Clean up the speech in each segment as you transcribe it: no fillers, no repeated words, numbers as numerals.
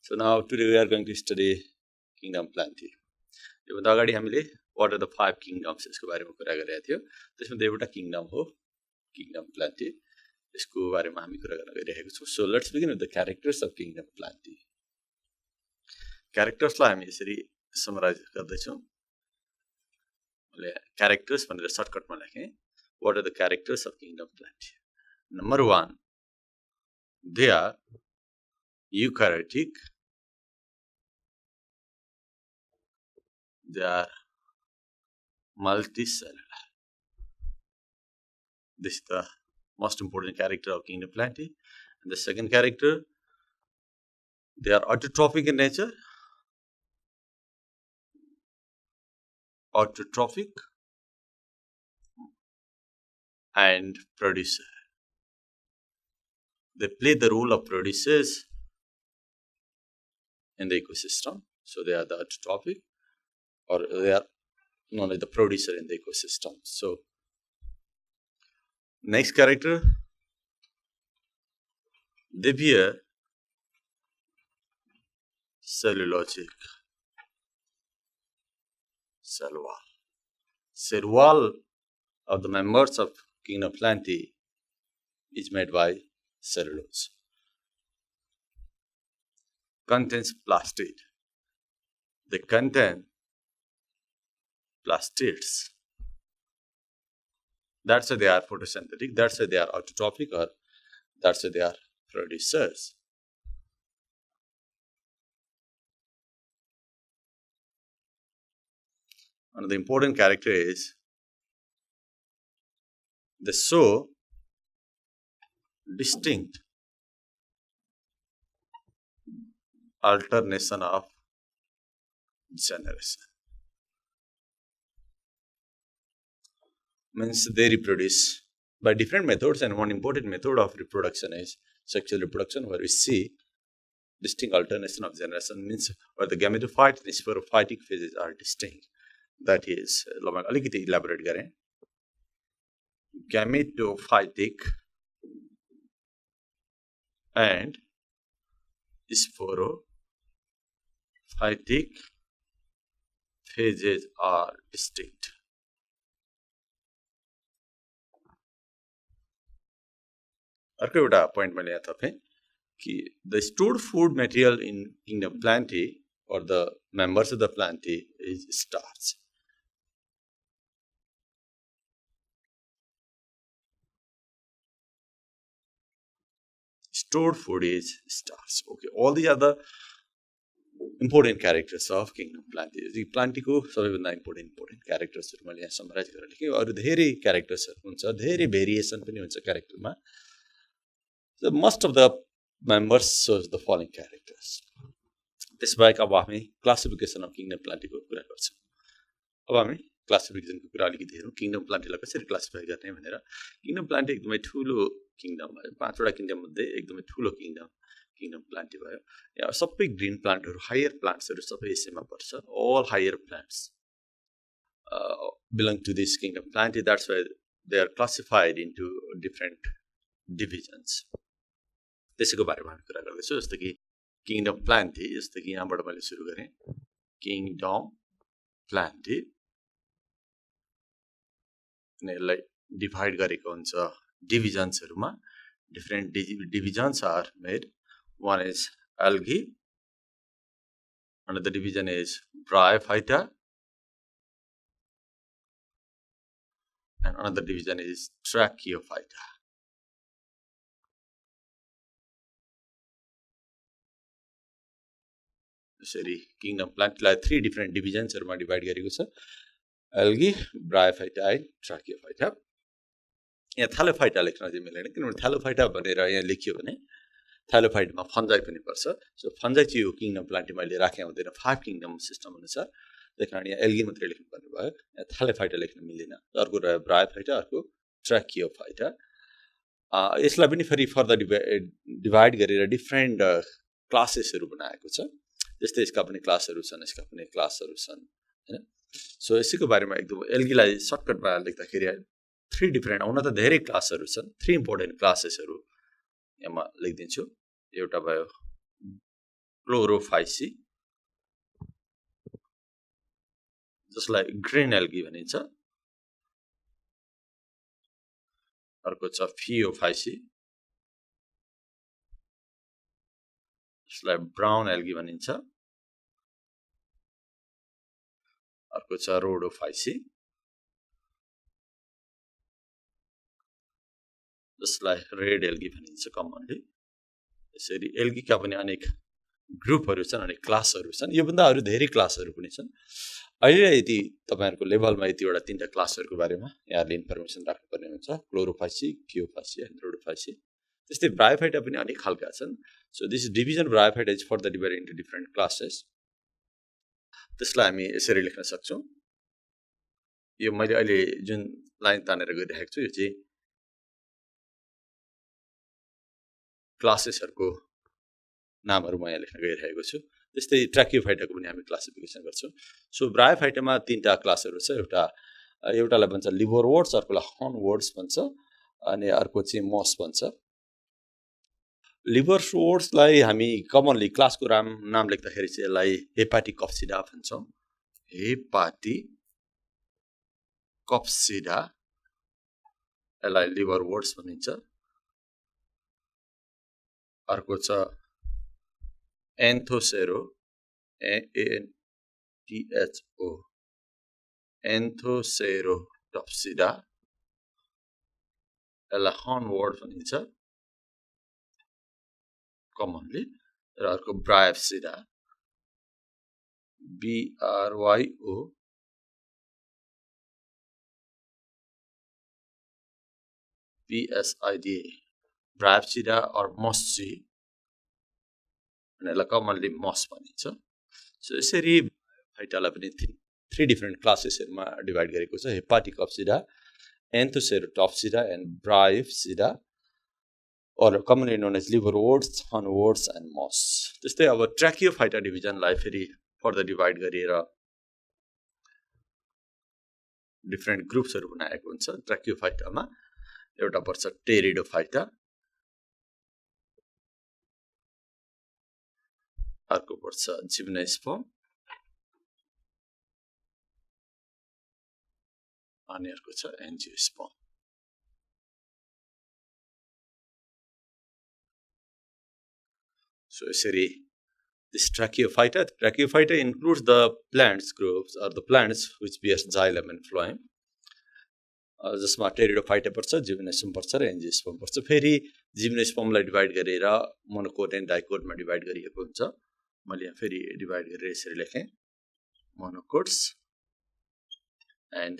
So now today we are going to study kingdom Plantae. योभन्दा अगाडि हामीले what are the 5 kingdoms यसको बारेमा कुरा गरेका थियौ। त्यसमध्ये एउटा किङडम हो किङडम Plantae। यसको बारेमा हामी कुरा गर्न गइरहेको छौं। So let's begin with the characters of kingdom Plantae. Characters लाई हामी यसरी समराइज गर्दै छौं। मैले characters भनेर सर्टकटमा लेखे। What are the characters of kingdom Plantae? Number 1, they are eukaryotic. They are multicellular. This is the most important character of kingdom Plantae. And the second character, they are autotrophic in nature. Autotrophic and producer. They play the role of producers in the ecosystem. So they are the autotrophic, or they are known as the producer in the ecosystem. So next character, they bear cellulosic cell wall. Cell wall of the members of kingdom Plantae is made by cellulose. Contains plastid. They contain plastids. That's why they are photosynthetic. That's why they are autotrophic, or that's why they are producers. Another important character is they show distinct alternation of generation. Means they reproduce by different methods, and one important method of reproduction is sexual reproduction, where we see distinct alternation of generation, means where the gametophyte and sporophytic phases are distinct. That is, अलिकति elaborate गरें, gametophytic and sporophytic phases are distinct. अर्को एउटा point मैले यहाँ थपेँ कि the stored food material in kingdom Plantae, or the members of the Plantae, is starch. Stored food is starch. Okay, all these are the important characters of kingdom Plantae. The Plantae को सबैभन्दा important characters मैले यहाँ summarize गरेर लेखेँ। अरु धेरै characters हुन्छ, धेरै variation पनि हुन्छ character मा। So most of the members shows the following characters. त्यसबाहेक अब हामी classification of kingdom Plantae को कुरा गर्छौं। अब हामी classification को कुरा अलिकति हेरौं, kingdom Plantae लाई कसरी classify गर्ने भनेर। kingdom Plantae एकदमै ठूलो kingdom भयो। 5 वटा kingdom मध्ये एकदमै ठूलो kingdom Plantae भयो। यहाँ सबै green plantहरु, higher plantsहरु सबै यसैमा पर्छ। All higher plants belong to this kingdom Plantae. That's why they are classified into different divisions. त्यसैको बारेमा हामी कुरा गर्दै छौं। जस्तो कि kingdom Plantae, जस्तो कि यहाँबाट मैले सुरु गरेँ, kingdom Plantae नेलाई divide गरेको हुन्छ divisions-हरुमा। Different divisions are made. One is algae, another division is bryophyta, and another division is tracheophyta. Sorry, kingdom Plantae लाई 3 different divisions-हरुमा divide गरेको छ। algae, bryophyta and tracheophyta. यहाँ thallophyta लेख्न चाहिँ मिलेन, किनभने thallophyta भनेर यहाँ लेखियो भने thallophyta मा fungi पनि पर्छ। सो fungi चाहिँ यो kingdom Plantae मैले राखे हुँदैन 5 kingdom system अनुसार। त्यसकारण यहाँ algae मात्रै लेख्नु पर्ने भयो। यहाँ thallophyta लेख्न मिलेन। अर्को रह्यो bryophyta, अर्को tracheophyta। यसलाई पनि फेरि फर्दर डिवाइड गरेर डिफरेन्ट क्लासेसहरु बनाएको छ। जस्तै यसका पनि क्लासहरु छन्, यसका पनि क्लासहरु छन्, हैन। सो यसैको बारेमा एकदम एल्गीलाई सर्टकटमा लेख्दाखेरि 3 डिफरेन्ट, हुन त धेरै क्लासहरु छन्, 3 इम्पोर्टेन्ट क्लासेसहरु यहाँ म लेखिदिन्छु। एउटा भयो क्लोरोफाइसी, जसलाई ग्रेन एल्गी भनिन्छ। अर्को छ फियोफाइसी, जसलाई ब्राउन एल्गी भनिन्छ। अर्को छ रोडोफाइसी, जसलाई रेड एल्गी भनिन्छ कमनली। यसरी एल्गीका पनि अनेक ग्रुपहरू छन्, अनेक क्लासहरू छन्। योभन्दा अरू धेरै क्लासहरू पनि छन्। अहिले यदि तपाईहरुको लेभलमा यतिवटा तीनटा क्लासहरूको बारेमा यहाँले इन्फर्मेसन राख्नुपर्ने हुन्छ, क्लोरोफाइसी, फियोफाइसी एन्ड रोडोफाइसी। त्यस्तै ब्रायोफाइटा पनि अनेक खालका छन्। So this division bryophyta is further divided into different classes. त्यसलाई हामी यसरी लेख्न सक्छौं। यो मैले अहिले जुन लाइन तानेर गइरहेको छु यो चाहिँ क्लासेसहरुको नामहरु म यहाँ लेख्न गइरहेको छु। त्यस्तै ट्र्याकियोफाइटाको पनि हामी क्लासिफिकेसन गर्छौं। सो ब्रायोफाइटामा तीनटा क्लासहरु छ। एउटालाई भन्छ लिभरवर्ड्स, अर्कोलाई हर्नवर्ड्स भन्छ, अनि अर्को चाहिँ मस भन्छ। लिभरवर्ड्सलाई हामी कमनली क्लासको नाम लेख्दाखेरि चाहिँ यसलाई हेपाटिकप्सिडा भन्छौं। हेपाटिकप्सिडा यसलाई लिभरवर्ड्स भनिन्छ। अर्को छ एन्थोसेरो, ANTHO, एन्थोसेरोटप्सिडा यसलाई हर्नवर्ड भनिन्छ कमनली। र अर्को ब्रायोप्सिडा, BRYOPSIDA, ब्रायोप्सिडा और मस्सी यसलाई कमनली मस भनिन्छ। सो यसरी ब्रायोफाइटालाई पनि थ्री डिफरेन्ट क्लासेसहरुमा डिभाइड गरेको छ। Hepaticopsida, एन्थोसेरोटप्सिडा and Bryopsida, or commonly known as liverworts, hornworts and moss. त्यस्तै अब ट्र्याकियोफाइटा डिभिजनलाई फेरि फर्दर डिभाइड गरेर डिफरेन्ट ग्रुप्सहरु बनाएको हुन्छ। ट्र्याकियोफाइटामा एउटा पर्छ टेरिडोफाइटा, अर्को पर्छ जिम्नोस्पर्म, अनि अर्को छ angiosperm. So this Trachyophyta includes the plants groups or the plants which bears xylem and phloem. जसमा टेरिडोफाइटा पर्छ, जिम्नोस्पर्म पर्छ र एन्जियोस्पर्म पर्छ। फेरि जिम्नोस्पर्मलाई डिभाइड गरेर मोनोकोट एन्ड डाइकोटमा डिभाइड गरिएको हुन्छ। मैले यहाँ फेरि डिभाइड गरेर यसरी लेखेँ, मोनोकोट्स एन्ड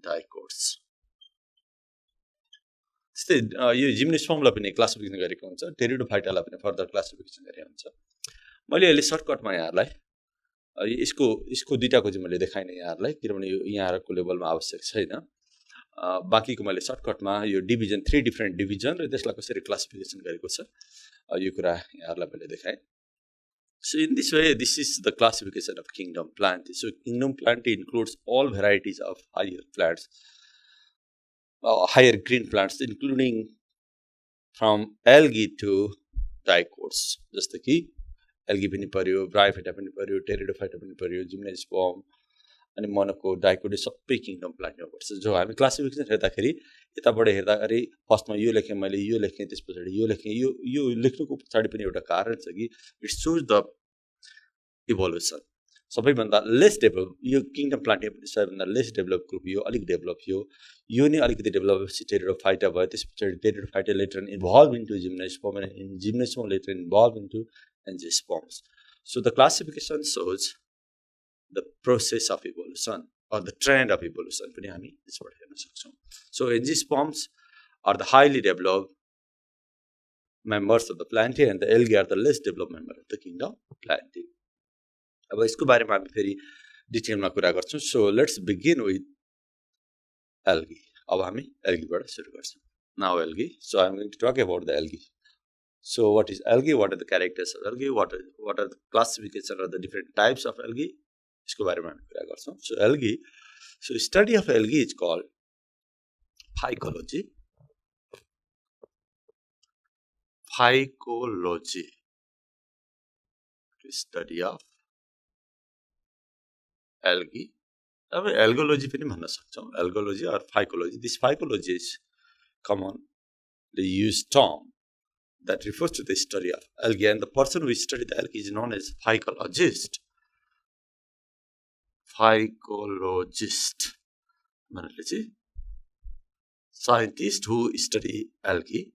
डाइकोट्स। त्यस्तै यो जिम्नोस्पर्मलाई पनि क्लासिफिकेसन गरेको हुन्छ, टेरिडोफाइटालाई पनि फर्दर क्लासिफिकेसन गरेको हुन्छ। मैले अहिले सर्टकटमा यहाँहरुलाई यसको दुईटाको चाहिँ मैले देखाइने यहाँहरुलाई, किनभने यो यहाँहरुको लेभलमा आवश्यक छैन। बाँकीको मैले सर्टकटमा यो डिभिजन, थ्री डिफरेन्ट डिभिजन र त्यसलाई कसरी क्लासिफिकेसन गरेको छ यो कुरा यहाँहरुलाई मैले देखाएँ। So in this way, this is the classification of kingdom Plantae. So kingdom Plantae includes all varieties of higher plants, higher green plants, including from algae to dicots. जस्तो कि एल्गी पनि पर्यो, ब्रायोफाइटा पनि पर्यो, टेरिडोफाइटा पनि पर्यो, gymnosperm अनि monocot, dicot सबै किङडम प्लान्टमा पर्छ। जो हामी क्लासिफिकेसन हेर्दाखेरि यताबाट हेर्दाखेरि फर्स्टमा यो लेखेँ, मैले यो लेखेँ, त्यसपछि यो लेखेँ। यो लेख्नुको पछाडि पनि एउटा कारण छ कि इट सोज द इभोल्युसन। सबैभन्दा लेस डेभलप यो किङडम प्लान्ट सबैभन्दा लेस डेभलप ग्रुप, यो अलिक डेभलप थियो, यो नै अलिकति डेभलप टेरिडोफाइटा भयो। त्यसपछि Pteridophyta later involve into gymnosperm and gymnosperm later involve into angiosperms. So the classification shows the process of evolution or the trend of evolution पनि हामी यसबाट हेर्न सक्छौं। So angiosperms are the highly developed members of the Plantae and the algae are the less developed member of the kingdom Plantae. अब यसको बारेमा हामी फेरि डिटेलमा कुरा गर्छौं। So let's begin with algae. अब हामी algae-बाट सुरु गर्छौं। Now algae. So I'm going to talk about the algae. So what is algae? What are the characters of algae? What are the classification of the different types of algae? इसको बारेमा हामी कुरा गर्छौं। So algae, so study of algae is called phycology. Phycology. study of algae. अब algology पनि भन्न सक्छौं. Algology or phycology. This phycology is commonly used term that refers to the study of algae, and the person who studied the algae is known as phycologist. Phycologist. भन्नाले चाहिँ scientist who study algae.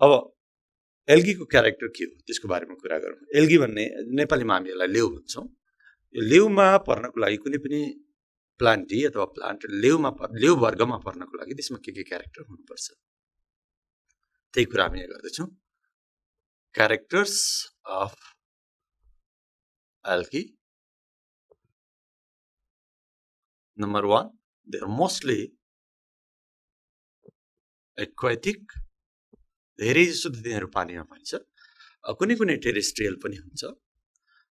अब algae को character के हो त्यसको बारेमा कुरा गरौँ. एल्गी भन्ने नेपालीमा हामी यसलाई लेउ भन्छौं. यो लेउमा पर्नको लागि कुनै पनि प्लान्टी अथवा प्लान्ट लेउ वर्गमा पर्नको लागि त्यसमा के क्यारेक्टर हुनुपर्छ त्यही कुरा हामी यहाँ गर्दै छौं. Characters of algae. Number 1, they are mostly aquatic. धेरै जस्तो तिनीहरु पानीमा पाइन्छ. कुनै कुनै टेरेस्ट्रियल पनि हुन्छ.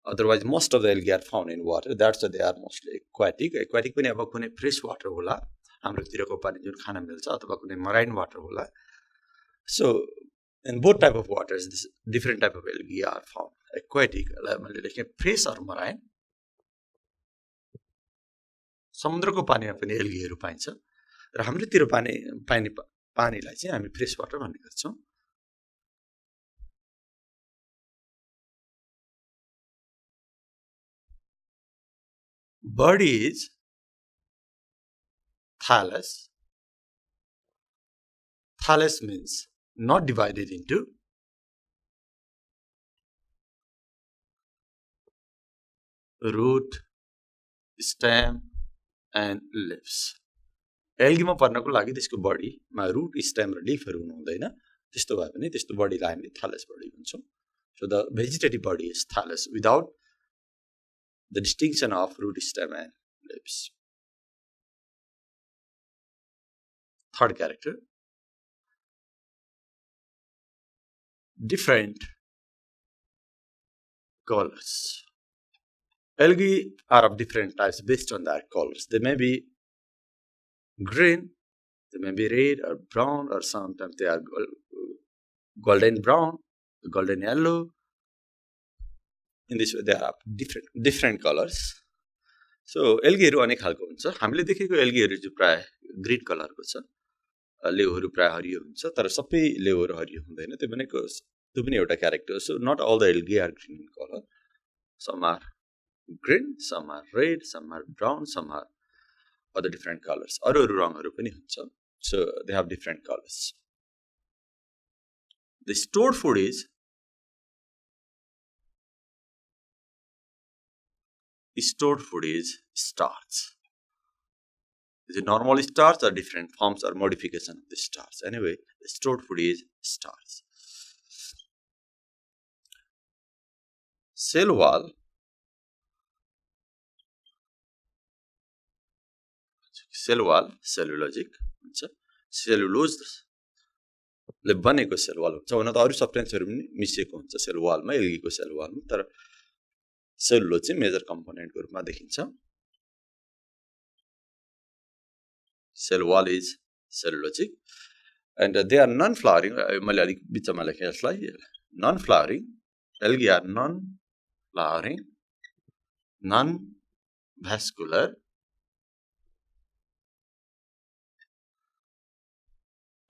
Otherwise, most of the algae are found in water. That's why they are mostly aquatic. Aquatic पनि अब कुनै फ्रेश वाटर होला, हाम्रोतिरको पानी जुन खान मिल्छ, अथवा कुनै मराइन वाटर होला. So, in both type of waters, this different type of algae are found. Aquatic, मैले लेखेँ फ्रेश or मराइन. समुद्रको पानीमा पनि एल्गीहरु पाइन्छ र हाम्रोतिर पानीलाई चाहिँ हामी फ्रेश वाटर भन्ने गर्छौं. Body is thallus. Thallus means not divided into root, stem and leaves. एल्गीमा पर्नको लागि त्यसको बडीमा रूट, स्टेम र लिफहरु हुनु हुँदैन. त्यस्तो भए पनि त्यस्तो बडीलाई हामीले thallus बडी भन्छौं. So the vegetative body is thallus without the distinction of root, stem and leaves. Third character, different colors. Algae are of different types based on their colors. They may be green, they may be red or brown, or sometimes they are golden brown, golden yellow. In this way, they are different colors. So, algae अनेक खालको हुन्छ. हामीले देखेको एल्गीहरु चाहिँ प्राय green कलरको छ. लेउहरु प्राय हरियो हुन्छ, तर सबै लेउहरु हरियो हुँदैन. त्यो पनि एउटा character. So, not all the algae are green in color. Some are green, some are red, some are brown, some are other different colors. अरू रङहरु पनि हुन्छ. So, they have different colors. The stored food is starch. Is it normal starch or different forms or modification of the starch? Anyway, the stored food is starch. Cell wall cellulosic हुन्छ. Cellulose ले बनेको cell wall हुन्छ. हुन त अरु सब्स्टेन्सहरु पनि मिसिएको हुन्छ सेल वालमा, एल्गीको सेल वालमा, तर सेलुलोज चाहिँ मेजर कम्पोनेन्टको रूपमा देखिन्छ. Cell wall is cellulosic and they are non-flowering. मैले अलि बिचमा लेखे यसलाई. Non-flowering. Algae are non-flowering, non-vascular.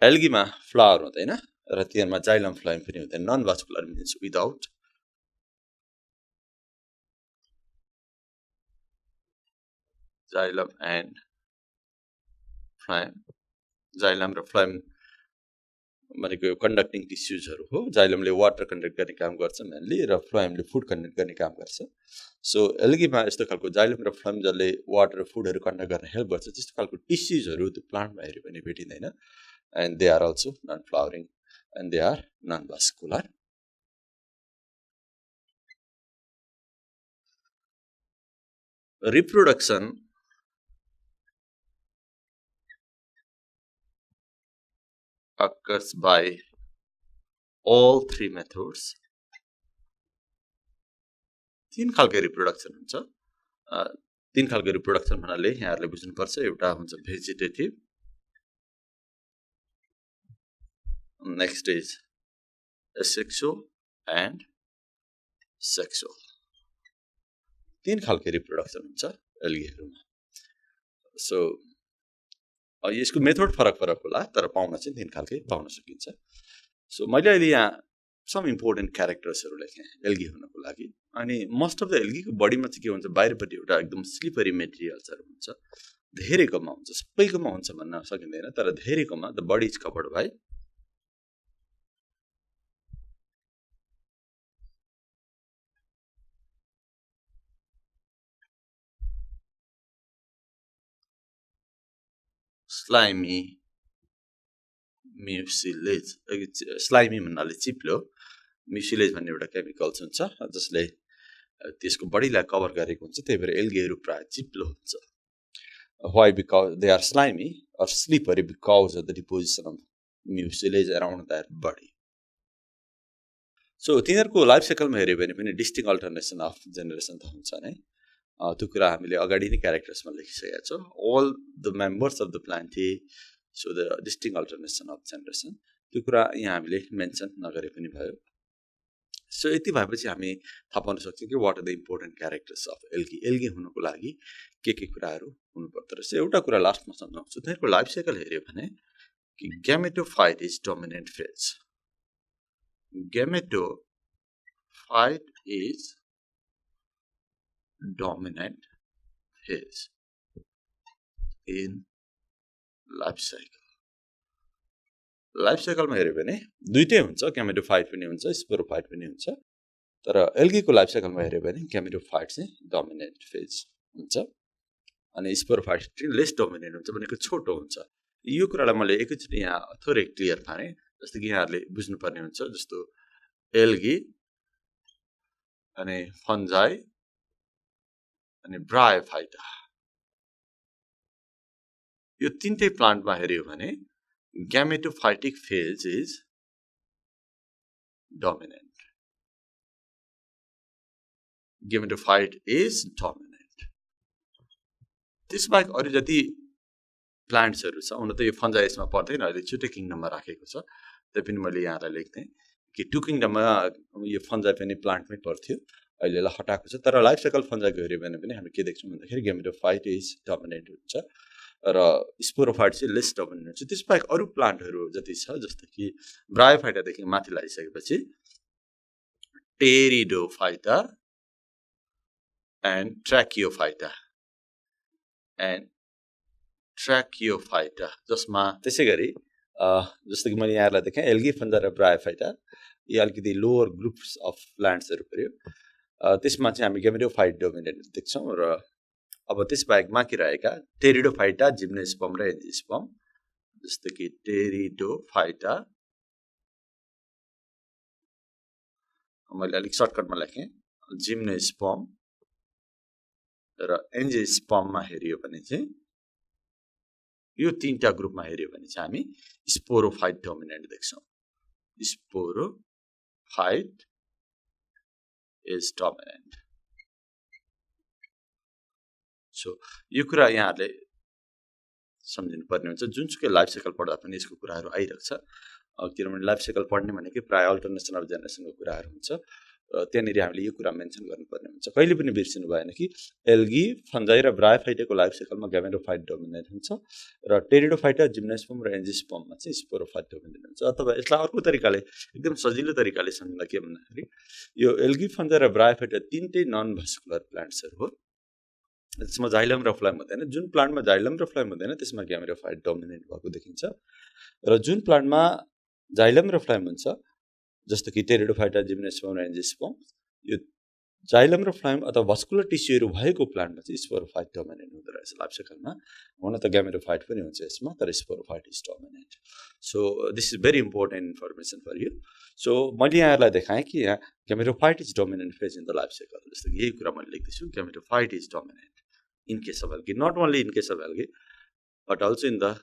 Algae मा फ्लावर हुँदैन र तिनीहरुमा जाइलम फ्लोएम पनि हुँदैन. Non-vascular means without xylem and phloem. Xylem र फ्लोएम भनेको कन्डक्टिङ टिस्युजहरु हो. जाइलमले वाटर कन्डक्ट गर्ने काम गर्छ मेनली, र फ्लोएमले फुड कन्डक्ट गर्ने काम गर्छ. सो एल्गीमा यस्तो खालको जाइलम र फ्लोएम जसले वाटर र फुडहरु कन्डक्ट गर्न हेल्प गर्छ, त्यस्तो खालको टिस्युजहरु त्यो प्लान्टमा हेर्यो भने भेटिदैन. And they are also non-flowering and they are non-vascular. Reproduction occurs by all three methods. तीन खालको रिप्रोडक्सन हुन्छ. तीन खालको रिप्रोडक्सन भन्नाले यहाँहरुले बुझ्नुपर्छ एउटा हुन्छ vegetative next is asexual and sexual तीन खालको रिप्रोडक्सन हुन्छ एल्गीहरुमा सो यसको मेथड फरक होला तर पाउन चाहिँ तीन खालकै पाउन सकिन्छ सो मैले अहिले यहाँ सम इम्पोर्टेन्ट क्यारेक्टर्सहरु लेखे एल्गी हुनको लागि अनि मोस्ट अफ द एल्गीको बडीमा चाहिँ के हुन्छ बाहिरपट्टि एउटा एकदम स्लिपरी मेटेरियल्सहरु हुन्छ धेरैकोमा हुन्छ सबैकोमा हुन्छ भन्न सकिँदैन तर धेरैकोमा the body is covered by slimy mucilage slimy भन्नाले चिप्लो mucilage भन्ने एउटा केमिकल्स हुन्छ जसले त्यसको बडीलाई कभर गरेको हुन्छ त्यही भएर एल्गीहरु प्राय चिप्लो हुन्छ why because they are slimy or slippery because of the deposition of mucilage around their body so तिनीहरुको लाइफ साइकलमा हेर्यो भने पनि डिस्टिंक्ट अल्टरनेसन अफ जेनेरेसन त हुन्छ नै त्यो कुरा हामीले अगाडि नै क्यारेक्टर्समा लेखिसकेका छौं all the members of the Plantae so the distinct alternation of generation त्यो कुरा यहाँ हामीले मेन्सन नगरे पनि भयो सो यति भएपछि हामी थाहा पाउन सक्छौं कि what are the important characters of algae हुनको लागि के कुराहरु हुनु पर्छ र एउटा कुरा लास्टमा सम्झाउँछु त्यसको लाइफ साइकल हेर्यो भने कि gametophyte is dominant phase gametophyte is dominant phase in life cycle मा हेर्यो भने दुईटै हुन्छ gametophyte पनि हुन्छ sporophyte पनि हुन्छ तर एल्गीको लाइफ साइकलमा हेर्यो भने gametophyte चाहिँ डोमिनेन्ट फेज हुन्छ अनि sporophyte चाहिँ लेस डोमिनेन्ट हुन्छ भनेको छोटो हुन्छ यो कुरालाई मैले एकैचोटी यहाँ थोरै क्लियर पारे जस्तो कि यहाँहरुले बुझ्नु पर्ने हुन्छ जस्तो एल्गी अनि फन्जाई अनि ब्रायोफाइटा यो तीनटै प्लान्टमा हेर्यो भने gametophytic phase is dominant gametophyte is dominant त्यसबाहेक अरु जति प्लान्ट्सहरु छ हुन त यो फन्जाइसमा पर्दैन अहिले छुट्टै किङडममा राखेको छ तैपनि मैले यहाँलाई लेख्थे कि टु किङडममा यो फन्जाइ पनि प्लान्टमै पर्थ्यो अहिले ला हटाएको छ तर लाइफ साइकल फन्जाइको हेर्यो भने पनि हामी के देख्छौं भन्दाखेरि gametophyte is dominant हुन्छ र स्पोरोफाइट चाहिँ लेस डोमिनेन्ट हुन्छ त्यसबाहेक अरु प्लान्टहरु जति छ जस्तो कि ब्रायोफाइटा देखि माथि लागिसकेपछि टेरिडोफाइटा एन्ड ट्र्याकियोफाइटा जसमा त्यसैगरी जस्तो कि मैले यहाँलाई देखाएँ एल्गी फन्जा र ब्रायोफाइटा यी अलिकति लोअर ग्रुप्स अफ प्लान्ट्सहरु पर्यो त्यसमा चाहिँ हामी gametophyte डोमिनेन्ट देख्छौं र अब त्यसबाहेक बाँकी रहेका टेरिडोफाइटा जिम्नोस्पर्म र एन्जियोस्पर्म जस्तो कि टेरिडोफाइटा मैले अलिक सर्टकटमा लेखेँ जिम्नोस्पर्म र एन्जियोस्पर्ममा हेरियो भने चाहिँ यो तीनटा ग्रुपमा हेरियो भने चाहिँ हामी स्पोरोफाइट डोमिनेन्ट देख्छौं स्पोरोफाइट इज डोमिनेन्ट सो यो कुरा यहाँहरुले सम्झिनु पर्ने हुन्छ जुनसुकै लाइफ साइकल पढ्दा पनि यसको कुराहरु आइराख्छ किनभने लाइफ साइकल पढ्ने भनेकै प्राय अल्टरनेसन अफ जेनेरेसनको कुराहरु हुन्छ त्यहाँनेरि हामीले यो कुरा मेन्सन गर्नुपर्ने हुन्छ कहिले पनि बिर्सिनु भएन कि एल्गी फन्जाई र ब्रायोफाइटाको लाइफ साइकलमा gametophyte डोमिनेन्ट हुन्छ र टेरिडोफाइटा जिम्नोस्पर्म र एन्जियोस्पर्ममा चाहिँ स्पोरोफाइट डोमिनेन्ट हुन्छ अथवा यसलाई अर्को तरिकाले एकदम सजिलो तरिकाले सम्झ्न के भन्दाखेरि यो एल्गी फन्जा र ब्रायोफाइटा तीनटै नन भस्कुलर प्लान्ट्सहरु हो त्यसमा जाइलम र फ्लाइम हुँदैन जुन प्लान्टमा जाइलम र फ्लाइम हुँदैन त्यसमा gametophyte डोमिनेन्ट भएको देखिन्छ र जुन प्लान्टमा जाइलम र फ्लाइम हुन्छ जस्तो कि टेरिडोफाइटा जिम्नोस्पर्म र एन्जियोस्पर्म यो जाइलम र फ्लाइम अथवा भस्कुलर टिस्युहरु भएको प्लान्टमा चाहिँ स्पोरोफाइट डोमिनेन्ट हुँदो रहेछ लाइफ साइकलमा हुन त gametophyte पनि हुन्छ यसमा तर sporophyte is dominant so this is very important information for you so मैले यहाँहरुलाई देखाएँ कि यहाँ gametophyte is dominant phase in the life cycle जस्तो कि यही कुरा मैले लेख्दैछु gametophyte is dominant in case of algae, not only in case of algae, but also in the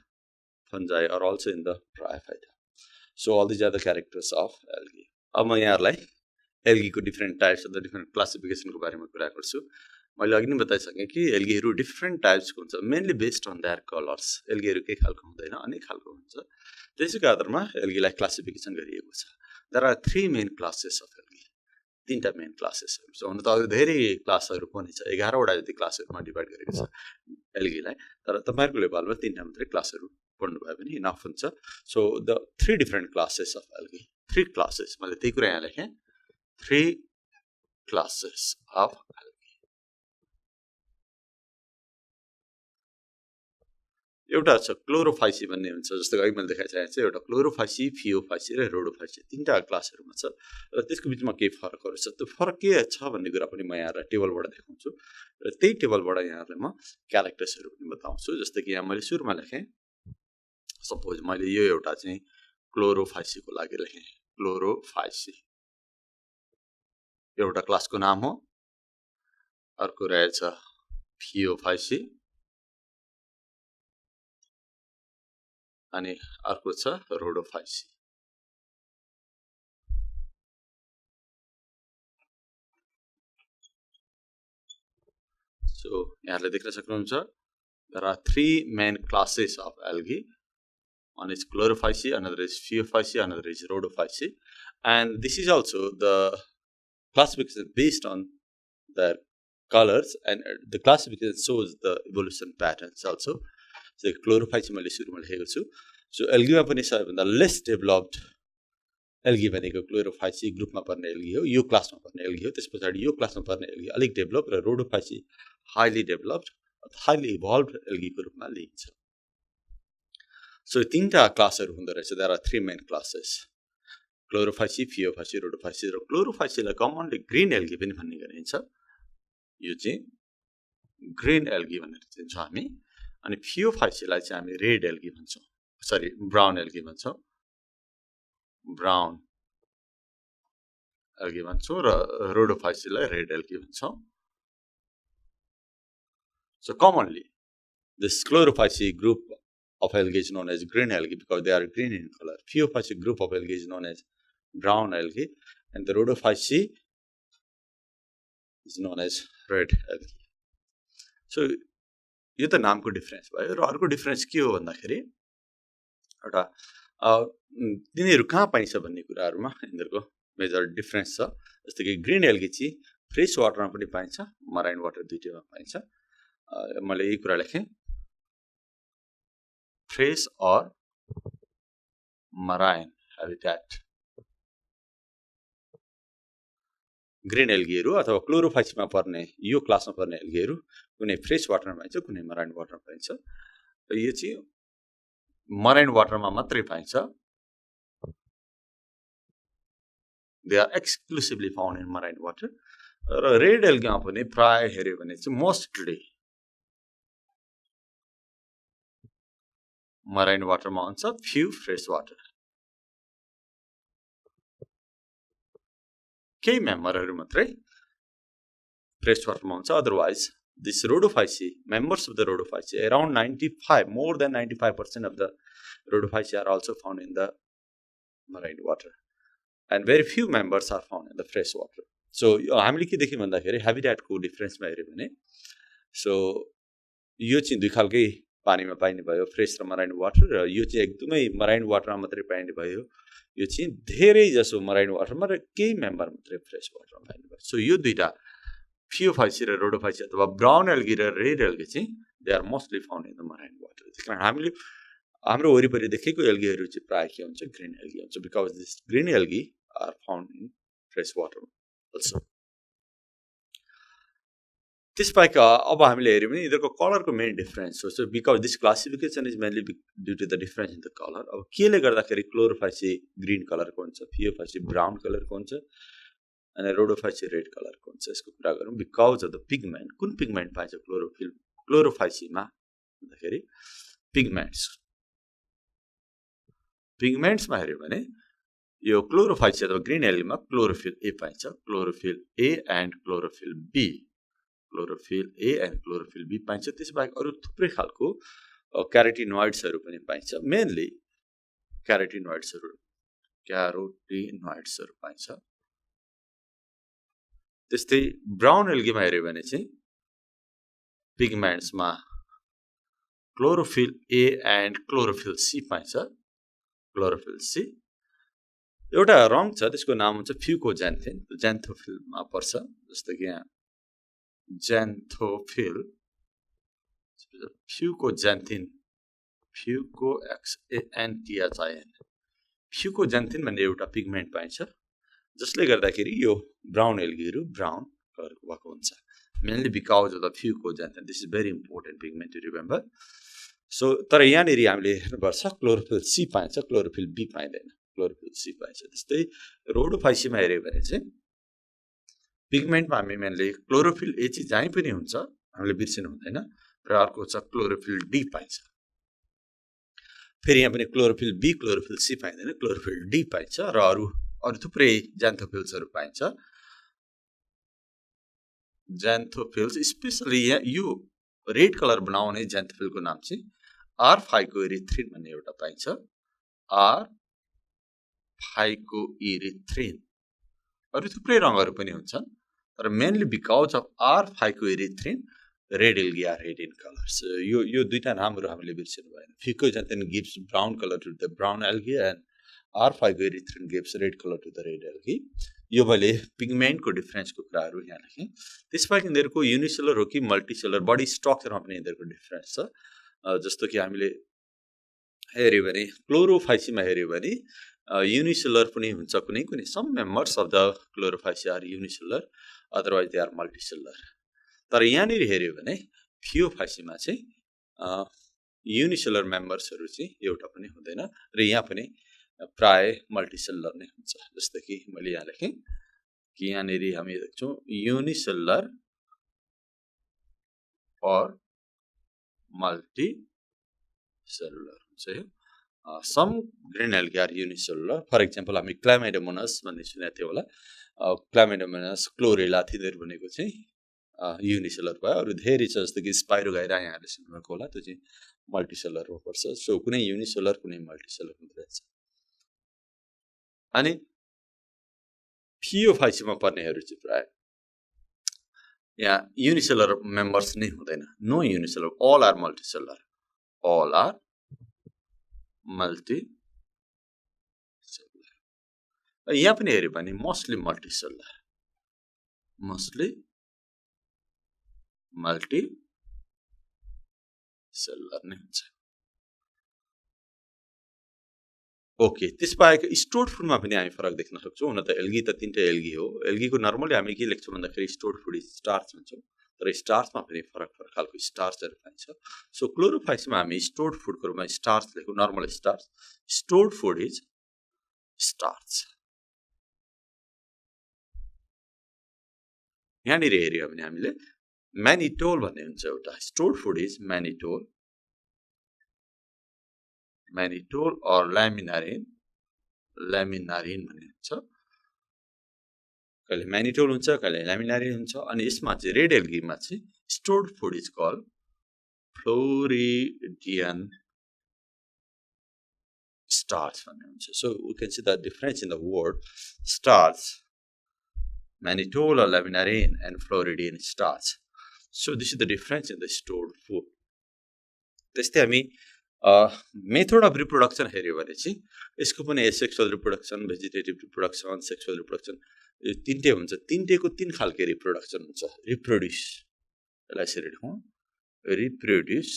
fungi or also in the bryophyta. So all these are the characters of algae. अब म यहाँहरुलाई algae को different types of the different classification को बारेमा कुरा गर्छु मैले अघि नै बताइसकेँ कि एल्गीहरू डिफ्रेन्ट टाइप्सको हुन्छ mainly based on their colours एल्गीहरू केही खालको हुँदैन अनेक खालको हुन्छ त्यसैको आधारमा एल्गीलाई क्लासिफिकेसन गरिएको छ there are 3 main classes of algae तीनटा मेन क्लासेसहरू छ हुन त अरू धेरै क्लासहरू पनि छ 11 वटा जति क्लासहरूमा डिभाइड गरेको छ एल्गीलाई तर तपाईहरुको लेभलमा तीनटा मात्रै क्लासहरू पढ्नु भयो भने इनफ हुन्छ so the 3 different classes of algae 3 classes मैले त्यही कुरा यहाँ लेखेँ 3 क्लासेस अफ एल्गी एउटा छ क्लोरोफाइसी भन्ने हुन्छ जस्तो अघि मैले देखाइसकेको छु एउटा क्लोरोफाइसी फियोफाइसी र रोडोफाइसी तीनटा क्लासहरुमा छ र त्यसको बीचमा केही फरकहरु छ त्यो फरक के छ भन्ने कुरा पनि म यहाँलाई टेबलबाट देखाउँछु र त्यही टेबलबाट यहाँलाई म क्यारेक्टर्सहरु पनि बताउँछु जस्तो कि यहाँ मैले सुरुमा लेखेँ सपोज मैले यो एउटा चाहिँ क्लोरोफाइसी को लागि लेखेँ क्लोरोफाइसी एउटा क्लासको नाम हो अर्को रहेछ फियोफाइसी अनि अर्को छ रोडोफाइसी सो यहाँले देख्न सक्नुहुन्छ there are 3 main classes of algae one is chlorophycy another is phaeophycy another is rhodophycy and this is also the classification based on their colors and the classification shows the evolution patterns also so chlorophycy मैले सुरुमा लेखेको छु so एल्गीमा पनि सबैभन्दा lace developed algae भनेको Chlorophyceae ग्रुपमा पर्ने algae हो यो क्लासमा पर्ने एल्गी हो त्यसपछि यो क्लासमा पर्ने एल्गी अलिक डेभलप र Rhodophyceae highly developed highly evolved एल्गीको रूपमा लिइन्छ सो तीनटा क्लासहरु हुँदै रहेछ there are 3 main classes Chlorophyceae Phaeophyceae Rhodophyceae र क्लोरोफाइसीलाई कमनली ग्रीन एल्गी पनि भन्ने गरिन्छ यो चाहिँ ग्रीन एल्गी भनेर चिन्छौं हामी अनि फियोफाइसीलाई चाहिँ हामी रेड एल्गी भन्छौं सरी ब्राउन एल्गी भन्छौं ब्राउन एल्गी भन्छौं र रोडोफाइसीलाई रेड एल्गी भन्छौं So commonly, this chlorophycy group of algae is known as green algae because they are green in color. Phaeophycy group of algae is known as brown algae, and the rhodophycy is known as red algae. So, यो त नामको difference भयो र अर्को difference के हो भन्दाखेरि एउटा तिनीहरु कहाँ पाइन्छ भन्ने कुराहरुमा यिनीहरुको मेजर डिफरेन्स छ जस्तो कि ग्रीन एल्गी चाहिँ फ्रेश वाटरमा पनि पाइन्छ मराइन वाटर दुईटैमा पाइन्छ मैले यही कुरा लेखेँ फ्रेश और मराइन हैबिटेट ग्रीन एल्गीहरु अथवा क्लोरोफाइसीमा पर्ने यो क्लासमा पर्ने एल्गीहरु कुनै फ्रेश वाटरमा पाइन्छ कुनै मराइन वाटरमा पाइन्छ र यो चाहिँ मराइन वाटरमा मात्रै पाइन्छ they are exclusively found in marine water र रेड एल्गीमा पनि प्राय हेर्यो भने चाहिँ मोस्टली मराइन वाटरमा हुन्छ फ्यू फ्रेश वाटर केही मेम्बरहरु मात्रै फ्रेश वाटरमा हुन्छ otherwise this rhodophycy members of the rhodophycy around 95 more than 95% of the rhodophycy are also found in the marine water and very few members are found in the fresh water so हामीले के देख्यौं भन्दाखेरि habitat को डिफरेन्समा हेर्यो भने so यो चाहिँ दुई खालकै पानीमा पाइने भयो फ्रेश र मराइन वाटर र यो चाहिँ एकदमै मराइन वाटरमा मात्रै पाइने भयो यो चाहिँ धेरै जसो मराइन वाटरमा र केही मेम्बर मात्रै फ्रेश वाटरमा पाइने भयो सो यो दुईटा फियोफाइसी र रोडोफाइसी अथवा ब्राउन एल्गी र रेड एल्गी चाहिँ they are mostly found in the marine water त्यसकारण हामीले हाम्रो वरिपरि देखेको एल्गीहरु चाहिँ प्राय के हुन्छ ग्रीन एल्गी हुन्छ because this green algae are found in fresh water also त्यसबाहेक अब हामीले हेर्यौं भने यिनीहरुको कलरको मेन डिफरेन्स हो so because this classification is mainly due to the difference in the colour अब केले गर्दाखेरि क्लोरोफाइसी ग्रीन कलरको हुन्छ फियोफाइसी ब्राउन कलरको हुन्छ अनि रोडोफाइसी रेड कलरको हुन्छ यसको कुरा गरौँ बिकज अफ द पिगमेन्ट कुन पिगमेन्ट पाइन्छ क्लोरोफाइसीमा भन्दाखेरि पिगमेन्ट्समा हेर्यो भने यो क्लोरोफाइसी अथवा ग्रीन एल्गीमा क्लोरोफिल ए पाइन्छ chlorophyll A and chlorophyll b पाइन्छ त्यसबाहेक अरु थुप्रै खालको क्यारोटिनोइड्सहरु पनि पाइन्छ मेनली क्यारोटिनोइड्सहरु पाइन्छ त्यस्तै ब्राउन एल्गीमा हेर्यो भने चाहिँ पिगमेन्ट्समा chlorophyll A and chlorophyll C पाइन्छ क्लोरोफिल सी एउटा रङ छ त्यसको नाम हुन्छ फ्युकोज्यान्थिन ज्यान्थोफिलमा पर्छ जस्तो कि यहाँ ज्यान्थोफिल फ्युकोज्यान्थिन फ्युकोएक्सएएनटिएचआइएन फ्युकोज्यान्थिन भन्ने एउटा पिगमेन्ट पाइन्छ जसले गर्दाखेरि यो ब्राउन एल्गीहरू ब्राउन कलरको भएको हुन्छ mainly because of the fucoxanthin this is very important pigment to remember so तर यहाँनिर हामीले हेर्नुपर्छ क्लोरोफिल सी पाइन्छ क्लोरोफिल बी पाइँदैन क्लोरोफिल सी पाइन्छ त्यस्तै रोडोफाइसीमा हेऱ्यो भने चाहिँ पिगमेन्टमा हामी मेनली क्लोरोफिल ए चाहिँ जहीँ पनि हुन्छ हामीले बिर्सिनु हुँदैन र अर्को छ क्लोरोफिल डी पाइन्छ फेरि यहाँ पनि क्लोरोफिल बी क्लोरोफिल सी पाइँदैन क्लोरोफिल डी पाइन्छ र अरू थुप्रै ज्यान्थोफिल्सहरू पाइन्छ ज्यान्थोफिल्स स्पेसली यहाँ यो रेड कलर बनाउने ज्यान्थोफिलको नाम चाहिँ आर फाइकोइरिथ्रिन भन्ने एउटा पाइन्छ आर फाइकोइरिथ्रिन अरू थुप्रै रङहरू पनि हुन्छन् तर mainly because of R phycoerythrin red algae are red in colour यो दुईटा नामहरू हामीले बिर्सिनु भएन fucoxanthin gives brown colour to the brown algae and R phycoerythrin gives red colour to the red algae यो मैले पिगमेन्टको डिफरेन्सको कुराहरू यहाँ लेखेँ त्यसबाहेक यिनीहरूको युनिसेलर हो कि मल्टिसेलर बडी स्ट्रक्चरमा पनि यिनीहरूको डिफरेन्स छ जस्तो कि हामीले हेऱ्यो भने क्लोरोफाइसीमा हेऱ्यो भने युनिसेलर पनि हुन्छ कुनै कुनै some members of the Chlorophyceae are unicellular otherwise they are multicellular तर यहाँनिर हेऱ्यो भने थियोफाइसीमा चाहिँ युनिसेलर मेम्बर्सहरू चाहिँ एउटा पनि हुँदैन र यहाँ पनि प्राय मल्टिसेलर नै हुन्छ जस्तो कि मैले यहाँ लेखेँ कि यहाँनिर हामी देख्छौँ युनिसेलर और मल्टिसेलुलर हुन्छ यो some green algae are unicellular for example हामी क्लामाइडोमोनास भन्ने सुनेको थियो होला क्लामाइडोमोनास क्लोरेला थिनर भनेको चाहिँ युनिसेलर भयो अरू धेरै छ जस्तो कि स्पाइरोगाइरा यहाँले सुन्नुभएको होला त्यो चाहिँ मल्टिसेलरमा पर्छ सो कुनै युनिसेलर कुनै मल्टिसेलर हुँदो रहेछ अनि थियोफाइसीमा पर्नेहरू चाहिँ प्राय यहाँ युनिसेलर मेम्बर्स नै हुँदैन no unicellular all are multicellular all are multicellular यहाँ पनि हेऱ्यो भने मोस्टली मल्टिसेलर मल्टिसेलर नै हुन्छ ओके त्यसबाहेक स्टोर्ड फुडमा पनि हामी फरक देख्न सक्छौँ हुन त एल्गी त तीनटै एल्गी हो एल्गीको नर्मली हामी के लेख्छौँ भन्दाखेरि स्टोर्ड फुड स्टार्च भन्छौँ तर स्टार्चमा पनि फरक खालको स्टार्चहरू पाइन्छ सो क्लोरोफाइसमा हामी स्टोर्ड फुडको रूपमा स्टार्च लेख्छौँ normal starch stored food is starch यहाँनिर हेऱ्यो भने हामीले म्यानिटोल भन्ने हुन्छ एउटा स्टोर्ड फुड इज म्यानिटोल और ल्यामिनारिन भन्ने हुन्छ कहिले म्यानिटोल हुन्छ कहिले ल्यामिनारिन हुन्छ अनि यसमा चाहिँ रेड एल्गीमा चाहिँ stored food is called floridean starch भन्ने हुन्छ so we can see the difference in the word starch mannitol or laminarin and Floridian starch. So this is the difference in the stored food. त्यस्तै हामी method of reproduction हेऱ्यो भने चाहिँ यसको पनि asexual reproduction vegetative reproduction sexual reproduction यो तिनटै हुन्छ तिनटैको तीन खालको रिप्रोडक्सन हुन्छ रिप्रोड्युस यसलाई यसरी लेखौँ रिप्रोड्युस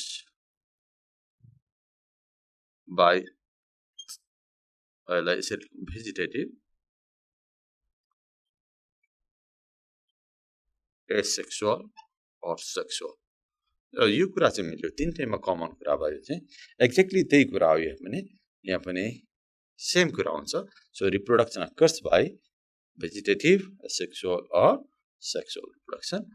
बाई यसलाई यसरी भेजिटेटिभ एसेक्सुअल और सेक्सुअल यो कुरा चाहिँ मिल्यो तिनटैमा कमन कुरा भयो चाहिँ एक्ज्याक्टली त्यही कुरा हो यहाँ पनि सेम कुरा हुन्छ so reproduction occurs by vegetative asexual और सेक्सुअल रिप्रोडक्सन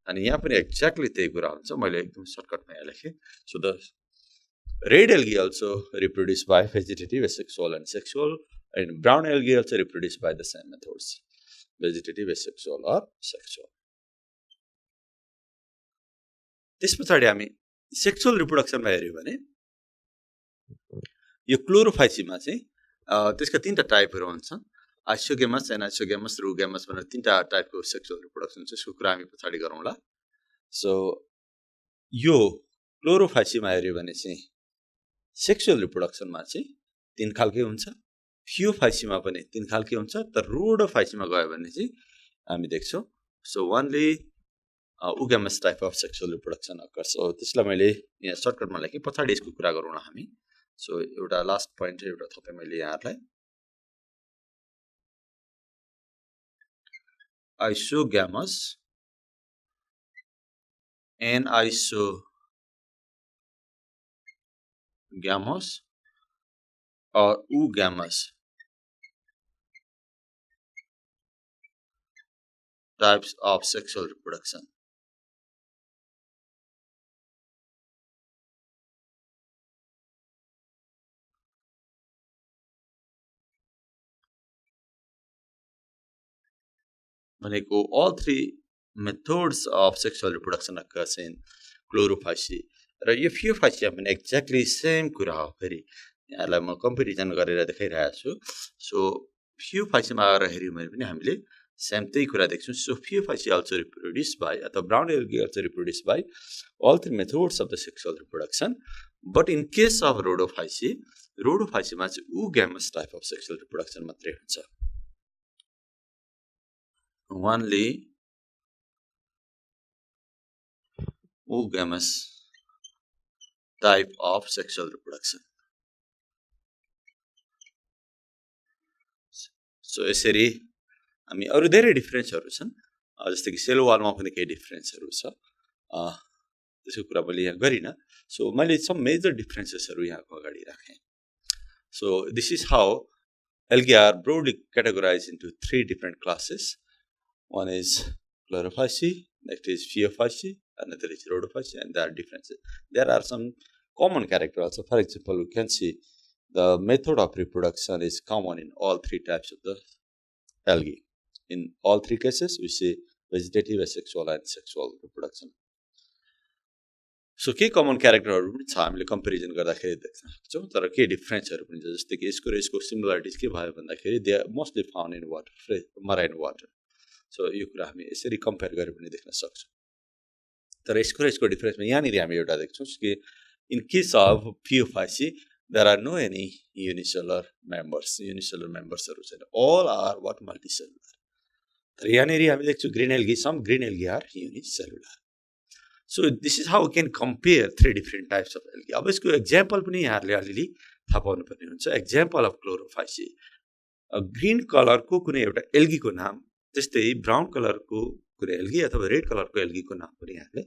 अनि यहाँ पनि एक्ज्याक्टली त्यही कुरा हुन्छ मैले एकदम सर्टकटमा यहाँ लेखेँ so the red algae also reproduce by vegetative asexual and sexual and brown algae also reproduce by the same methods vegetative asexual और सेक्सुअल त्यस पछाडि हामी सेक्सुअल रिप्रोडक्सनमा हेऱ्यौँ भने यो क्लोरोफाइसीमा चाहिँ त्यसका तीनटा टाइपहरू हुन्छन् आइसोगेमस एनाइसोगेमस र उगेमस भनेर तीनटा टाइपको सेक्सुअल रिप्रोडक्सन छ यसको कुरा हामी पछाडि गरौँला सो यो क्लोरोफाइसीमा हेर्यो भने चाहिँ सेक्सुअल रिप्रोडक्सनमा चाहिँ 3 खालकै हुन्छ, थियोफाइसीमा पनि 3 खालकै हुन्छ, तर रोडोफाइसीमा गयो भने चाहिँ हामी देख्छौँ so only oogamous type of sexual reproduction occurs. So त्यसलाई मैले यहाँ सर्टकटमा लेखेँ, पछाडि यसको कुरा गरौँ हामी। सो एउटा लास्ट पोइन्ट चाहिँ एउटा थपेँ मैले यहाँहरूलाई, आइसोग्यामस and आइसोग्यामस or oogamous types of sexual reproduction. भनेको all three methods of sexual reproduction occurs in chlorophycy र यो फियोफाइसीमा पनि एक्ज्याक्टली सेम कुरा हो। फेरि यहाँलाई म कम्पेरिजन गरेर देखाइरहेको छु। सो फियोफाइसीमा आएर हेऱ्यौँ भने पनि हामीले सेम त्यही कुरा देख्छौँ। So Phaeophyceae also reproduce by अथवा brown algae also reproduce by all three methods of the sexual reproduction, but in case of रोडोफाइसीमा चाहिँ oogamous type of sexual reproduction मात्रै हुन्छ। Only oogamous type of sexual reproduction. So यसरी हामी अरू धेरै डिफरेन्सहरू छन्, जस्तै कि सेल वालमा पनि केही डिफरेन्सहरू छ, त्यसको कुरा मैले यहाँ गरिनँ। सो मैले सम मेजर डिफरेन्सेसहरू यहाँको अगाडि राखेँ। So this is how algae are broadly categorized into 3 different classes. One is chlorophycy, next is phaeophycy, another is rhodophycy, and there are differences. There are some common characters also. For example, we can see the method of reproduction is common in all 3 types of the algae. In all 3 cases, we see vegetative, asexual, and sexual reproduction. So के common क्यारेक्टरहरू पनि छ, हामीले comparison गर्दाखेरि देख्न सक्छौँ। तर के डिफरेन्सहरू पनि छ, जस्तै कि यसको र यसको सिमिलरिटिज के भयो भन्दाखेरि they are mostly found in water, marine water. So यो कुरा हामी यसरी कम्पेयर गरेर पनि देख्न सक्छौँ। तर यसको र यसको डिफरेन्समा यहाँनिर हामी एउटा देख्छौँ कि in case of Phaeophyceae there are no any unicellular मेम्बर्सहरू छैन, अल आर वाट मल्टिसेलुलर। तर यहाँनिर हामी देख्छौँ green algae, some green algae are unicellular. So this is how can compare 3 different types of algae. अब यसको एक्जाम्पल पनि यहाँहरूले अलिअलि थाहा पाउनु पर्ने हुन्छ। एक्जाम्पल अफ क्लोरोफाइसी, ग्रिन कलरको कुनै एउटा एल्गीको नाम, त्यस्तै ब्राउन कलरको कुनै एल्गी अथवा रेड कलरको एल्गीको नाम पनि यहाँले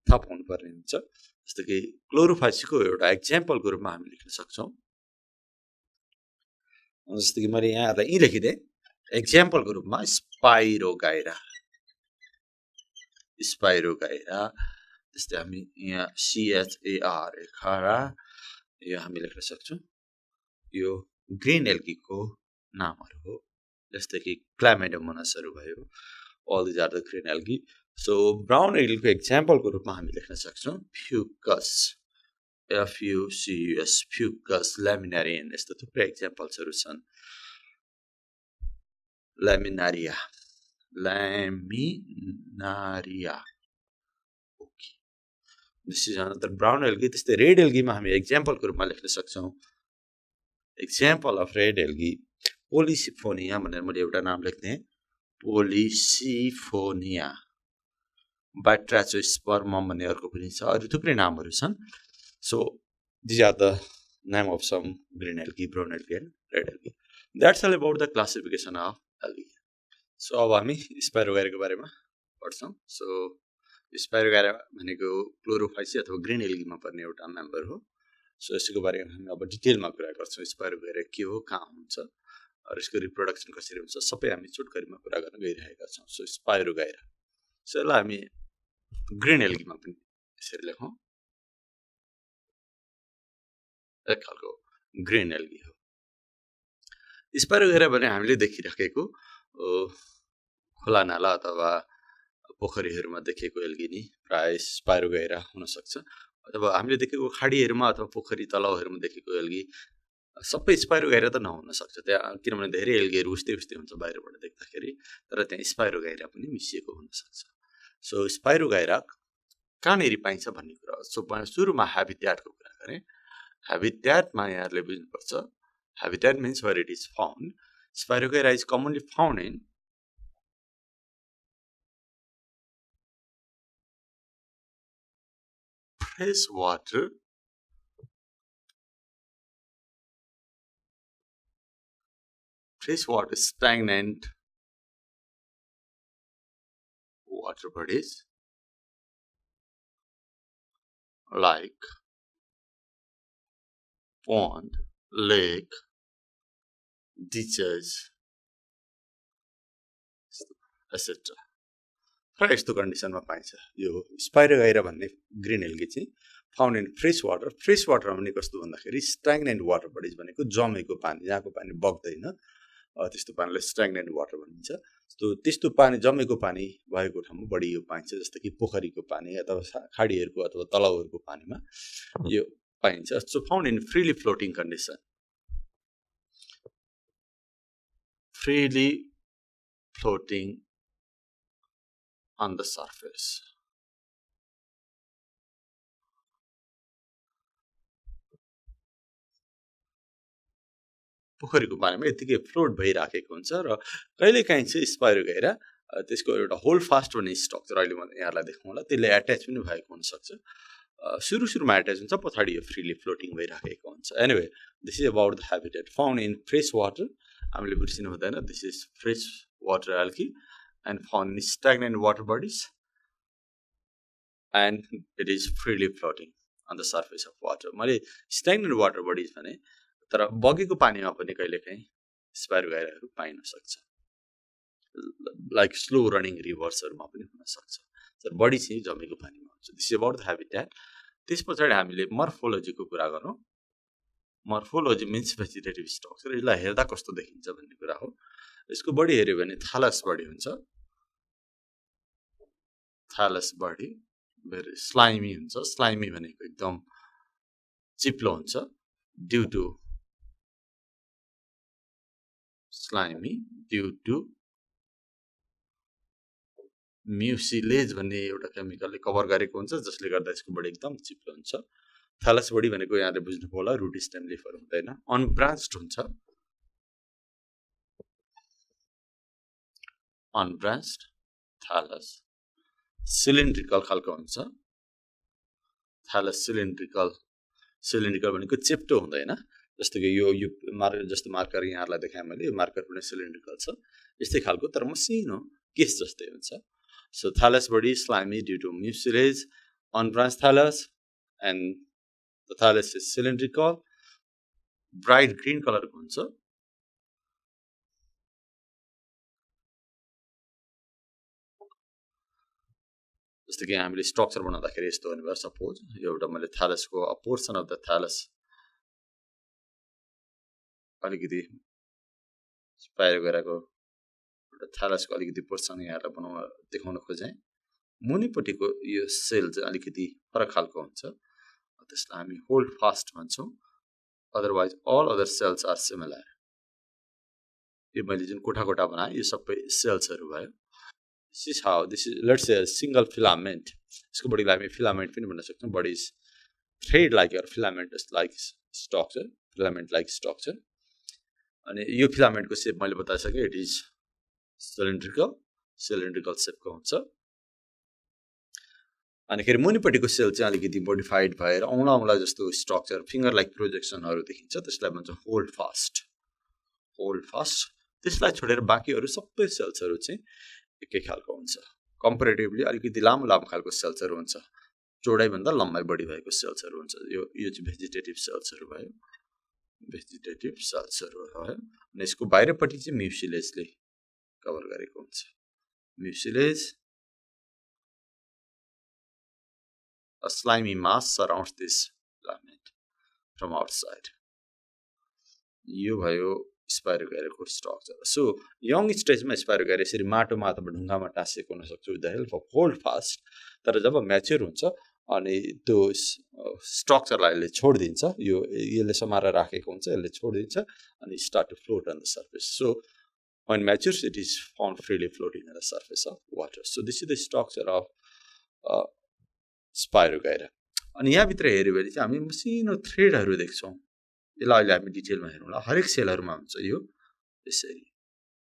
थाहा पाउनु पर्ने हुन्छ। जस्तो कि क्लोरोफाइसीको एउटा एक्जाम्पलको रूपमा हामी लेख्न सक्छौँ। जस्तो कि मैले यहाँहरूलाई यहीँ लेखिदिएँ एक्जाम्पलको रूपमा स्पाइरोगाइरा। त्यस्तै हामी यहाँ CHARA यो हामी लेख्न सक्छौँ। यो ग्रिन एल्गीको नामहरू हो, जस्तै कि क्लामेडोमोनासहरू भयो, all these are the green algae. So brown एल्गीको एक्जाम्पलको रूपमा हामी लेख्न सक्छौँ फ्युकस, FUCUS, फ्युकस, ल्यामिनारियन, यस्तो थुप्रै एक्जाम्पल्सहरू छन्। Laminaria, okay, this is another brown algae. त्यस्तै रेड एल्गीमा हामी एक्जाम्पलको रूपमा लेख्न सक्छौँ। Example of red algae Polysiphonia भनेर मैले एउटा नाम लेख्थेँ, पोलिसिफोनिया। बाइट्राचोस्पर्मम भन्ने अर्को पनि छ, अरू थुप्रै नामहरू छन्। So these are the name of some green algae, brown algae and red algae. That's all about the classification of algae. So अब हामी स्पाइरोगाइराको बारेमा पढ्छौँ। सो स्पाइरोगाइरा भनेको क्लोरोफाइसी अथवा ग्रिन एल्गीमा पर्ने एउटा मेम्बर हो। सो यसको बारेमा हामी अब डिटेलमा कुरा गर्छौँ। स्पाइरोगाइरा के हो, कहाँ हुन्छ, र यसको रिप्रोडक्सन कसरी हुन्छ, सबै हामी चुटकरीमा कुरा गर्न गइरहेका छौँ। सो स्पाइरोगाइरा, सो यसलाई हामी ग्रिन एल्गीमा पनि यसरी लेखौँ, एक खालको ग्रिन एल्गी हो। स्पाइरोगाइरा भने हामीले देखिराखेको खोला नाला अथवा पोखरीहरूमा देखेको एल्गी नि प्राय स्पाइरोगाइरा हुनसक्छ, अथवा हामीले देखेको खाडीहरूमा अथवा पोखरी तलाउहरूमा देखेको एल्गी सबै स्पाइरोगाइरा त नहुन सक्छ त्यहाँ, किनभने धेरै एल्गीहरू उस्तै हुन्छ बाहिरबाट देख्दाखेरि, तर त्यहाँ स्पाइरोगाइरा पनि मिसिएको हुनसक्छ। सो स्पाइरोगाइरा कहाँनेरि पाइन्छ भन्ने कुरा हो। सो सुरुमा habitatको कुरा गरे। Habitatमा यहाँले बुझ्नुपर्छ habitat means where it is found. Spirogyra is commonly found in fresh water stagnant water bodies like pond, lake, ditches, etc. र यस्तो कन्डिसनमा पाइन्छ। यो स्पाइरोगाइरा भन्ने ग्रीन एल्गी चाहिँ found in fresh water. Fresh water भने कस्तो भन्दाखेरि स्ट्याग्नेन्ट वाटर बडिज भनेको जमेको पानी, जहाँको पानी बग्दैन, त्यस्तो पानीलाई स्ट्याग्नेन्ट वाटर भनिन्छ। त्यस्तो पानी जमेको पानी भएको ठाउँमा बढी यो पाइन्छ, जस्तो कि पोखरीको पानी अथवा खाडीहरूको अथवा तलाउहरूको पानीमा यो पाइन्छ। So found in freely floating condition, freely floating on the surface. पोखरीको पानीमा यतिकै फ्लोट भइराखेको हुन्छ र कहिलेकाहीँ चाहिँ स्पाइरोगाइरा त्यसको एउटा होल्ड फास्ट भन्ने स्ट्रक्चर अहिले म यहाँलाई देखाउँला, त्यसले एट्याच पनि भएको हुनसक्छ। सुरुमा एट्याच हुन्छ, पछाडि यो फ्रीली फ्लोटिङ भइराखेको हुन्छ। Anyway this is about the habitat found in fresh water. हामीले बिर्सिनु हुँदैन, this is fresh water algae and found in stagnant water bodies, and it is freely floating on the surface of water. मैले stagnant water bodies भने तर बगेको पानीमा पनि कहिलेकाहीँ स्पाइरोगाइराहरू पाइन सक्छ, लाइक स्लो रनिङ रिभर्सहरूमा पनि हुन सक्छ, तर बढी चाहिँ जमेको पानीमा हुन्छ। This is about the habitat. त्यस पछाडि हामीले मर्फोलोजीको कुरा गरौँ। Morphology means vegetative structure. यसलाई हेर्दा कस्तो देखिन्छ भन्ने कुरा हो। यसको बडी हेऱ्यो भने थालस बडी हुन्छ, थालस बडी भेरी स्लाइमी हुन्छ। स्लाइमी भनेको एकदम चिप्लो हुन्छ, due to slimy due to mucilage भन्ने एउटा केमिकलले कभर गरेको हुन्छ, जसले गर्दा यसको बडी एकदम चिप्लो हुन्छ। थालस बडी भनेको यहाँले बुझ्नुभयो होला, रुट स्टेम लिफहरू हुँदैन, अनब्रान्च्ड हुन्छ। अनब्रान्च्ड थालस सिलिन्ड्रिकल खालको हुन्छ। थालस सिलिन्ड्रिकल भनेको चेप्टो हुँदैन, जस्तो कि यो जस्तो मार्कर यहाँलाई देखाएँ मैले, यो मार्कर पनि सिलिन्ड्रिकल छ, यस्तै खालको तर मसिनो केस जस्तै हुन्छ। So thallus body slimy due to mucilage, unbranched thallus, and the thallus is cylindrical, bright green कलरको हुन्छ। जस्तो कि हामीले स्ट्रक्चर बनाउँदाखेरि यस्तो हुने भयो। सपोज यो एउटा मैले थालसको पोर्सन अफ द थालस अलिकति स्पाइरोगाइराको एउटा थालसको अलिकति पोर्सन यहाँलाई देखाउन खोजेँ। मुनिपट्टिको यो सेल चाहिँ अलिकति फरक खालको हुन्छ, त्यसलाई हामी होल्ड फास्ट भन्छौँ। Otherwise all other cells are similar. यो मैले जुन कोठा बनाएँ यो सबै सेल्सहरू भयो। This is how, this is let's say a single filament. यसको बडीलाई हामी फिलामेन्ट पनि भन्न सक्छौँ। Body is thread like or filament like structure, filament like structure। अनि यो फिलामेन्टको सेप मैले बताइसकेँ, इट इज सिलिन्ड्रिकल सेपको हुन्छ। अनि खेरि मुनिपट्टिको सेल चाहिँ अलिकति मोडिफाइड भएर औँला जस्तो स्ट्रक्चर, फिङ्गर लाइक प्रोजेक्सनहरू देखिन्छ, त्यसलाई भन्छ होल्ड फास्ट। त्यसलाई छोडेर बाँकीहरू सबै सेल्सहरू चाहिँ एकै खालको हुन्छ। कम्पेरेटिभली अलिकति लामो खालको सेल्सहरू हुन्छ, चौडाइभन्दा लम्बाइ बढी भएको सेल्सहरू हुन्छ। यो चाहिँ भेजिटेटिभ सेल्सहरू भयो, अनि यसको बाहिरपट्टि चाहिँ म्युसिलेजले कभर गरेको हुन्छ। म्युसिलेज, a slimy mass surrounds this filament from outside। यो भयो स्पाइरोगाइराको स्ट्रक्चर। सो यङ स्टेजमा स्पाइरोगाइरा यसरी माटोमा अथवा ढुङ्गामा टाँसिएको हुनसक्छ with the help of hold fast. तर जब म्याच्योर हुन्छ अनि त्यो स्ट्रक्चरलाई यसले छोडिदिन्छ, यसले समाएर राखेको हुन्छ, यसले छोडिदिन्छ अनि start to float on the surface. So when matures it is found freely floating on the surface of water। So this is the structure of spirogyra अनि यहाँ भित्र हेर्यो भने चाहिँ हामी मसिनो थ्रेडहरु देख्छौं यसलाई अहिले हामी डिटेलमा हेरौँला हरेक सेलहरुमा हुन्छ यो यसरी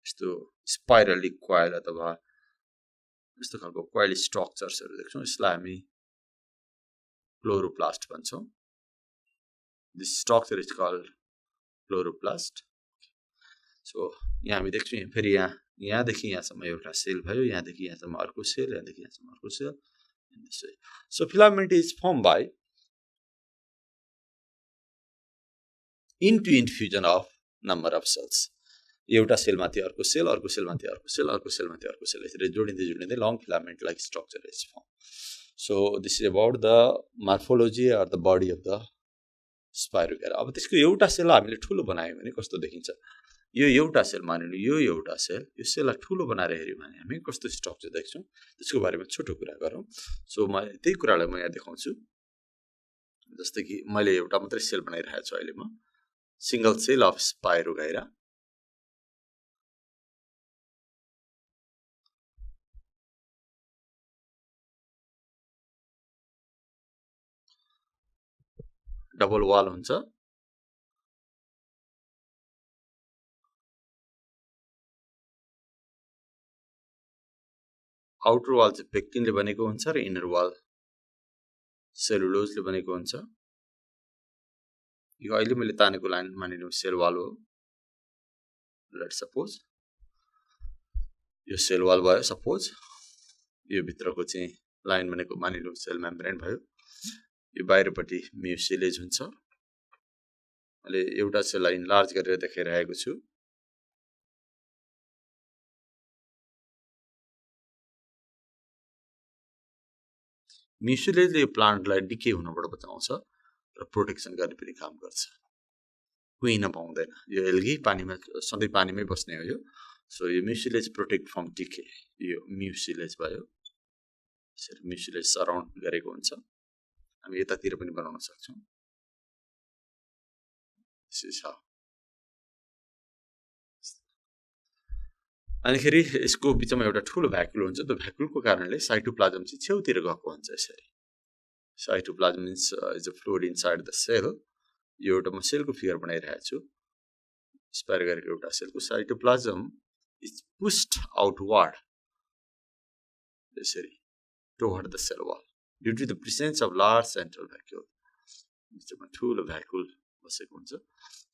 यस्तो स्पाइरली कोइल अथवा यस्तो खालको कोइल स्ट्रक्चर्सहरु देख्छौं यसलाई हामी क्लोरोप्लास्ट भन्छौं this structure is called chloroplast so यहाँ हामी देख्छौं फेरि यहाँदेखि यहाँसम्म एउटा सेल भयो यहाँदेखि यहाँसम्म अर्को सेल यहाँदेखि यहाँसम्म अर्को sale so filament is formed by end-to-end fusion of number of cells एउटा सेल माथि अर्को सेल अर्को सेल माथि अर्को सेल अर्को सेल माथि अर्को सेल यसरी जोडिँदै long filament like structure is formed so this is about the morphology or the body of the spirogyra अब त्यसको एउटा सेल हामीले ठुलो बनायौं भने कस्तो देखिन्छ यो एउटा सेल मानिनु यो एउटा सेल यो सेललाई ठुलो बनाएर हेर्यौं भने हामी कस्तो स्ट्रक्चर देख्छौं त्यसको बारेमा छोटो कुरा गरौँ सो म त्यही कुरालाई म यहाँ देखाउँछु जस्तै कि मैले एउटा मात्रै सेल बनाइरहेको छु अहिले म single cell of Spirogyra double wall हुन्छ आउटर वाल चाहिँ पेक्टिनले बनेको हुन्छ र इनर वाल सेलुलोजले बनेको हुन्छ यो अहिले मैले तानेको लाइन मानिनु सेल वाल हो लेट सपोज यो सेल वाल भयो सपोज यो भित्रको चाहिँ लाइन बनेको मानिनु सेल मेम्ब्रेन भयो यो बाहिरपट्टि म्युसिलेज हुन्छ मैले एउटा सेललाई इन्लार्ज गरेर देखाइरहेको छु म्युसिलेजले यो प्लान्टलाई डिके हुनबाट बचाउँछ र प्रोटेक्सन गर्ने पनि काम गर्छ कुहिन पाउँदैन यो एल्गी पानीमा सधैँ पानीमै बस्ने हो यो सो यो म्युसिलेज प्रोटेक्ट फ्रम डिके यो म्युसिलेज भयो यसरी म्युसिलेज सराउन्ड गरेको हुन्छ हामी यतातिर पनि बनाउन सक्छौं अनि खेरि यसको बिचमा एउटा ठूलो भ्याकुल हुन्छ त्यो भ्याकुलको कारणले साइटोप्लाज्म चाहिँ छेउतिर गएको हुन्छ यसरी cytoplasm is a fluid inside the cell यो एउटा म सेलको फिगर बनाइरहेको छु स्पाइरोगाइराको एउटा सेलको साइटोप्लाज्म इज पुस्ड आउटवर्ड यसरी toward the cell wall due to the presence of large central vacuole बिचमा ठूलो भ्याकुल बसेको हुन्छ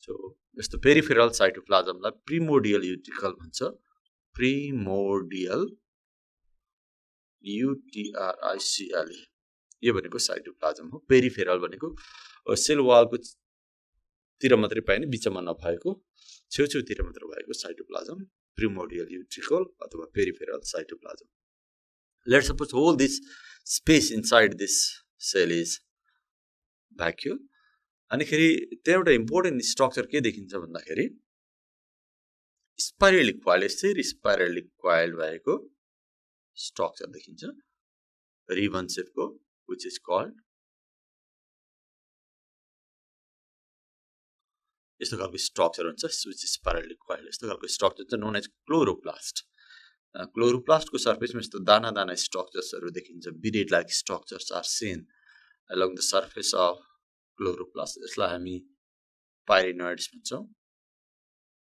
सो यस्तो पेरिफेरल साइटोप्लाज्मलाई प्रिमोर्डियल युट्रिकल भन्छ प्रिमोर्डियल UTRICL यो भनेको साइटोप्लाज्म हो पेरिफेरल भनेको सेल वालको तिर मात्रै पाइने बिचमा नभएको छेउछेउतिर मात्र भएको साइटोप्लाज्म प्रिमोर्डियल युट्रिकल अथवा peripheral cytoplasm let's suppose whole this space inside this cell is vacuole अनि खेरि त्यहाँ एउटा इम्पोर्टेन्ट स्ट्रक्चर के देखिन्छ भन्दाखेरि स्पाइरली कोइल यसरी स्पाइरली कोइल भएको स्ट्रक्चर देखिन्छ रिबन शेपको which is called यस्तो खालको स्ट्रक्चर हुन्छ which is spirally coiled यस्तो खालको स्ट्रक्चर चाहिँ known as chloroplast क्लोरोप्लास्टको सर्फेसमा यस्तो दाना दाना स्ट्रक्चर्सहरु देखिन्छ bead like structures are seen along the surface of chloroplast यसलाई हामी pyrenoids भन्छौं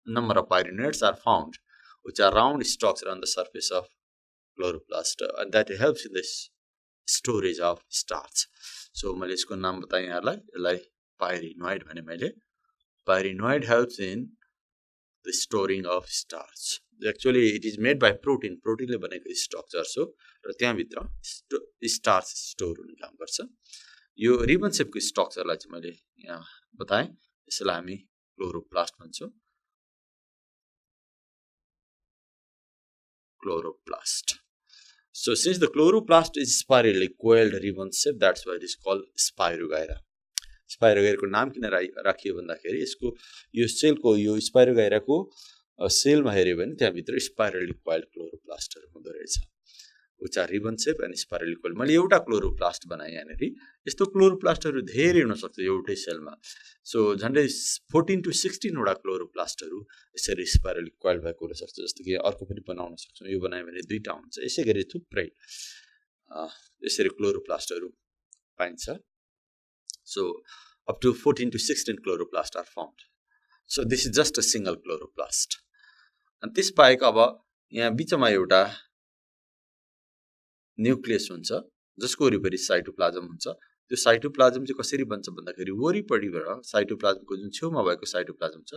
number of pyrenoids are found which are round structure on the surface of chloroplast and that helps in this storage of starch so मैले यसको नाम बताएँ यहाँलाई यसलाई pyrenoid भने मैले pyrenoid helps in the storing of starch actually it is made by protein ले बनेको structures हो र त्यहाँ भित्र starch स्टोर हुने काम गर्छ यो रिबन शेपको स्ट्रक्चरलाई चाहिँ मैले यहाँ बताएँ यसलाई हामी chloroplast भन्छौं chloroplast so since the chloroplast is spirally coiled ribbon shape that's why it is called spirogyra spirogyra को नाम किन राखियो भन्दाखेरि यसको यो सेलको यो स्पाइरोगाइराको सेलमा हेर्यो भने त्यहाँ भित्र स्पाइरली कोइल्ड क्लोरोप्लास्टहरु हुँदो रहेछ उचा रिबन शेप अनि स्पाइरली कोइल्ड मैले एउटा क्लोरोप्लास्ट बनाए यहाँनेरि यस्तो क्लोरोप्लास्टहरु धेरै हुन सक्छ एउटै सेलमा सो झन्डै 14 to 16 वटा क्लोरोप्लास्टहरु यसरी स्पाइरली कोइल्ड भएको हुन सक्छ जस्तो कि अर्को पनि बनाउन सक्छौं यो बनाए भने दुईटा हुन्छ यसैगरी थुप्रै यसरी क्लोरोप्लास्टहरु पाइन्छ. So up to 14 to 16 chloroplasts are formed. So this is just a single chloroplast. And this बाहेक अब यहाँ बिचमा एउटा न्युक्लियस हुन्छ जसको वरिपरि साइटोप्लाज्म हुन्छ. त्यो साइटोप्लाज्म चाहिँ कसरी बन्छ भन्दाखेरि वरिपरिबाट साइटोप्लाज्मको जुन छेउमा भएको साइटोप्लाज्म छ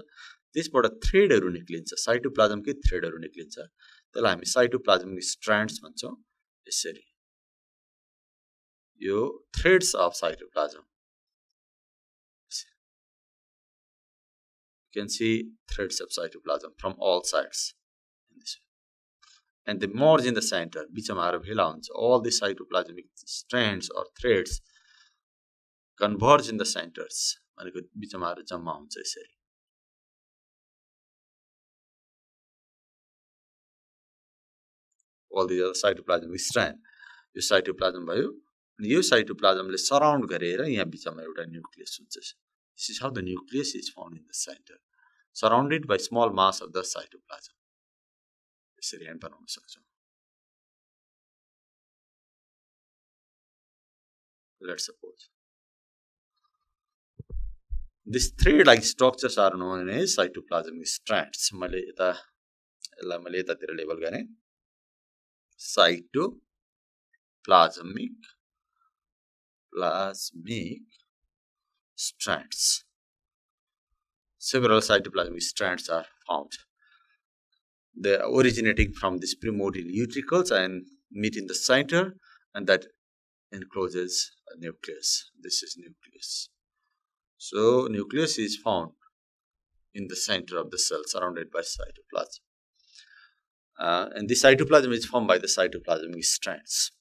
त्यसबाट थ्रेडहरू निक्लिन्छ. साइटोप्लाज्मकै थ्रेडहरू निक्लिन्छ. त्यसलाई हामी साइटोप्लाज्मिक स्ट्रान्ड्स भन्छौँ. यसरी यो threads of cytoplasm. You can see threads of cytoplasm from all sides in this way. And they merge in the center. All the cytoplasmic strands or threads converge in the centers. All these are cytoplasmic strands. This cytoplasm भयो. यो cytoplasm ले surround गरेर यहाँ बिचमा एउटा nucleus हुन्छ. This is how the nucleus is found in the center, surrounded by small mass of the cytoplasm. यसरी हामी बनाउन सक्छौं. Let's suppose these thread-like structures are known as cytoplasmic strands. मैले यतातिर लेबल गरेँ. Cytoplasmic strands. Several cytoplasmic strands are found. They are originating from these primordial utricles and meet in the center, and that encloses a nucleus. This is nucleus. So nucleus is found in the center of the cell, surrounded by cytoplasm. And the cytoplasm is formed by the cytoplasmic strands.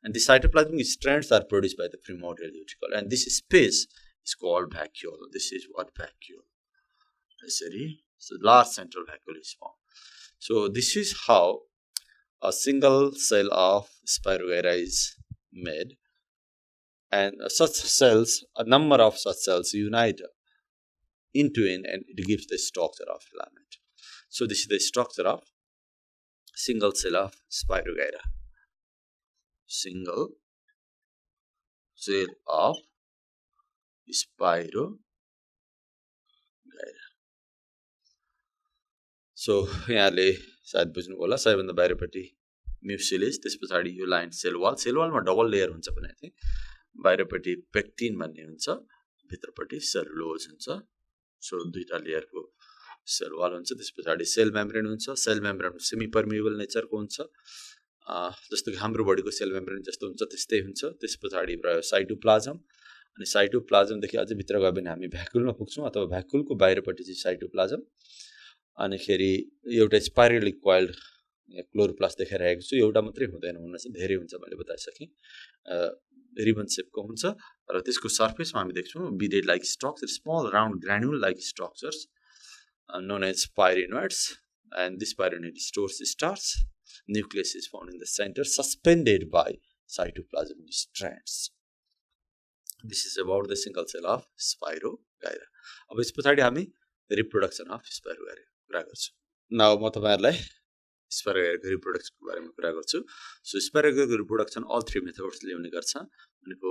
And the cytoplasmic strands are produced by the primordial utricle. And this space is called vacuole. This is what vacuole. So large central vacuole is formed. So this is how a single cell of Spirogyra is made. And such cells, a number of such cells unite into it, and it gives the structure of filament. So this is the structure of single cell of Spirogyra. Single cell of Spirogyra. So यहाँले सायद बुझ्नु होला. सबैभन्दा बाहिरपट्टि mucilage, त्यसपछि यो line cell wall. Cell वालमा double layer हुन्छ भने चाहिँ बाहिरपट्टि पेक्टिन भन्ने हुन्छ, भित्रपट्टि सेलुलोज हुन्छ. सो दुईटा लेयरको सेल वाल हुन्छ. त्यसपछि सेल मेम्ब्रेन हुन्छ. सेल मेम्ब्रेन सेमी पर्मिएबल नेचरको हुन्छ, जस्तो कि हाम्रो बडीको सेल मेम्ब्रेन जस्तो हुन्छ त्यस्तै हुन्छ. त्यसपछि भयो साइटोप्लाज्म. अनि साइटोप्लाज्मदेखि अझै भित्र गयो भने हामी भ्याकुलमा पुग्छौँ, अथवा भ्याकुलको बाहिरपट्टि चाहिँ साइटोप्लाज्म. अनि खेरि एउटा स्पाइरली कोइल्ड क्लोरोप्लास्ट देखाइरहेको छु. एउटा मात्रै हुँदैन, हुन चाहिँ धेरै हुन्छ, मैले बताइसकेँ. रिबन सेपको हुन्छ र त्यसको सर्फेसमा हामी देख्छौँ beaded like structure, small round granule like structures known as spirinoids, and this spirinoid stores starch. Nucleus is found in the center, suspended by cytoplasmic strands. This is about the single cell of Spirogyra. अब यस पछाडि हामी reproduction of spirogyra कुरा गर्छौँ. Now म तपाईहरुलाई स्पाइरोगाइराको रिप्रोडक्सनको बारेमा कुरा गर्छु. सो स्पाइरोगाइराको रिप्रोडक्सन अल थ्री मेथड्सले हुने गर्छ. भनेको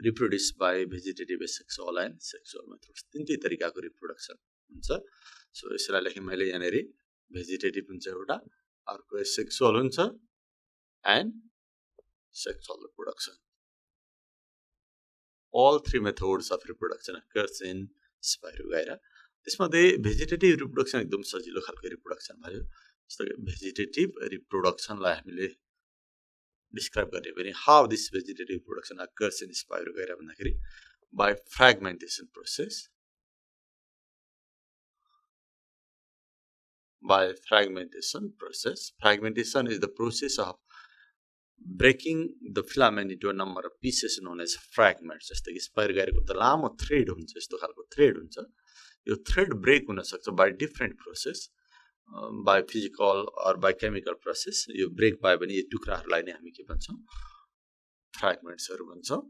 reproduce by vegetative, sexual and sexual methods. तीनटै तरिकाको रिप्रोडक्सन हुन्छ. सो यसलाई लेखेँ मैले यहाँनेर. भेजिटेटिभ हुन्छ एउटा, अर्को सेक्सुअल हुन्छ, and sexual reproduction. All three methods of reproduction occurs in Spirogyra. त्यसमध्ये भेजिटेटिभ रिप्रोडक्सन एकदम सजिलो खालको रिप्रोडक्सन भयो. जस्तो कि भेजिटेटिभ रिप्रोडक्सनलाई हामीले डिस्क्राइब गर्ने भने how this vegetative reproduction occurs in Spirogyra भन्दाखेरि by fragmentation process. By fragmentation process. Fragmentation is the process of breaking the filament into a number of pieces known as fragments. जस्तै कि स्पाइरोगाइराको त लामो thread हुन्छ, यस्तो खालको थ्रेड हुन्छ. यो थ्रेड ब्रेक हुन सक्छ by different process, by physical or by chemical process. यो ब्रेक भयो भने यो टुक्राहरूलाई नै हामी के भन्छौँ, फ्र्यागमेन्ट्सहरू भन्छौँ.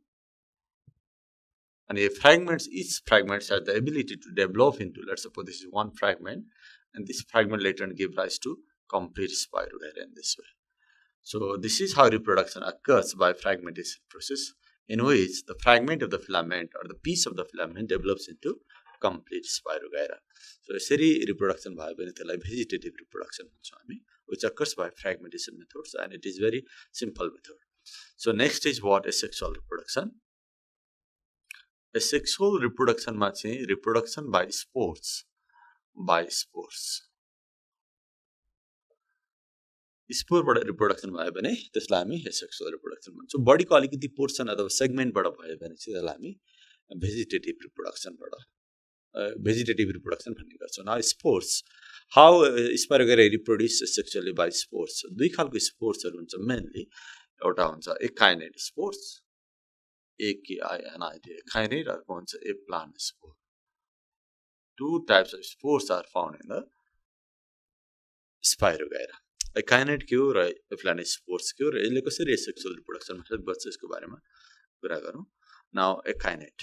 अनि यो fragments, each fragments has the ability to develop into, let's suppose this is one fragment, and this fragment later on give rise to complete Spirogyra in this way. So this is how reproduction occurs by fragmentation process in which the fragment of the filament or the piece of the filament develops into complete spirogyra. So यसरी reproduction भयो भने त्यसलाई vegetative reproduction भन्छौँ हामी, which occurs by fragmentation methods, and it is very simple method. So next is what? Asexual reproduction. Asexual reproduction मा चाहिँ reproduction by spores. स्पोरबाट reproduction भयो भने त्यसलाई हामी एसेक्सुअल रिप्रोडक्सन भन्छौँ. बडीको अलिकति पोर्सन अथवा सेगमेन्टबाट भयो भने चाहिँ त्यसलाई हामी भेजिटेटिभ रिप्रोडक्सन भन्ने गर्छौँ. Now spores, how Spirogyra reproduce sexually by spores. दुई खालको स्पोर्सहरू हुन्छ मेनली. एउटा हुन्छ एकाइनेट स्पोर्स, एकाइनेट, अर्को हुन्छ एप्लान spore. Two types of spores are found in the spirogyra. Ekainate के हो र एप्लान स्पोर्स के हो र यसले कसरी सेक्सुअल रिप्रोडक्सनमा हेल्प गर्छ यसको बारेमा कुरा गरौँ. नाउ एकाइनेट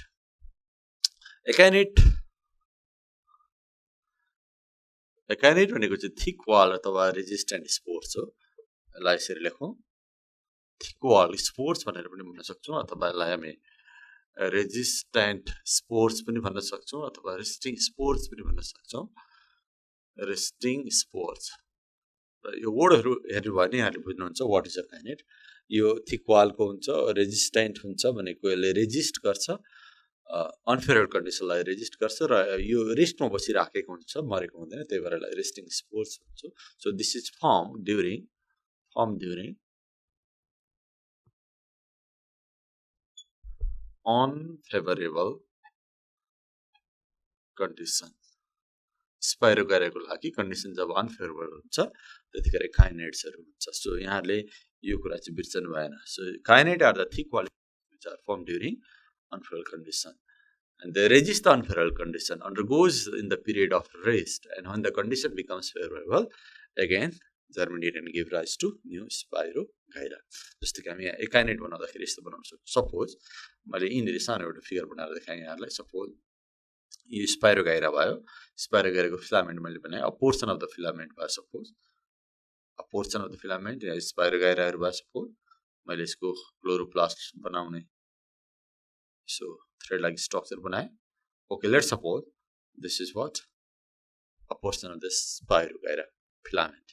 भनेको चाहिँ थिक वाल अथवा रेजिस्टेन्ट स्पोर्स हो. यसलाई यसरी लेखौँ, थिक वाल स्पोर्स भनेर पनि भन्न सक्छौँ, अथवा यसलाई हामी रेजिस्टेन्ट स्पोर्स पनि भन्न सक्छौँ, अथवा रेस्टिङ स्पोर्स पनि भन्न सक्छौँ. रेस्टिङ स्पोर्स यो वर्डहरू हेर्नु भयो भने यहाँले बुझ्नुहुन्छ वाट इज एकाइनेट. यो थिक वालको हुन्छ, रेजिस्टेन्ट हुन्छ भनेको यसले रेजिस्ट गर्छ, अनफेभरेबल कन्डिसनलाई रेजिस्ट गर्छ र यो रेस्टमा बसिराखेको हुन्छ, मरेको हुँदैन, त्यही भएर यसलाई रेस्टिङ स्पोर्स भन्छ. So this is form during unfavorable condition. स्पाइरोगाइराको लागि कन्डिसन जब अनफेभरेबल हुन्छ त्यतिखेर काइनेट्सहरू हुन्छ. सो यहाँले यो कुरा चाहिँ बिर्सनु भएन. So akinete are the thick wall which are formed during unfavorable condition, and they resist the unfavorable condition, undergoes in the period of rest, and when the condition becomes favorable again germinate and give rise to new spirogyra. जस्तो कि हामी यहाँ एकाइनेट बनाउँदाखेरि यस्तो बनाउन सक्छौँ. Suppose मैले यिनीहरू सानो एउटा फिगर बनाएर देखाएँ यहाँलाई. सपोज यो स्पाइरोगाइरा भयो, स्पाइरोगाइराको फिलामेन्ट मैले बनाएँ, a portion of the filament भयो. Suppose a portion of the filament या स्पाइरोगाइराहरू भयो. सपोज मैले यसको क्लोरोप्लास्ट बनाउने सो थ्रेड लागि स्ट्रक्चर बनाएँ. Okay, let's suppose this is what a portion of the Spirogyra filament.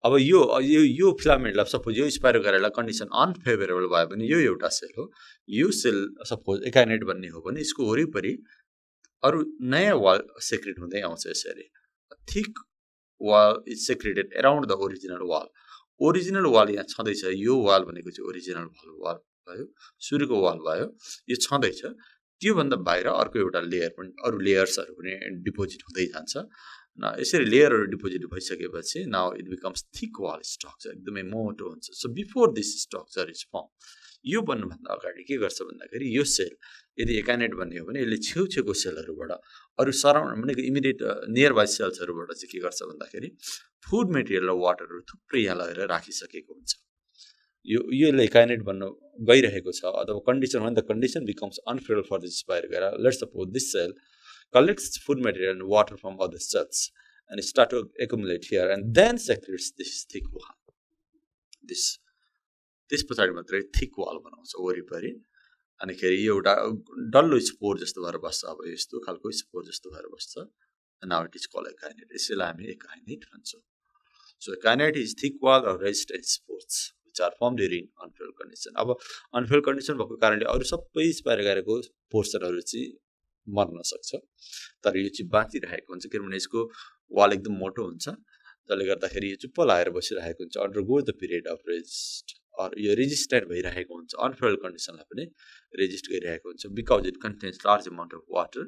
अब यो फिलामेन्टलाई सपोज यो स्पाइरोगाइरालाई कन्डिसन अनफेभरेबल भयो भने यो एउटा सेल हो. यो सेल सपोज एकाइनेट भन्ने हो भने यसको वरिपरि अरू नयाँ वाल सेक्रेट हुँदै आउँछ. यसरी thick wall is secreted around the original wall. Original wall यहाँ छँदैछ. यो वाल भनेको चाहिँ ओरिजिनल वाल भयो, सुरुको वाल भयो, यो छँदैछ. त्योभन्दा बाहिर अर्को एउटा लेयर पनि, अरू लेयर्सहरू पनि डिपोजिट हुँदै जान्छ. यसरी लेयरहरू डिपोजिट भइसकेपछि now it becomes thick wall structure, एकदमै मोटो हुन्छ. So before this structure is form, यो बन्नुभन्दा अगाडि के गर्छ भन्दाखेरि यो सेल यदि एकाइनेट भन्ने हो भने यसले छेउछेउको सेलहरूबाट अरू सराउन्ड भनेको इमिडिएट नियर बाई सेल्सहरूबाट चाहिँ के गर्छ भन्दाखेरि फुड मेटेरियल र वाटरहरू थुप्रै यहाँ लगेर राखिसकेको हुन्छ. यसले एकाइनेट भन्न गइरहेको छ. अथवा condition when the condition becomes unfavorable for this spirogyra, let's suppose this cell collects food material and water from other cells and start to accumulate here and then secretes this thick wall. त्यस पछाडि मात्रै thick wall बनाउँछ वरिपरि. अनिखेरि यो एउटा डल्लो spore जस्तो भएर बस्छ. अब यस्तो खालको स्पोर जस्तो भएर बस्छ. Now it is called akinete. यसलाई हामी एकाइनेट भन्छौँ. So akinete is thick wall or resistant spores which are formed during unfavorable condition. अब अनफेभरेबल कन्डिसन भएको कारणले अरू सबै स्पाइरोगाइराको पोर्सनहरू चाहिँ मर्न सक्छ, तर यो चाहिँ बाँचिरहेको हुन्छ किनभने यसको वाल एकदम मोटो हुन्छ. त्यसले गर्दाखेरि यो चुप्प लागेर बसिरहेको हुन्छ. अन्डरगो द पिरियड अफ रेजिस्ट, यो रेजिस्टेन्ट भइरहेको हुन्छ. अनफेभरेबल कन्डिसनलाई पनि रेजिस्ट गरिरहेको हुन्छ because it contents large amount of water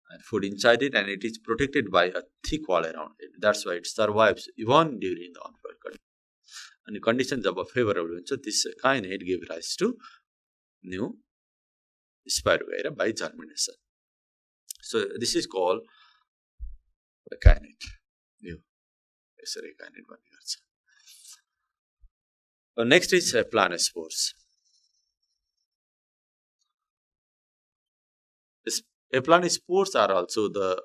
and food inside it, and it is protected by a thick wall around it. That's why it survives even during the unfavorable condition. And the condition जब favorable हुन्छ, this kainate give rise to new spirogyra by germination. So this is called a kainate. यसरी kainate भन्ने गर्छ. Next is planospores. Planospores are also the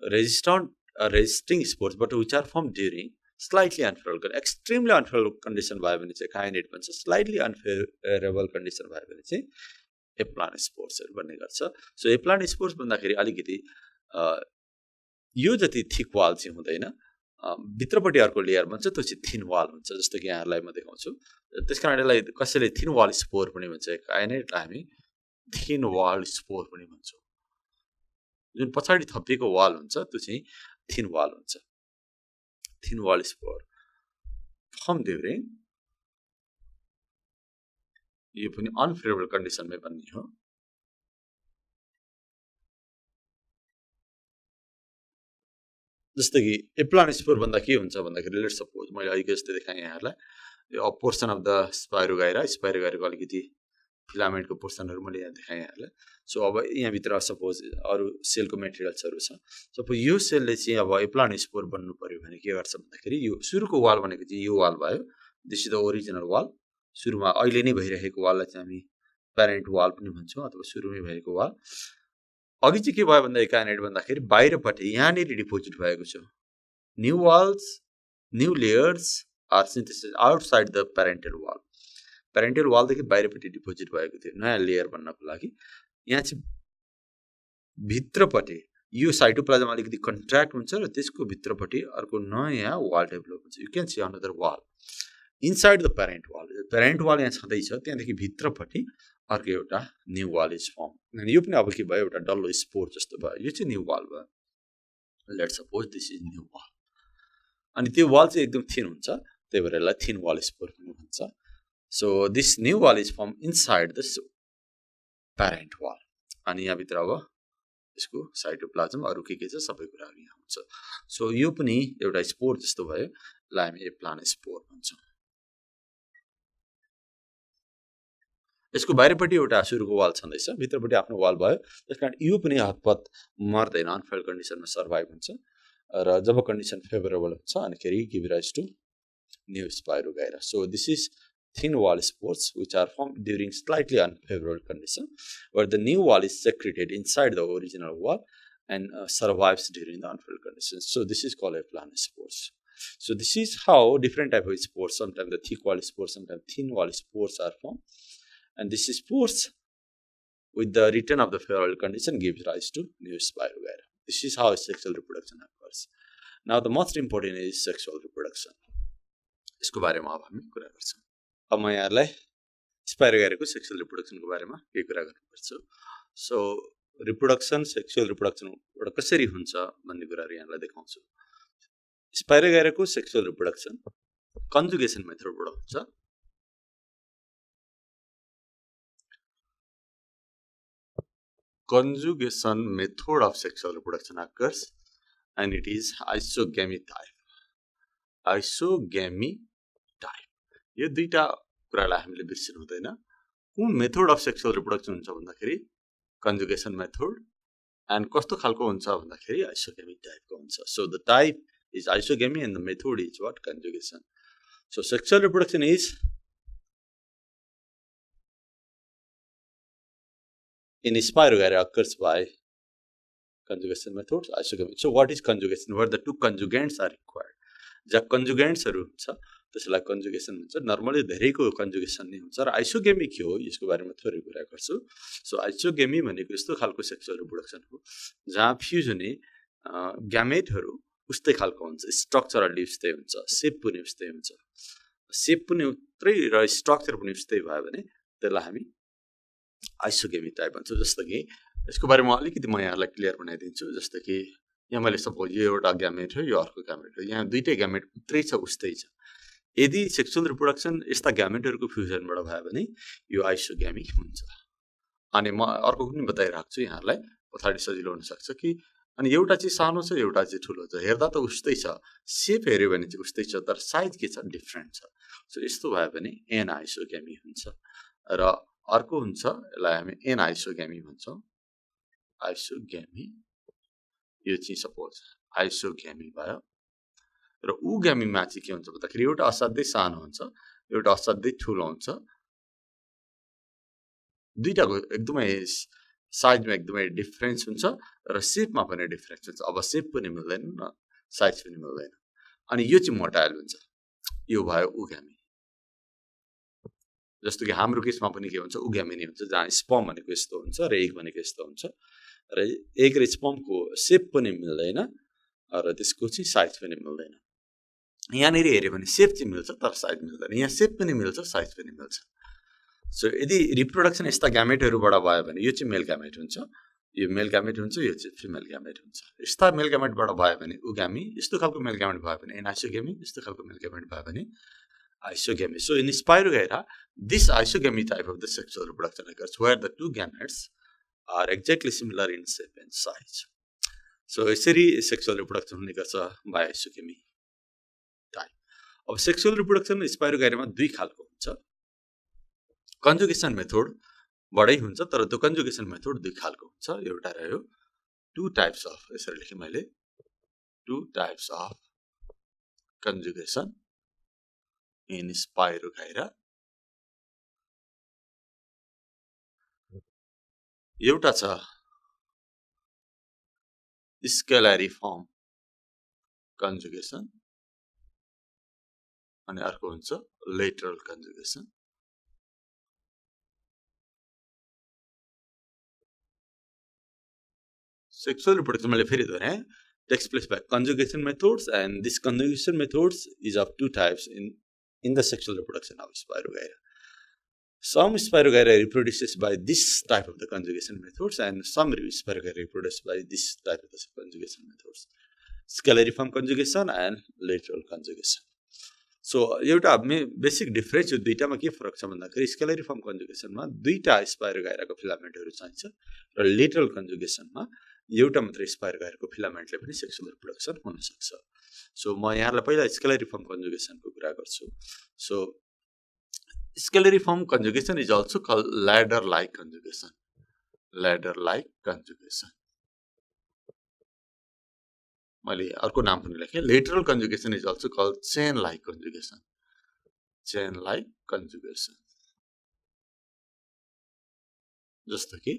resisting spores, but which are formed during slightly unfavourable extremely unfavourable condition भयो भने चाहिँ काइनेट भन्छ slightly unfavourable condition भयो भने चाहिँ एप्लान्ट स्पोर्सहरू भन्ने गर्छ सो एप्लान्ट स्पोर्स भन्दाखेरि अलिकति यो जति थिक वाल चाहिँ हुँदैन भित्रपट्टि अर्को लेयर भन्छ त्यो चाहिँ थिन वाल हुन्छ जस्तो कि यहाँहरूलाई म देखाउँछु त्यसकारण यसलाई कसैले थिन वाल स्पोर पनि भन्छ काइनेटलाई हामी थिन वाल स्पोर पनि भन्छौँ जुन पछाडि थपिएको वाल हुन्छ त्यो चाहिँ थिन वाल हुन्छ thin wall spore form during यो पनि अनफेभरेबल कन्डिसनमै भन्ने हो जस्तो कि एप्लान्ट स्पोर भन्दा के हुन्छ भन्दाखेरि लेट्स सपोज मैले अघि जस्तै देखाएँ यहाँहरूलाई यो पोर्सन अफ द स्पाइरोगाइराको अलिकति फिलामेन्टको पोर्सनहरू मैले यहाँ देखाएँ यहाँहरूलाई सो अब यहाँभित्र सपोज अरू सेलको मेटेरियल्सहरू छ सपोज यो सेलले चाहिँ अब एप्लान्ट स्पोर बन्नु पर्यो भने के गर्छ भन्दाखेरि यो सुरुको वाल भनेको चाहिँ यो वाल भयो this is the original wall सुरुमा अहिले नै भइरहेको वाललाई चाहिँ हामी प्यारेन्ट वाल पनि भन्छौँ अथवा सुरुमै भएको वाल अघि चाहिँ के भयो भन्दा काइनेट भन्दाखेरि बाहिरपट्टि यहाँनिर डिपोजिट भएको छ new walls new layers are synthesis outside the parental वालदेखि बाहिरपट्टि डिपोजिट भएको थियो नयाँ लेयर बन्नको लागि यहाँ चाहिँ भित्रपट्टि यो साइटोप्लाज्म अलिकति कन्ट्र्याक्ट हुन्छ र त्यसको भित्रपट्टि अर्को नयाँ वाल डेभलप हुन्छ you can see another wall inside the parent wall यहाँ छँदैछ त्यहाँदेखि भित्रपट्टि अर्को एउटा न्यू वाल इज फर्म अनि यो पनि अब के भयो एउटा डल्लो स्पोर जस्तो भयो यो चाहिँ न्यू वाल भयो let suppose this is new wall अनि त्यो वाल चाहिँ एकदम थिन हुन्छ त्यही भएर यसलाई थिन वाल स्पोर पनि भन्छ so this new wall is form inside this parent wall अनि यहाँभित्र अब यसको साइटोप्लाज्म अरू के छ सबै कुराहरू यहाँ हुन्छ सो यो पनि एउटा स्पोर जस्तो भयो यसलाई हामी एप्लान्ट स्पोर भन्छौँ यसको बाहिरपट्टि एउटा सुरुको वाल छँदैछ भित्रपट्टि आफ्नो वाल भयो त्यसकारण यो पनि हतपत मर्दैन अनफेभरेबल कन्डिसनमा सर्भाइभ हुन्छ र जब कन्डिसन फेभरेबल हुन्छ अनिखेरि give rise to new Spirogyra so this is thin wall spores which are formed during slightly unfavorable condition where the new wall is secreted inside the original wall and survives during the unfavorable conditions. So this is called eplano spores. So this is how different type of spores, sometimes the thick wall spores, sometimes thin wall spores are formed, and this spores with the return of the favorable condition gives rise to new spirogyra. This is how sexual reproduction occurs. Now the most important is sexual reproduction. इसको बारेमा अब हामी कुरा गर्छौं. अब म यहाँलाई स्पाइरोगाइराको sexual रिप्रोडक्सनको बारेमा केही कुरा गर्नुपर्छ. सो रिप्रोडक्सन सेक्सुअल रिप्रोडक्सन कसरी हुन्छ भन्ने कुराहरु यहाँलाई देखाउँछु. स्पाइरोगाइराको सेक्सुअल रिप्रोडक्सन कन्जुगेसन मेथडबाट हुन्छ. Conjugation method of sexual reproduction occurs and it is isogamy type. Isogamy type. यो दुईटा कुरालाई हामीले बिर्सिनु हुँदैन. कुन मेथड अफ सेक्सुअल रिप्रोडक्सन हुन्छ भन्दाखेरि कन्जुगेसन मेथड एन्ड कस्तो खालको हुन्छ भन्दाखेरि आइसोगेमी टाइपको हुन्छ. So the type is isogamy and the method is what conjugation. So sexual reproduction is in spirogyra occurs by conjugation methods isogamy. So what is conjugation? Where the two conjugates are required. जब conjugates हरु हुन्छ त्यसलाई conjugation भन्छ. Normally धेरैको conjugation नै हुन्छ र isogamy के हो यसको बारेमा थोरै कुरा गर्छु. सो आइसोगेमी भनेको यस्तो खालको सेक्सुअल रिप्रोडक्सन हो जहाँ फ्युज हुने ग्यामेटहरु उस्तै खालको हुन्छ. स्ट्रक्चरली उस्तै हुन्छ, शेप पनि उस्तै हुन्छ. शेप पनि उस्तै र स्ट्रक्चर पनि उस्तै भयो भने त्यसलाई हामी आइसोगेमी टाइप भन्छ. जस्तो कि यसको बारेमा अलिकति म यहाँलाई क्लियर बनाइदिन्छु. जस्तो कि यहाँ मैले सपोज यो एउटा ग्यामेट हो, यो अर्को ग्यामेट हो. यहाँ दुईटै ग्यामेट उस्तै छ उस्तै छ. यदि सेक्सुअल रिप्रोडक्सन यस्ता ग्यामेटहरुको फ्युजनबाट भयो भने यो आइसोगेमी हुन्छ. अनि म अर्को पनि बताइराख्छु छु यहाँलाई पछाडी सजिलो हुन सक्छ कि अनि एउटा चाहिँ सानो छ एउटा चाहिँ ठुलो छ. हेर्दा त उस्तै छ, शेप हेर्यो भने चाहिँ उस्तै छ, तर साइज के छ डिफरेन्ट छ. सो यस्तो भयो भने एन आइसोगेमी हुन्छ. र अर्को हुन्छ यसलाई हामी एन आइसोगेमी भन्छौं. आइसोगेमी यो चाहिँ सपोज आइसोगेमी भयो र उ गेमीमा चाहिँ के हुन्छ भन्दाखेरि एउटा असाध्यै सानो हुन्छ, एउटा असाध्यै ठुलो हुन्छ. दुईटाको एकदमै साइजमा एकदमै डिफरेन्स हुन्छ र शेपमा पनि डिफरेन्स हुन्छ. अब शेप पनि मिल्दैन, साइज पनि मिल्दैन. अनि यो चाहिँ मोटाइल हुन्छ यो भयो उगामी जस्तो कि हाम्रो केसमा पनि के हुन्छ उगामी नै हुन्छ जहाँ स्पर्म भनेको यस्तो हुन्छ र एग भनेको यस्तो हुन्छ र एग र स्पर्मको शेप पनि मिल्दैन र त्यसको चाहिँ साइज पनि मिल्दैन यहाँनिर हेर्यो भने शेप चाहिँ मिल्छ तर साइज मिल्दैन यहाँ शेप पनि मिल्छ साइज पनि मिल्छ सो यदि रिप्रोडक्सन यस्ता ग्यामेटहरुबाट भयो भने यो चाहिँ मेल ग्यामेट हुन्छ यो मेल ग्यामेट हुन्छ यो चाहिँ फिमेल ग्यामेट हुन्छ यस्ता मेल ग्यामेटबाट भयो भने उगामी यस्तो खालको मेल ग्यामेट भयो भने एनाइसोगेमी यस्तो खालको मेल ग्यामेट भयो भने isogamy so in spirogyra this isogamy type of the sexual reproduction occurs where the two gametes are exactly similar in shape and size so यसरी सेक्सुअल रिप्रोडक्सन हुने गर्छ बाइ आइसोगेमी टाइप अब sexual reproduction स्पाइरोगाइरामा दुई खालको हुन्छ conjugation method बडै हुन्छ तर त्यो कन्जुगेसन मेथड दुई खालको हुन्छ एउटा रह्यो टु टाइप्स अफ यसरी लेखे मैले two types of conjugation in spirogyra एउटा छ स्केलरिफर्म कन्जुगेसन अनि अर्को हुन्छ लेटरल कन्जुगेसन sexual reproduction मैले फेरि दोहोऱ्याए takes place by conjugation methods and this conjugation methods is of two types in the sexual reproduction of Spirogyra. Some Spirogyra reproduces by this type of the conjugation methods and some Spirogyra reproduce by this type of the conjugation methods. Scalariform conjugation and lateral conjugation. So एउटा basic difference यो दुईटामा के फरक छ भन्दाखेरि स्केलरिफर्म कन्जुगेसनमा दुईटा स्पाइरोगाइराको फिलामेन्टहरु चाहिन्छ र लेटरल कन्जुगेसनमा एउटा मात्र स्पाइरोगाइराको फिलामेन्टले पनि सेक्सुअल रिप्रोडक्सन हुन सक्छ सो म यहाँलाई पहिला स्केलरिफर्म कन्जुगेसनको कुरा गर्छु so scalariform conjugation is also called ladder like conjugation मैले अर्को नाम पनि लेखेँ lateral conjugation is also called chain like conjugation जस्तो कि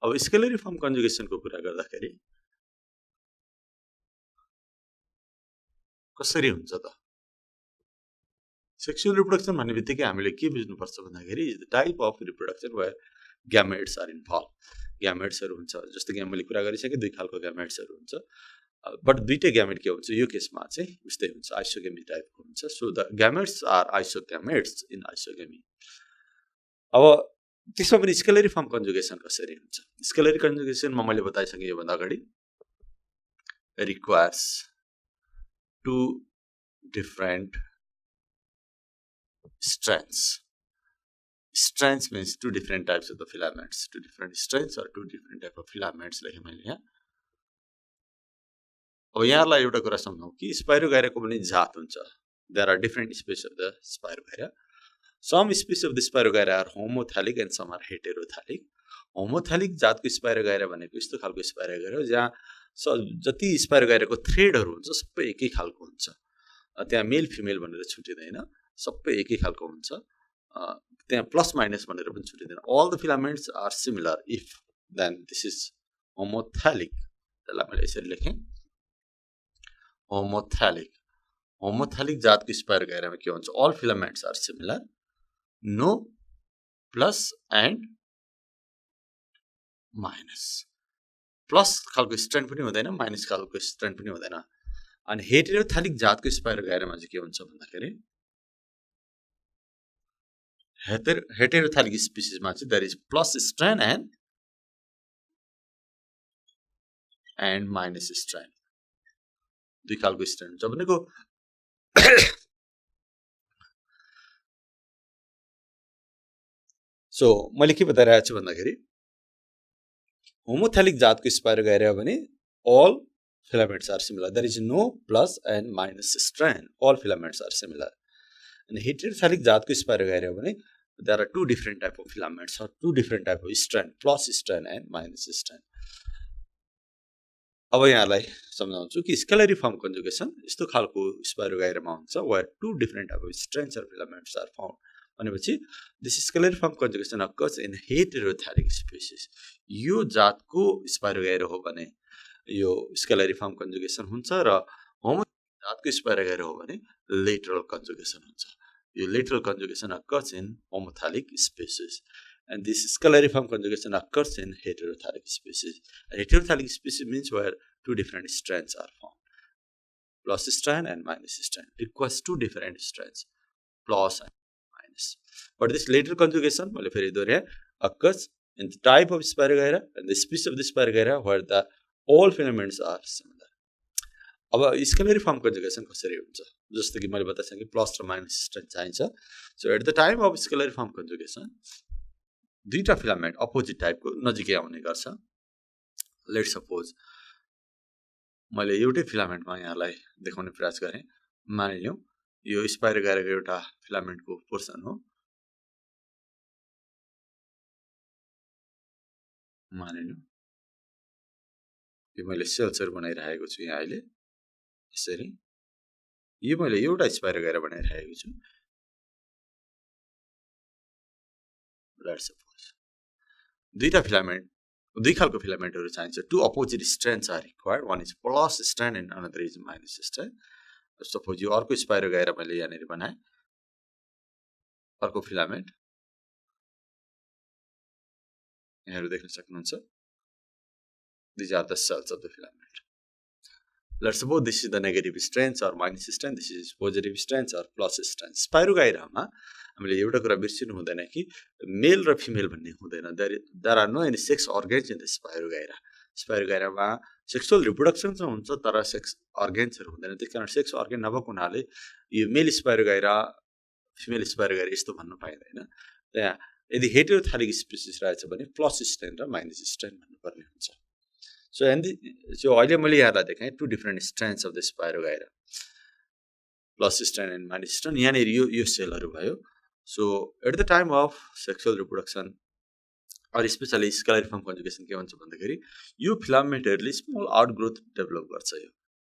अब स्केलरिफर्म कन्जुगेसनको कुरा गर्दाखेरि कसरी हुन्छ त सेक्सुअल रिप्रोडक्सन भन्ने बित्तिकै हामीले के बुझ्नुपर्छ भन्दाखेरि is the type of reproduction where gametes are involve ग्यामेट्सहरु हुन्छ जस्तो कि मैले कुरा गरिसकेँ दुई खालको ग्यामेट्सहरु हुन्छ बट दुईटै ग्यामेट के हुन्छ यो केसमा चाहिँ उस्तै हुन्छ आइसोगेमी टाइपको हुन्छ so the gametes are isogametes in isogamy अब त्यसमा पनि स्केलरिफर्म कन्जुगेसन कसरी हुन्छ स्केलरी कन्जुगेसनमा मैले बताइसकेँ यो भन्दा अगाडि requires two different strands means two different types of the filaments two different strands or two different type of filaments लेखे मैले यहाँ अब यहाँलाई एउटा कुरा सम्झौं कि स्पाइरोगाइराको पनि जात हुन्छ there are different species of the spirogyra some species of the spirogyra are homothallic and some are heterothallic homothallic जातको स्पाइरोगाइरा भनेको यस्तो खालको स्पाइरोगाइरा हो जहाँ जति स्पाइरोगाइराको थ्रेडहरु हुन्छ सबै एकै खालको हुन्छ त्यहाँ मेल फिमेल भनेर छुटिदैन सबै एकै खालको हुन्छ त्यहाँ प्लस माइनस भनेर पनि छुटिदैन all the filaments are similar if then this is homothallic त्यसलाई मैले यसरी लेखेँ होमोथ्यालिक जातको स्पाइरोगाइरामा के हुन्छ all filaments are similar no plus and minus plus खालको स्ट्रेन्ड पनि हुँदैन माइनस खालको स्ट्रेन्ड पनि हुँदैन अनि हेटेरोथ्यालिक जातको स्पाइरोगाइरामा चाहिँ के हुन्छ भन्दाखेरि heterothallic species मा चाहिँ there is plus strand and minus strand दुई खालको स्ट्रेन्ड हुन्छ भनेको सो मैले के बताइरहेको छु भन्दाखेरि होमोथ्यालिक जातको स्पाइरोगाइरा भने all filaments are similar there is no plus and minus strand all filaments are similar and heterothallic जातको स्पाइरोगाइरा भने there are two different type of filaments or two different type of strand plus strand and minus strand अब यहाँलाई सम्झाउँछु कि स्केलरिफर्म conjugation यस्तो खालको स्पाइरोगाइरामा हुन्छ where two different type of strands or filaments are found भनेपछि this स्केलरिफर्म conjugation occurs in heterothallic species यो जातको स्पाइरोगाइरा हो भने यो स्केलरिफर्म कन्जुगेसन हुन्छ र हातको स्पाइरल गाइरा हो भने lateral conjugation हुन्छ यो lateral conjugation occurs in homothallic species and this scalariform conjugation occurs in heterothallic species. Heterothallic species means where two different strands are formed. Plus strand and minus strand requires two different strands, plus and minus. But this lateral conjugation occurs in the type of spiragyra and the species of the spiragyra where the all filaments are similar. अब स्केलरिफर्म conjugation कसरी हुन्छ जस्तो कि मैले बताएँ कि plus र minus strand चाहिन्छ so at the time of scalariform conjugation दुईटा फिलामेन्ट अपोजिट टाइपको नजिकै आउने गर्छ लेट सपोज मैले एउटै फिलामेन्टमा यहाँलाई देखाउने प्रयास गरेँ मानिलियौँ यो स्पाइरोगाइराको एउटा फिलामेन्टको पोर्सन हो मानिलियौँ यो मैले सेल्सहरु बनाइरहेको छु यहाँ अहिले यसरी यो मैले एउटा स्पाइरोगाइरा बनाइरहेको छु लेट सपोज दुईटा फिलामेन्ट दुई खालको फिलामेन्टहरु चाहिन्छ two opposite strands are required one is plus strand and another is minus strand suppose यो अर्को स्पाइरोगाइरा मैले यहाँनेर बनाए अर्को फिलामेन्ट यहाँहरु देख्न सक्नुहुन्छ these are the cells of the filament. Let's suppose this is the negative strands or minus strand, this is positive strands or plus strands. Spirogyra ma हामीले एउटा कुरा बिर्सिनु हुँदैन कि मेल र फिमेल भन्ने हुँदैन there are no any sex organs in the spirogyra स्पाइरोगाइरामा सेक्सुअल रिप्रोडक्सन चाहिँ हुन्छ तर सेक्स अर्गन्सहरु हुँदैन त्यसकारण सेक्स अर्गन नभएको हुनाले यो मेल स्पाइरोगाइरा फिमेल स्पाइरोगाइरा यस्तो भन्न पाइदैन त्यहाँ यदि हेटेरोथालिक स्पिसिस रहेछ भने प्लस स्ट्रेन्ड र माइनस स्ट्रेन्ड भन्नुपर्ने हुन्छ So, अहिले मैले यहाँलाई देखाएँ two different strands of the spirogyra. Plus strand and minus strand. यहाँनिर यो सेलहरु भयो. So, at the time of sexual reproduction or especially scalariform conjugation के भन्छ भन्दाखेरि यो फिलामेन्टहरुले स्मल आउटग्रोथ डेभलप गर्छ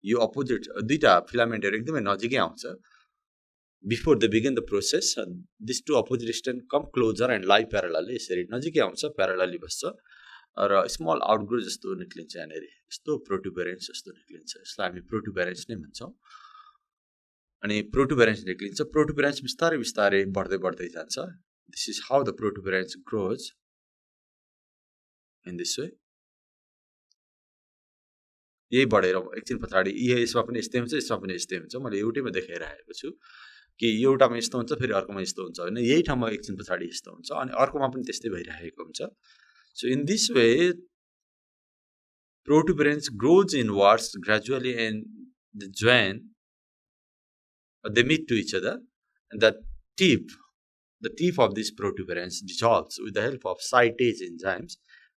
यो अपोजिट दुईटा फिलामेन्टहरु एकदमै नजिकै आउँछ before they begin the process these two opposite strands come closer and lie parallelly यसरी नजिकै आउँछ प्यारलली बस्छ र स्मल आउटग्रोथ जस्तो निक्लिन्छ यहाँनेर यस्तो प्रोट्युबरेन्स जस्तो निक्लिन्छ यसलाई हामी प्रोट्युबरेन्स नै भन्छौं अनि प्रोट्युबरेन्स निक्लिन्छ प्रोट्युबरेन्स बिस्तारै बिस्तारै बढ्दै जान्छ this is how the protuberance grows in this way यही बढेर एकछिन पछाडी यसमा पनि यस्तै हुन्छ यसमा पनि यस्तै हुन्छ मैले एउटैमा देखाइरहेको छु कि एउटामा यस्तो हुन्छ फेरि अर्कोमा यस्तो हुन्छ हैन यही ठाउँमा एकछिन पछाडी यस्तो हुन्छ अनि अर्कोमा पनि त्यस्तै भइरहेको हुन्छ So in this way, protuberance grows inwards gradually and the join, they meet to each other and the tip of this protuberance dissolves with the help of cytase enzymes.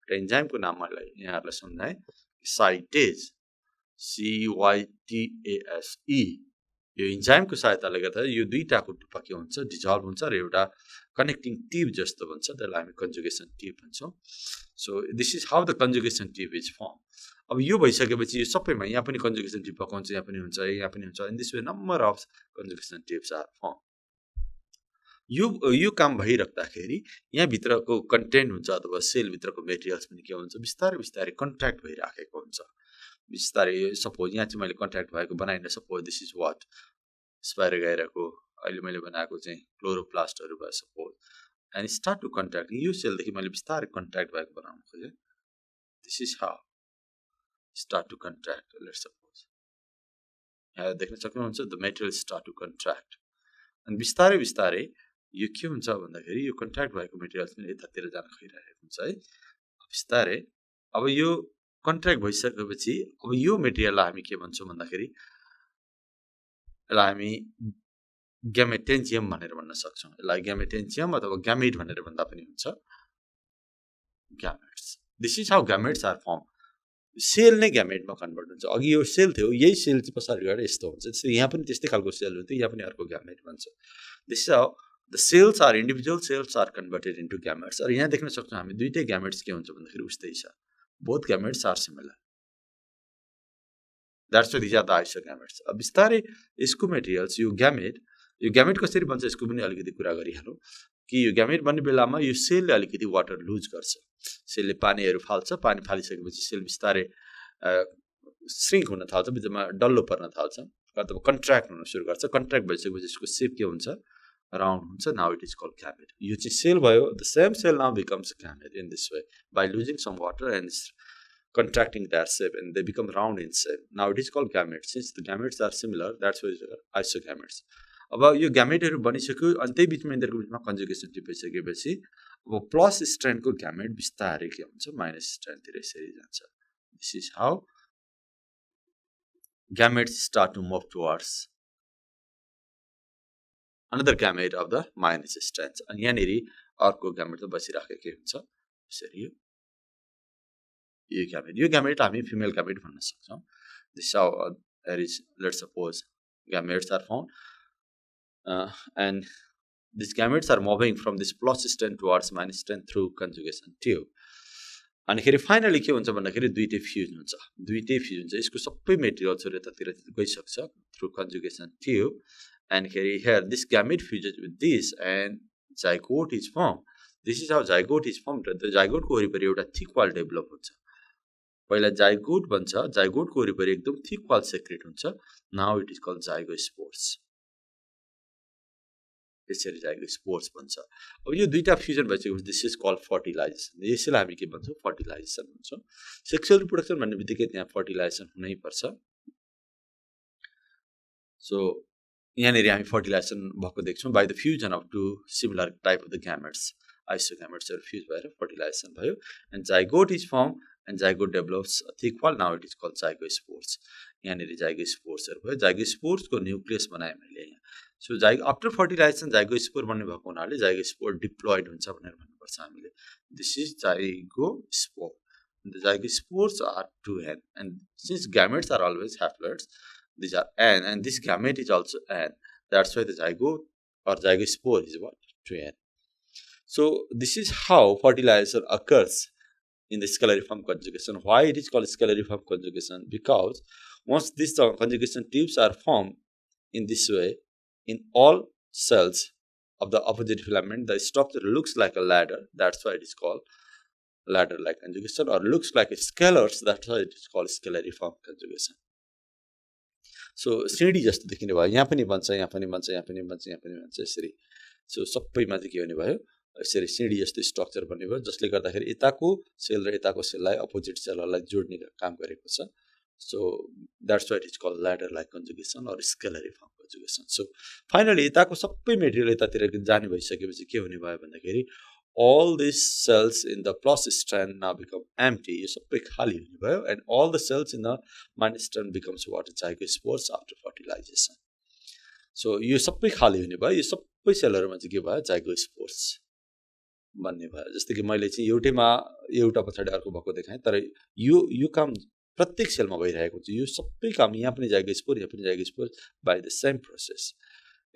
The enzyme को नाम मलाई यहाँहरुलाई सम्झाए cytase CYTASE यो इन्जाइमको सहायताले गर्दा यो दुईटाको टुप्पा के हुन्छ डिजल्भ हुन्छ र एउटा कनेक्टिङ टिप जस्तो बन्छ त्यसलाई हामी कन्जुगेसन टिप भन्छौं so this is how the conjugation tip is form अब यो भइसकेपछि यो सबैमा यहाँ पनि कन्जुगेसन टिप भएको हुन्छ यहाँ पनि हुन्छ in this way number of conjugation tips are form यो काम भइराख्दाखेरि यहाँ भित्रको कन्टेन्ट हुन्छ अथवा सेल भित्रको मेटेरियल्स पनि के हुन्छ बिस्तारै बिस्तारै कन्ट्र्याक्ट भइराखेको हुन्छ बिस्तारै सपोज यहाँ चाहिँ मैले कन्ट्र्याक्ट भएको बनाइन सपोज दिस इज व्हाट स्पाइरोगाइराको अहिले मैले बनाएको चाहिँ क्लोरोप्लास्टहरु भयो suppose and start to contract यो सेलदेखि मैले बिस्तारै कन्ट्र्याक्ट भएको बनाउन खोजे this is how start to contract let suppose यहाँ देख्न सक्नुहुन्छ the material start to contract अनि बिस्तारै बिस्तारै यो के हुन्छ भन्दाखेरि यो कन्ट्र्याक्ट भएको मेटेरियल्स पनि यतातिर जान खोजिरहेको हुन्छ है बिस्तारै अब यो कन्ट्र्याक्ट भइसकेपछि अब यो मेटेरियललाई हामी के भन्छौं भन्दाखेरि यसलाई हामी ग्यामेटेन्जियम भनेर भन्न सक्छौं यसलाई ग्यामेटेन्जियम अथवा ग्यामेट भनेर भन्दा पनि हुन्छ gametes this is how gametes are form cell नै ग्यामेटमा कन्भर्ट हुन्छ अघि यो सेल थियो यही सेल चाहिँ पछाडी गएर यस्तो हुन्छ त्यसै यहाँ पनि त्यस्तै खालको सेल हुन्थ्यो यहाँ पनि अर्को ग्यामेट भन्छ this is how the cells are individual cells are converted into gametes र यहाँ देख्न सक्छौं हामी दुईटै ग्यामेट्स के हुन्छ भन्दाखेरि उस्तै छ both gametes are similar that's why these are the isogametes अब बिस्तारै यसको मेटेरियल्स यो ग्यामेट कसरी बन्छ यसको पनि अलिकति कुरा गरिहालौं कि यो ग्यामेट बन्ने बेलामा यो सेलले अलिकति वाटर लुज गर्छ सेलले पानीहरु फाल्छ पानी फालिसकेपछि सेल बिस्तारै श्रिङ्क हुन थाल्छ बिचमा डल्लो पर्न थाल्छ अथवा कन्ट्र्याक्ट हुन सुरु गर्छ कन्ट्र्याक्ट भइसकेपछि यसको सेप के हुन्छ राउन्ड हुन्छ now it is called gamete यो चाहिँ सेल भयो the same cell now becomes gamete in this way by losing some water and contracting their shape and they become round in shape. Now it is called gametes. Since the gametes are similar, that's why it's isogametes. अब यो ग्यामेटहरु बनिसक्यो अनि त्यही बीचमा यिनीहरुको बीचमा conjugation टिपिसकेपछि अब plus स्ट्रान्डको gamete बिस्तारै के हुन्छ माइनस स्ट्रान्डतिर यसरी जान्छ. This is how gametes start to move towards another gamete of the minus strands. अनि यहाँनेरि अर्को ग्यामेट त बसिराखेको के हुन्छ यसरी यो ग्यामेट हामी फिमेल ग्यामेट भन्न सक्छौं. This how there is, let's suppose gametes are found and these gametes are moving from this plus strand towards minus strand through conjugation tube. अनि खेरि फाइनली के हुन्छ भन्दाखेरि दुईटै फ्युज हुन्छ यसको सबै मेटेरियल्सहरु यतातिर गइसक्छ through conjugation tube and here this gamete fuses with this and zygote is formed. This is how zygote is formed. The zygote को वरिपरि एउटा थिक वाल डेभलप हुन्छ. पहिला zygote बन्छ zygote को वरिपरि एकदम थिक वाल सेक्रेट हुन्छ. Now it is called zygospores. यसरी zygospores बन्छ. अब यो दुईटा फ्युजन भइसकेपछि दिस इज कल्ड फर्टिलाइजेसन. यसैलाई हामी के भन्छौं फर्टिलाइजेसन भन्छौं. सेक्सुअल रिप्रोडक्सन भन्ने बित्तिकै त्यहाँ फर्टिलाइजेसन हुनै पर्छ. सो यहाँनेरि हामी फर्टिलाइजेसन भएको देख्छौं by the fusion of two similar type of the gametes आइसोग्यामेट्सहरु फ्युज भएर फर्टिलाइजेसन भयो and zygote is formed and zygote develops a thick wall. Now it is called zygospores. यहाँनेरि zygospores भयो. zygospores को न्यूक्लियस बनाए मैले यहाँ. सो आफ्टर फर्टिलाइजेसन zygospore बन्ने भएको हुनाले zygospore डिप्लोइड हुन्छ भनेर भन्नुपर्छ हामीले. This is zygospore. The zygospores are 2n and since gametes are always haploids, these are n and this gamete is also n. That's why the zygote or zygospore is what? 2n. So this is how fertilization occurs in the scalariform conjugation. Why it is called scalariform conjugation? Because once these conjugation tubes are formed in this way, in all cells of the opposite filament, the structure looks like a ladder. That's why it is called ladder-like conjugation, or looks like scalars. That's why it is called scalariform conjugation. So श्रेणी जस्तो देखिने भयो. यहाँ पनि बन्छ यसरी. So सबैमा चाहिँ के हुने भयो यसरी श्रेणी जस्तो स्ट्रक्चर बन्ने भयो जसले गर्दाखेरि यताको सेल र यताको सेललाई अपोजिट सेलहरुलाई जोड्ने काम गरेको छ. So that's why it is called ladder like conjugation or scalariform conjugation. So finally यताको सबै मेटेरियल यतातिर जाने भइसकेपछि के हुने भयो भन्दाखेरि all these cells in the plus strand now become empty. यो सबै खाली हुने भयो and all the cells in the minus strand becomes what? Zygospores after fertilization. So यो सबै खाली हुने भयो. यो सबै सेलहरुमा चाहिँ के भयो zygospores बन्ने भयो. जस्तै कि मैले चाहिँ एउटा पछाडी अर्को भएको देखाएँ तर यो काम प्रत्येक सेलमा भइरहेको छ. यो सबै काम यहाँ पनि zygospore यहाँ पनि zygospore by the same process.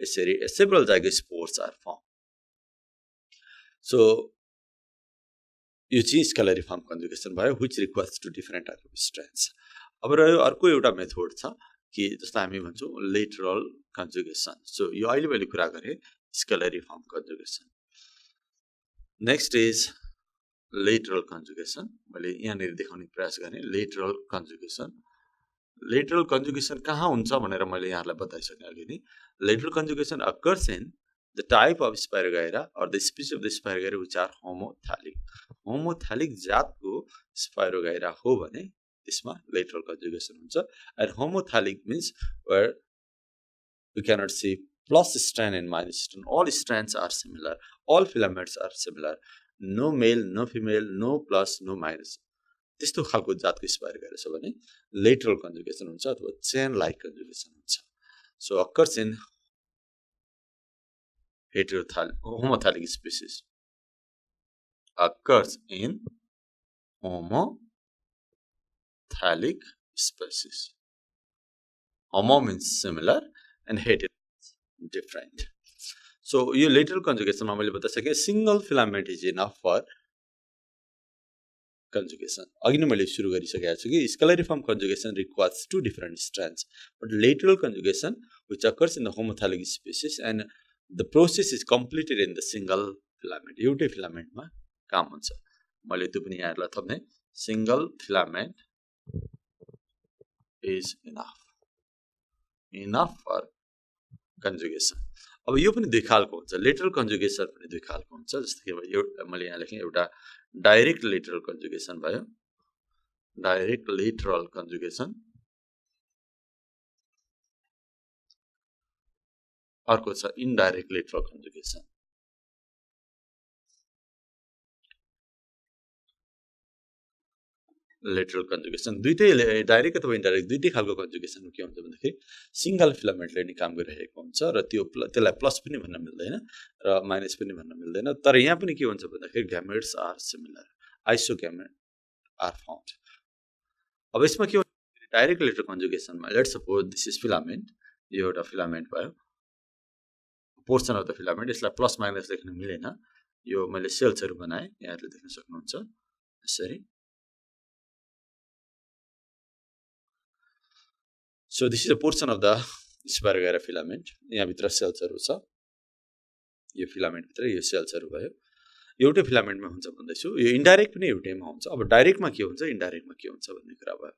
यसरी several zygospores are formed. So यो चाहिँ scalariform conjugation भयो which requires two different type of strands. अब रह्यो अर्को एउटा मेथड छ कि जस्तो हामी भन्छौं lateral conjugation. So यो अहिले मैले कुरा गरे scalariform conjugation. Next is lateral conjugation. मैले यहाँनेर देखाउने प्रयास गरे lateral conjugation. Lateral conjugation कहाँ हुन्छ भनेर मैले यहाँलाई बताइसके अलि नि. Lateral conjugation occurs in the type of Spirogyra or the species of the Spirogyra which are homothalic. Homothalic जातको Spirogyra हो भने त्यसमा lateral conjugation हुन्छ. And homothalic means where we cannot see plus strand and minus strand. All strands are similar. All filaments are similar. No male, no female, no plus, no minus. त्यस्तो खालको जातको Spirogyra छ भने lateral conjugation हुन्छ अथवा chain like conjugation हुन्छ. So occurs in homothalic species. Occurs in homothalic species. Homo means similar and hetero means different. So यो lateral conjugation मा मैले बताइसके single filament is enough for conjugation. अघि नै मैले सुरु गरिसकेको छु कि scalariform conjugation requires two different strands, but lateral conjugation which occurs in the homothalic species and the process is completed in the single filament. एउटै filament मा काम हुन्छ. मैले त्यो पनि यहाँहरुलाई थप्ने single filament is enough. Enough for conjugation. अब यो पनि दुई खालको हुन्छ, लेटरल कन्जुगेसन पनि दुई खालको हुन्छ। जस्तो कि मैले यहाँ लेखेँ, एउटा डाइरेक्ट लेटरल कन्जुगेसन भयो, डाइरेक्ट लेटरल कन्जुगेसन, अर्को छ indirect lateral conjugation. Lateral conjugation दुईटै डाइरेक्ट अथवा इनडाइरेक्ट दुईटै खालको कन्जुगेसन के हुन्छ भन्दाखेरि सिंगल फिलामेन्टले नि काम गरिरहेको हुन्छ र त्यसलाई प्लस पनि भन्न मिल्दैन र माइनस पनि भन्न मिल्दैन। तर यहाँ पनि के हुन्छ भन्दाखेरि gametes are similar, isogamete are found. अब यसमा के हुन्छ डाइरेक्ट लेटरल कन्जुगेसनमा let's suppose this is filament, यो एउटा फिलामेन्ट भयो, पोर्सन अफ द फिलामेन्ट, यसलाई प्लस माइनस लेख्न मिलेन, यो मैले सेल्सहरू बनाएँ, यहाँहरूले देख्न सक्नुहुन्छ यसरी। So this is a portion of the Spiragara filament. यहाँ भित्र सेल्सहरू छ, यो फिलामेन्ट भित्र यो सेल्सहरू भयो, एउटै फिलामेन्टमा हुन्छ भन्दैछु। यो इन्डाइरेक्ट पनि एउटैमा हुन्छ। अब डाइरेक्टमा के हुन्छ, इन्डाइरेक्टमा के हुन्छ भन्ने कुरा भयो।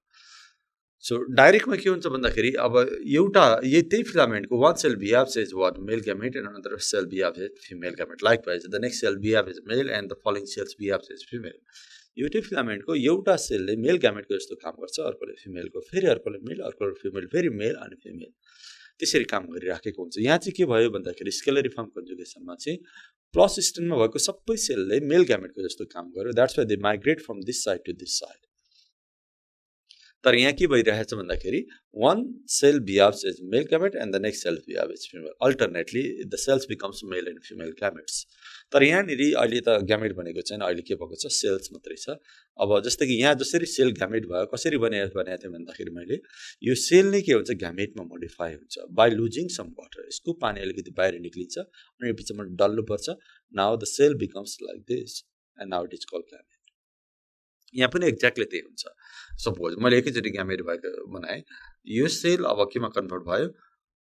सो डाइरेक्टमा के हुन्छ भन्दाखेरि अब एउटा त्यही फिलामेन्टको one cell behaves as what male gamete and another cell behaves as female gamete, likewise the next cell behaves as male and the following cells behaves as female. एउटै फिलामेन्टको एउटा सेलले मेल ग्यामेटको जस्तो काम गर्छ, अर्कोले फिमेलको, फेरि अर्कोले मेल, अर्कोले फिमेल, फेरि मेल अनि फिमेल, त्यसरी काम गरिराखेको हुन्छ। यहाँ चाहिँ के भयो भन्दाखेरि स्केलरिफर्म कन्जुगेसनमा चाहिँ प्लस स्टेनमा भएको सबै सेलले मेल ग्यामेटको जस्तो काम गर्यो, that's why they migrate from this side to this side. तर यहाँ के भइरहेछ भन्दाखेरि one cell behaves as male gamete and the next cell behaves as female, alternately the cells becomes male and female gametes. तर यहाँनिर अहिले त gamete भनेको छैन, अहिले के भएको छ, सेल्स मात्रै छ। अब जस्तै कि यहाँ जसरी सेल ग्यामेट भयो, कसरी बनाएको थिएँ भन्दाखेरि मैले यो सेल नै के हुन्छ ग्यामेटमा मोडिफाई हुन्छ बाई लुजिङ सम वाटर, यसको पानी अलिकति बाहिर निक्लिन्छ अनि बिचमा डल्लो पर्छ, now the cell becomes like this and now it is called gamete. यहाँ पनि एक्ज्याक्टली त्यही हुन्छ। सपोज मैले एकैचोटि ग्यामेट भएको बनाएँ, यो सेल अब केमा कन्भर्ट भयो,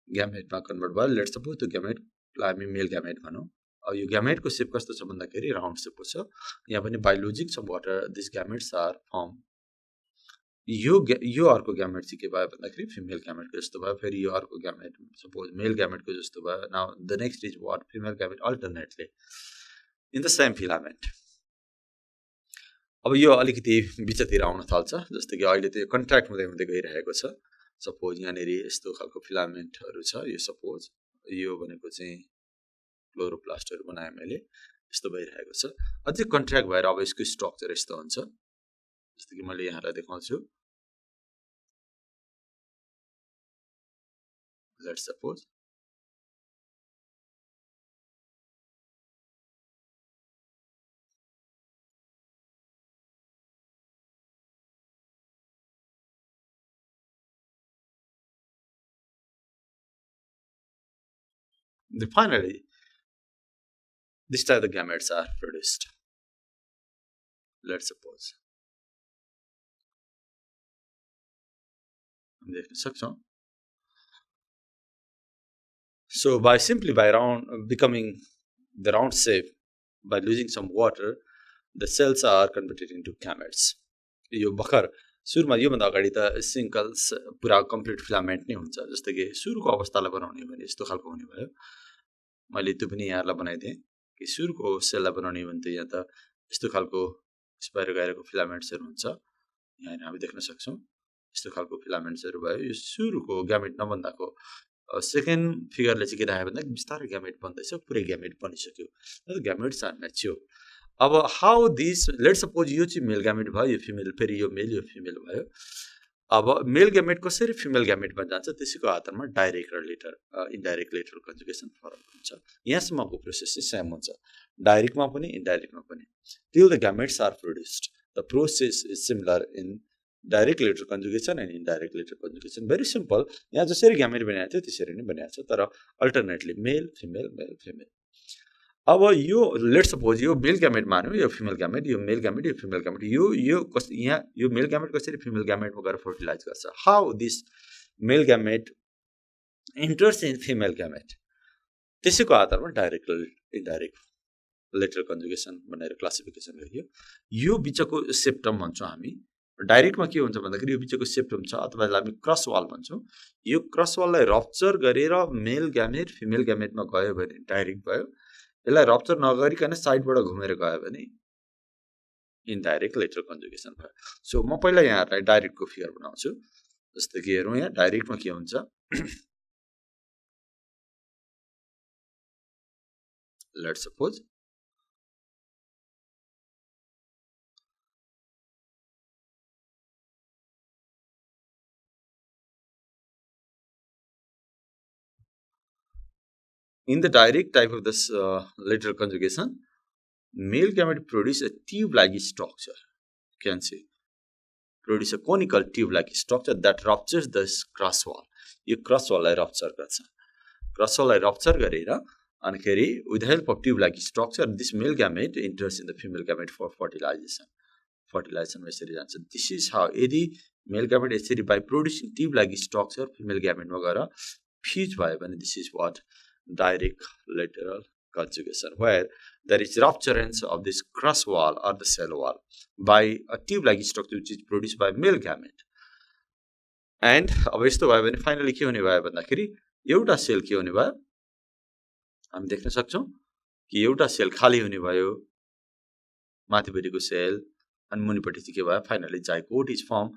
ग्यामेटमा कन्भर्ट भयो। लेट्स सपोज त्यो ग्यामेटलाई हामी मेल ग्यामेट भनौँ। अब यो ग्यामेटको सेप कस्तो छ भन्दाखेरि राउन्ड सेपको छ। यहाँ पनि by losing some water this gametes are form. यो अर्को ग्यामेट चाहिँ के भयो भन्दाखेरि फिमेल ग्यामेटको जस्तो भयो, फेरि यो अर्को ग्यामेट सपोज मेल ग्यामेटको जस्तो भयो। Now the next is what, female gamete alternately in the same filament. अब यो अलिकति बिचतिर आउन थाल्छ, जस्तो कि अहिले त यो कन्ट्र्याक्ट हुँदै हुँदै गइरहेको छ। सपोज यहाँनिर यस्तो खालको फिलामेन्टहरू छ, यो सपोज यो भनेको चाहिँ क्लोरोप्लास्टहरू बनाएँ मैले, यस्तो भइरहेको छ। अझै कन्ट्र्याक्ट भएर अब यसको स्ट्रक्चर यस्तो हुन्छ, जस्तो कि मैले यहाँलाई देखाउँछु। Let's suppose finally this type of gametes are produced. Let's suppose देख्न सक्छौं। So by becoming the round shape by losing some water, the cells are converted into gametes. यो भर्खर सुरुमा योभन्दा अगाडि त सिङ्गल्स पुरा कम्प्लिट फिलामेन्ट नै हुन्छ, जस्तो कि सुरुको अवस्थालाई बनाउने भने यस्तो खालको हुने भयो। मैले त्यो पनि यहाँलाई बनाइदिएँ कि सुरुको सेललाई बनाउने भने त यहाँ त यस्तो खालको स्पाइरोगाइराको फिलामेन्ट्सहरू हुन्छ, यहाँ हामी देख्न सक्छौँ। यस्तो खालको फिलामेन्ट्सहरू भयो। यो सुरुको ग्यामेट नबन्दाको सेकेन्ड फिगरले चाहिँ के देखायो भन्दा बिस्तारै ग्यामेट बन्दैछ, पुरै ग्यामेट बनिसक्यो, ग्यामेट्स आर म्याच्योर। अब हाउ दिस, लेट्स सपोज यो चाहिँ मेल ग्यामेट भयो, यो फिमेल, फेरि यो मेल यो फिमेल भयो। अब मेल ग्यामेट कसरी फिमेल ग्यामेटमा जान्छ त्यसैको आधारमा डाइरेक्ट र इन्डाइरेक्ट लेटरल कन्जुगेसन फरक हुन्छ। यहाँसम्मको प्रोसेस चाहिँ सेम हुन्छ, डाइरेक्टमा पनि इन्डाइरेक्टमा पनि। Till the gametes are produced the process is similar in direct lateral conjugation and indirect lateral conjugation. Very simple, यहाँ जसरी ग्यामेट बनाएको थियो त्यसरी नै बनाएको छ, तर alternately male female male female. अब यो लेट्स सपोज यो मेल ग्यामेट मान्यो, यो फिमेल ग्यामेट, यो मेल ग्यामेट, यो फिमेल ग्यामेट, यो यहाँ यो मेल ग्यामेट कसरी फिमेल ग्यामेटमा गएर फर्टिलाइज गर्छ, how this male gamete enters in female gamete, त्यसैको आधारमा डाइरेक्ट इन्डाइरेक्ट लेटरल कन्जुगेसन भनेर क्लासिफिकेसन गरियो। यो बिचको सेप्टम भन्छौँ हामी, डाइरेक्टमा के हुन्छ भन्दाखेरि यो बिचको सेप्टम छ अथवा यसलाई हामी क्रस वाल भन्छौँ। यो क्रस वाललाई रप्चर गरेर मेल ग्यामेट फिमेल ग्यामेटमा गयो भने डाइरेक्ट भयो, यसलाई रप्चर नगरिकन साइडबाट घुमेर गयो भने इनडाइरेक्ट लेटरल कन्जुगेसन भयो। सो म पहिला यहाँहरूलाई डाइरेक्टको फिगर बनाउँछु। जस्तो कि हेरौँ यहाँ डाइरेक्टमा के हुन्छ। Let's suppose in the direct type of this lateral conjugation, male gamete produce a tube-like structure. You can see produce a conical tube-like structure that ruptures the cross wall. यो क्रस वाललाई रप्चर गर्छ। Cross वाललाई rupture गरेर अनिखेरि with the help of tube-like structure, this male gamete enters in the female gamete for fertilization. Fertilization यसरी जान्छ। This is how यदि male gamete यसरी by producing tube-like structure female gamete मा गएर fuse भयो भने this is what direct lateral conjugation, where there is rupturance of this cross wall or the cell wall by a tube-like structure which is produced by male gamete. And अब यस्तो भयो भने finally के हुने भयो भन्दाखेरि एउटा सेल के हुने भयो हामी देख्न सक्छौं कि एउटा सेल खाली हुने भयो, माथिपट्टिको सेल अनि मुनिपट्टि चाहिँ के भयो फाइनली जाइगोट इज फर्म।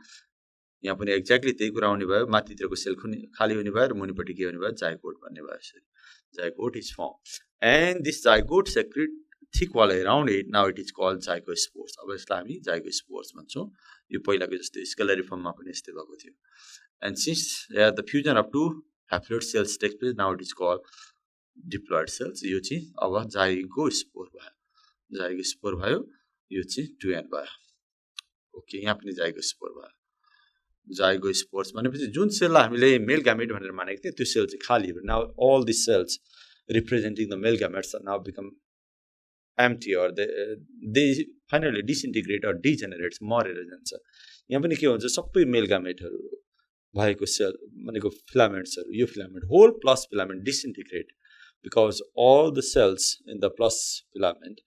यहाँ पनि एक्ज्याक्टली त्यही कुरा हुने भयो, माथितिरको सेल खाली हुने भयो र मुनिपट्टि के हुने भयो जाइगोट भन्ने भयो। यसरी zygote is form and this zygote secrete thick wall around it, now it is called zygospores. अब यसलाई हामी जाइगोस्पोर्स भन्छौं। यो पहिलाको जस्तै स्केलरी फर्ममा पनि यस्तै भएको थियो। And since the fusion of two haploid cells takes place, now it is called diploid cells. यो चाहिँ अब जाइगोस्पोर भयो, जाइगोस्पोर भयो, यो चाहिँ 2n भयो। ओके, यहाँ पनि जाइगोस्पोर भयो। जाइगोस्पोर्स भनेपछि जुन सेललाई हामीले मेल ग्यामेट भनेर मानेको थियौं त्यो सेल चाहिँ खाली भयो। Now all these cells representing the male gametes now become empty or they finally disintegrate or degenerates, मरेर जान्छ। यहाँ पनि के हुन्छ सबै मेल ग्यामेटहरु भएको सेल भनेको फिलामेन्ट्सहरु, यो filament whole plus filament disintegrate because all the cells in the plus filament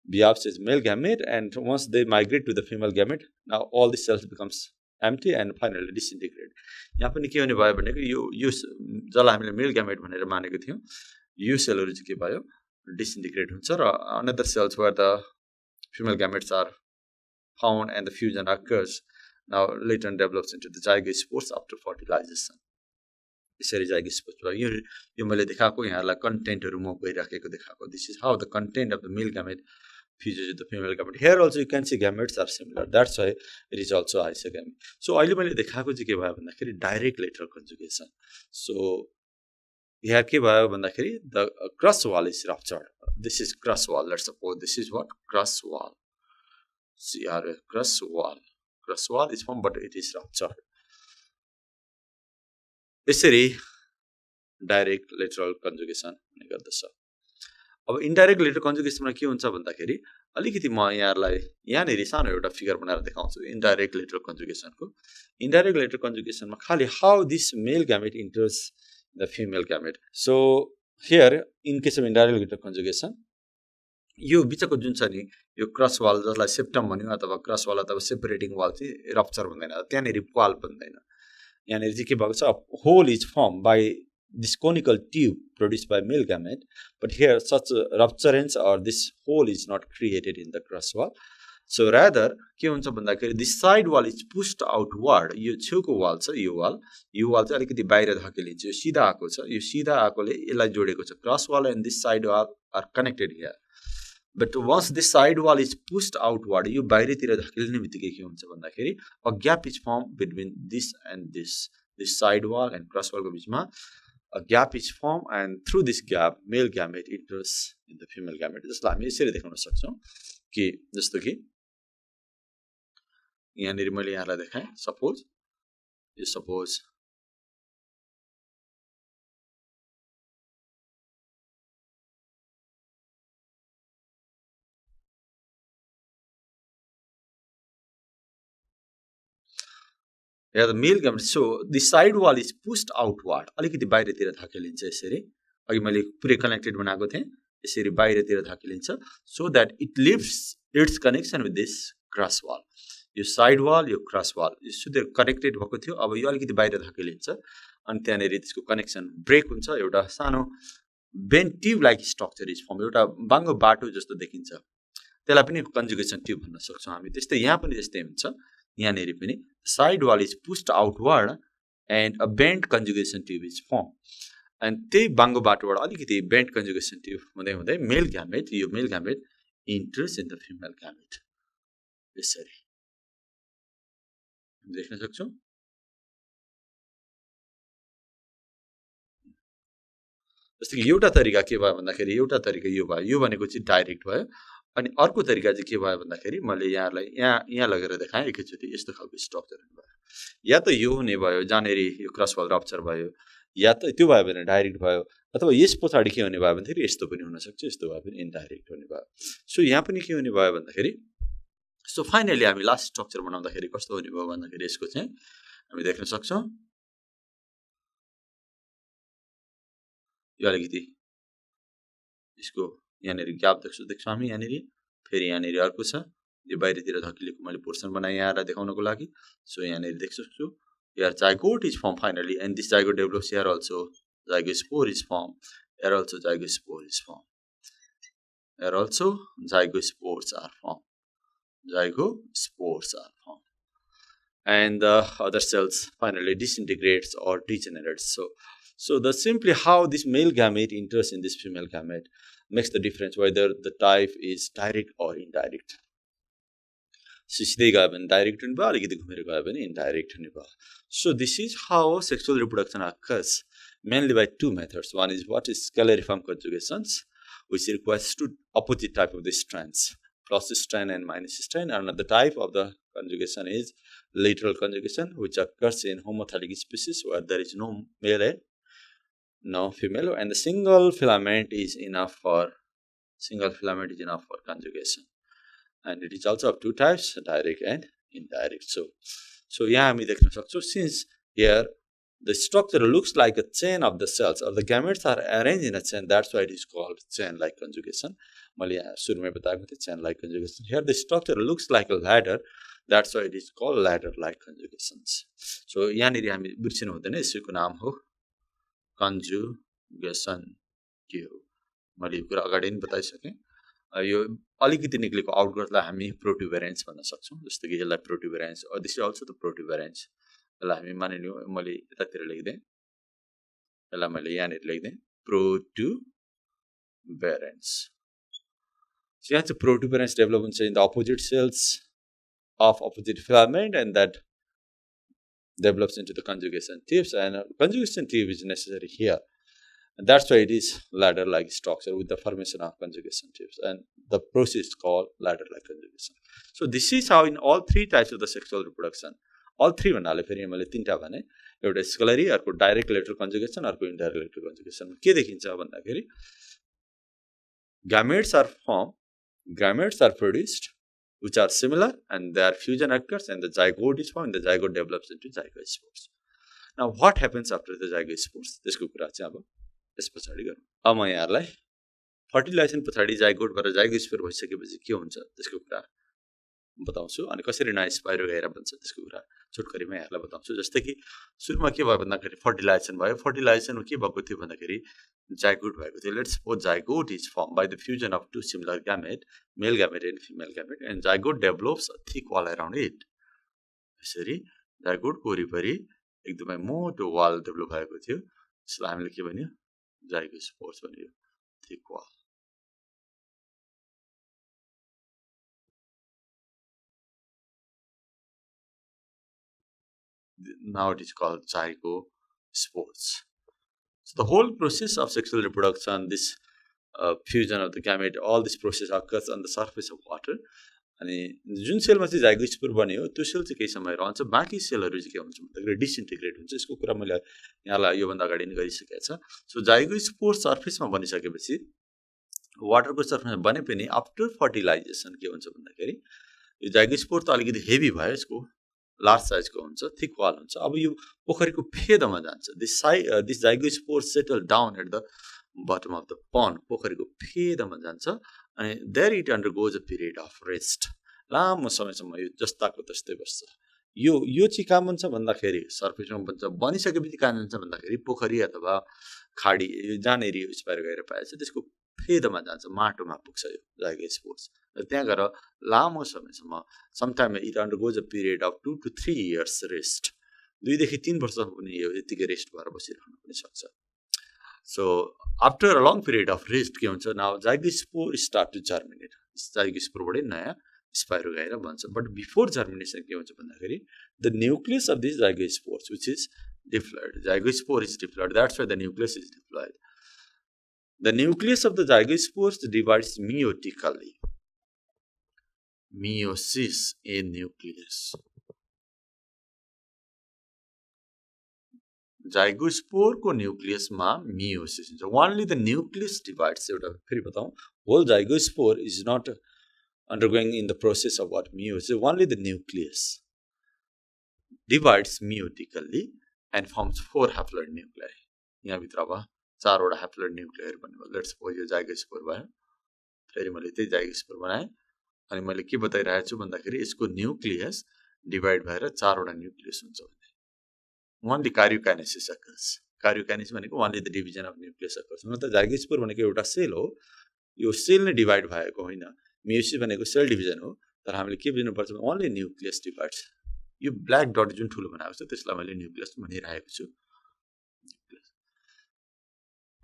behaves as male gamete, and once they migrate to the female gamete, now all the cells becomes empty and finally disintegrate. यहाँ पनि के हुने भयो भनेको यो जसलाई हामीले मेल gamete भनेर मानेको थियौं यो सेलहरु चाहिँ के भयो disintegrate हुन्छ र another cells where the female gametes are found and the fusion occurs now later develops into the zygospores after fertilization. यसरी zygospores भयो। यो मैले देखाएको यहाँलाई कन्टेन्टहरु म गइराखेको देखाएको। This is how the content of the male gamete fuses with the female gamete. Here also you can see gametes are similar, that's why it is also isogamy. So अहिले मैले देखाएको चाहिँ के भयो भन्दाखेरि डाइरेक्ट लेटरल कन्जुगेसन। सो यहाँ के भयो भन्दाखेरि the cross wall is ruptured. This is cross wall. Let's suppose this is what cross wall. Cross wall. Cross wall is formed but it is ruptured. यसरी डाइरेक्ट लेटरल कन्जुगेसन हुने गर्दछ। अब indirect lateral कन्जुगेसनमा के हुन्छ भन्दाखेरि अलिकति म यहाँहरुलाई यहाँनेरि सानो एउटा फिगर बनाएर देखाउँछु इन्डाइरेक्ट लेटरल कन्जुगेसनको। इन्डाइरेक्ट लेटरल कन्जुगेसनमा खाली how this male gamete enters the female gamete. So here in case of indirect leteral conjugation यो बिचको जुन छ नि यो क्रस वाल जसलाई सेप्टम भन्यो अथवा क्रस वाल अथवा सेपरेटिङ वाल चाहिँ रप्चर भन्दैन, त्यहाँनेरि वाल बन्दैन। यहाँनेरि चाहिँ के भएको छ whole is form by this conical tube produced by male gamete, but here such rupturance or this hole is not created in the cross wall. So rather के हुन्छ भन्दाखेरि this side wall is pushed outward. यो छेउको wall छ यो wall चाहिँ अलिकति बाहिर धकेलिन्छ। यो सिधा आएको छ, यो सिधा आएकोले यसलाई जोडेको छ। Cross wall and this side wall are connected here. But once this side wall is pushed outward, यो बाहिरतिर धकेलिने बित्तिकै के हुन्छ भन्दाखेरि a gap is formed between this and this side wall and cross wall को बीचमा a gap is formed, and through this gap male gamete enters in the female gamete. जसलाई हामी यसरी देखाउन सक्छौं कि जस्तो कि यहाँनेरि मैले यहाँलाई देखाएँ। Suppose Yeah, the male gamete. So the side wall is pushed outward. अलिकति बाहिरतिर धकेलिन्छ यसरी। अघि मैले पुरै कनेक्टेड बनाएको थिएँ, यसरी बाहिरतिर धकेलिन्छ so that it leaves its connection with this cross wall. यो साइड वाल यो क्रस वाल यो सुधै कनेक्टेड भएको थियो अब यो अलिकति बाहिर धकेलिन्छ अनि त्यहाँनेरि त्यसको कनेक्सन ब्रेक हुन्छ एउटा सानो bent tube like structure is form एउटा बाङ्गो बाटो जस्तो देखिन्छ त्यसलाई पनि कन्जुगेसन ट्युब भन्न सक्छौँ हामी त्यस्तै यहाँ पनि त्यस्तै हुन्छ यहाँनेरि पनि side wall is pushed outward and a bent conjugation tube is form एन्ड त्यही बाङ्गो बाटोबाट अलिकति बेन्ट कन्जुगेसन ट्युब हुँदै हुँदै मेल ग्यामेट यो male gamete enters in the female gamete यसरी देख्न सक्छौँ जस्तै कि एउटा तरिका के भयो भन्दाखेरि एउटा तरिका यो भयो यो भनेको चाहिँ डाइरेक्ट भयो अनि अर्को तरिका चाहिँ के भयो भन्दाखेरि मैले यहाँलाई यहाँ लगेर देखाएँ एकैचोटि यस्तो खालको स्ट्रक्चर भयो या त यो हुने भयो जहाँनेरि यो क्रस वाल रप्चर भयो या त त्यो भयो भने डाइरेक्ट भयो अथवा यस पछाडि के हुने भयो भन्दाखेरि यस्तो पनि हुनसक्छ यस्तो भयो भने इनडाइरेक्ट हुने भयो सो यहाँ पनि के हुने भयो भन्दाखेरि सो फाइनली हामी लास्ट स्ट्रक्चर बनाउँदाखेरि कस्तो हुने भयो भन्दाखेरि यसको चाहिँ हामी देख्न सक्छौँ यो अलिकति यसको यहाँनेरि ग्याप देख्छौँ हामी यहाँनेरि फेरि यहाँनेरि अर्को छ यो बाहिरतिर धकिलेको मैले पोर्सन बनाएँ यहाँलाई देखाउनको लागि सो यहाँनेरि देख्न सक्छु here zygote is formed finally and this zygote develops here also zygospore is formed here also zygospore is formed here also zygospores are formed and the other cells finally disintegrates or degenerates so the simply how this male gamete enters in this female gamete makes the difference whether the type is direct or indirect सिधै गयो भने direct हुने भयो अलिकति घुमेर गयो भने indirect हुने भयो so this is how sexual reproduction occurs mainly by two methods one is what is scalariform conjugations which requires two opposite type of the strands plus strand and minus strand and another type of the conjugation is lateral conjugation which occurs in homothallic species where there is no male and no female and the single filament is enough for conjugation and it is also of two types direct and indirect so यहाँ हामी देख्न सक्छौँ since here the structure looks like a chain of the cells or the gametes are arranged in a chain that's why it is called chain like conjugation मैले यहाँ सुरुमै बताएको थिएँ chain like conjugation here the structure looks like a ladder that's why it is called ladder like conjugations so यहाँनिर हामी बिर्सिनु हुँदैन यसको नाम हो conjugation के हो मैले यो कुरा अगाडि नै बताइसकेँ यो अलिकति निक्लेको आउटगर्सलाई हामी प्रोट्युबेरेन्स भन्न सक्छौँ जस्तो कि यसलाई प्रोट्युबेरेन्स दिस इज अल्सो द प्रोट्युबेरेन्स यसलाई हामी मानिलियौँ मैले यतातिर लेख्दै यसलाई मैले यहाँनिर लेख्दै प्रोट्युबेरेन्स यहाँ चाहिँ प्रोट्युबेरेन्स डेभलप हुन्छ in the opposite cells of opposite filament and that develops into the conjugation tubes and conjugation tube is necessary here and that's why it is ladder like structure with the formation of conjugation tubes and the process is called ladder like conjugation so this is how in all three types of the sexual reproduction all three भन्नाले फेरि मैले तीनटा भने एउटा स्केलरी अर्को direct lateral conjugation अर्को indirect lateral conjugation के देखिन्छ भन्दाखेरि gametes are formed gametes are produced which are similar and their fusion occurs and the zygote is formed and the zygote develops into zygospores. Now what happens after the zygospores? त्यसको कुरा चाहिँ अब यस पछाडि गरौँ अब म यहाँलाई फर्टिलाइजेसन पछाडि जाइगोटबाट जाइगोस्पोर भइसकेपछि के हुन्छ त्यसको कुरा बताउँछु अनि कसरी नयाँ स्पाइरोगाइरा बन्छ त्यसको कुरा छोटकरीमा यहाँलाई बताउँछु जस्तै कि सुरुमा के भयो भन्दाखेरि फर्टिलाइजेसनमा के भएको थियो भन्दाखेरि जाइगोट भएको थियो let's suppose zygote is form by the fusion of two similar gamete male gamete and female gamete and zygote develops a thick wall around it यसरी जाइगोटको वरिपरि एकदमै मोटो वाल डेभलप भएको थियो त्यसलाई हामीले के भन्यो जाइगोस्पोर्स भन्यो thick wall now it is called zygospores. So the whole process of sexual reproduction, this fusion of the gamete, all this process occurs on the surface of water. अनि जुन सेलमा चाहिँ जाइगोस्पोर बन्यो त्यो सेल चाहिँ केही समय रहन्छ बाँकी सेलहरू चाहिँ के हुन्छ भन्दाखेरि डिसइन्टिग्रेट हुन्छ यसको कुरा मैले यहाँलाई योभन्दा अगाडि नै गरिसकेको छ सो जाइगोस्पोर सर्फेसमा बनिसकेपछि वाटरको सर्फेसमा बने पनि आफ्टर फर्टिलाइजेसन के हुन्छ भन्दाखेरि यो जाइगोस्पोर त अलिकति हेभी भयो यसको लार्ज साइजको हुन्छ थिक वाल हुन्छ अब यो पोखरीको फेदमा जान्छ this zygospore settle down at the bottom of the pond पोखरीको फेदमा जान्छ अनि there it undergoes a period of rest लामो समयसम्म यो जस्ताको तस्तै बस्छ। यो चाहिँ कहाँ बन्छ भन्दाखेरि सर्फेसमा बन्छ, बनिसकेपछि कहाँ जान्छ भन्दाखेरि पोखरी अथवा खाडी जहाँनिर यो स्पाइरो गएर पाएछ त्यसको फेदमा जान्छ, माटोमा पुग्छ यो जाइगोस्पोर्स। र त्यहाँ गएर लामो समयसम्म sometime it undergoes a period of 2 to 3 years rest, 2 देखि 3 वर्षसम्म पनि यो यतिकै रेस्ट भएर बसिरहन पनि सक्छ। So after a long period of rest के हुन्छ, now zygospore start to germinate, जाइगोस्पोरबाटै नयाँ स्पाइरो गएर बन्छ। बट बिफोर जर्मिनेसन के हुन्छ भन्दाखेरि the nucleus of this zygospores which is diploid, zygospore is diploid, that's why the nucleus is diploid. The nucleus of the zygospores divides meiotically. Meiosis in nucleus. Zygospore को nucleus मा meiosis हुन्छ। Only the nucleus divides. एउटा फेरि बताऊँ, whole zygospore is not undergoing in the process of what meiosis. Only the nucleus divides meiotically and forms 4 haploid nuclei. यहाँ भित्र अब 4 वटा ह्याप्लोइड न्युक्लियर भन्नुभयो। लेट्स सपोज यो जाइगोस्पोर भयो, फेरि मैले त्यही जाइगोस्पोर बनाएँ अनि मैले के बताइरहेको छु भन्दाखेरि यसको न्युक्लियस डिभाइड भएर 4 वटा न्युक्लियस हुन्छ भने ओन्ली कार्योकाइनेसिस अकर्स। कार्योकाइनेसिस भनेको only the division of nucleus occurs. हुन त जाइगोस्पोर भनेको एउटा सेल हो, यो सेल नै डिभाइड भएको होइन। मेयोसिस भनेको सेल डिभिजन हो, तर हामीले के बुझ्नुपर्छ भने ओन्ली न्युक्लियस डिभाइड्स। यो ब्ल्याक डट जुन ठुलो बनाएको छ त्यसलाई मैले न्युक्लियस भनिरहेको छु।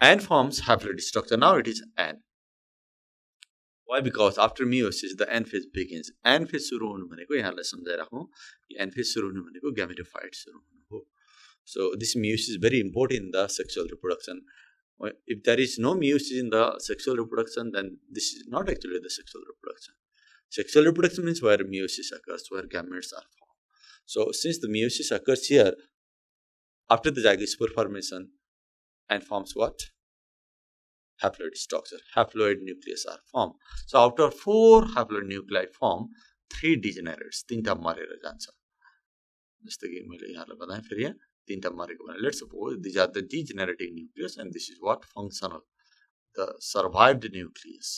And forms haploid structure. Now it is N. Why? Because after meiosis the N phase begins. N phase सुरु हुनु भनेको यहाँलाई सम्झाइराखौँ, N phase सुरु हुनु भनेको gametophyte सुरु हुनु हो। So this meiosis is very important in the sexual reproduction. If there is no meiosis in the sexual reproduction, then this is not actually the sexual reproduction. Sexual reproduction means where meiosis occurs, where gametes are formed. So since the meiosis occurs here after the zygospore formation, and forms what? Haploid structure. Haploid nucleus are formed. So after 4 haploid nuclei form, 3 degenerates. 3टा मरेर जान्छ। जस्तै कि मैले यहाँलाई बताएँ फेरि यहाँ 3टा मरेको भने let's suppose these are the degenerating nucleus and this is what functional, the survived nucleus.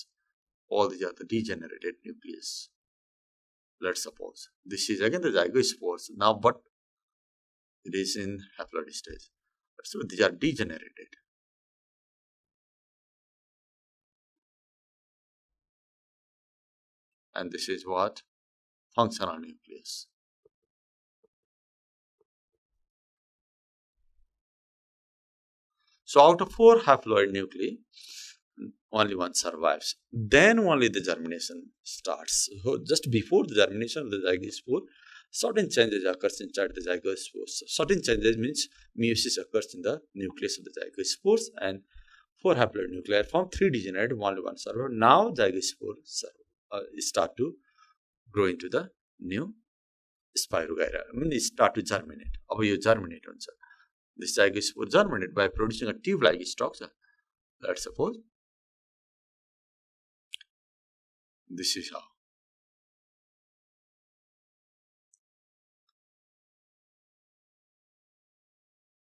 All these are the degenerated nucleus. Let's suppose this is again the zygospores now, but it is in haploid stage. So these are degenerated. And this is what? Functional nucleus. So out of 4 haploid nuclei, only one survives. Then only the germination starts. So just before the germination of the zygospore, certain changes occurs inside the zygospores. Certain changes means meiosis occurs in the nucleus of the zygospores and 4 haploid nuclei form, 3 degenerate, only one survive. Now zygospores start to grow into the new spirogyra. I mean, start to germinate. अब यो germinate हुन्छ. This zygospore germinate by producing a tube-like structure. Let's suppose this is how.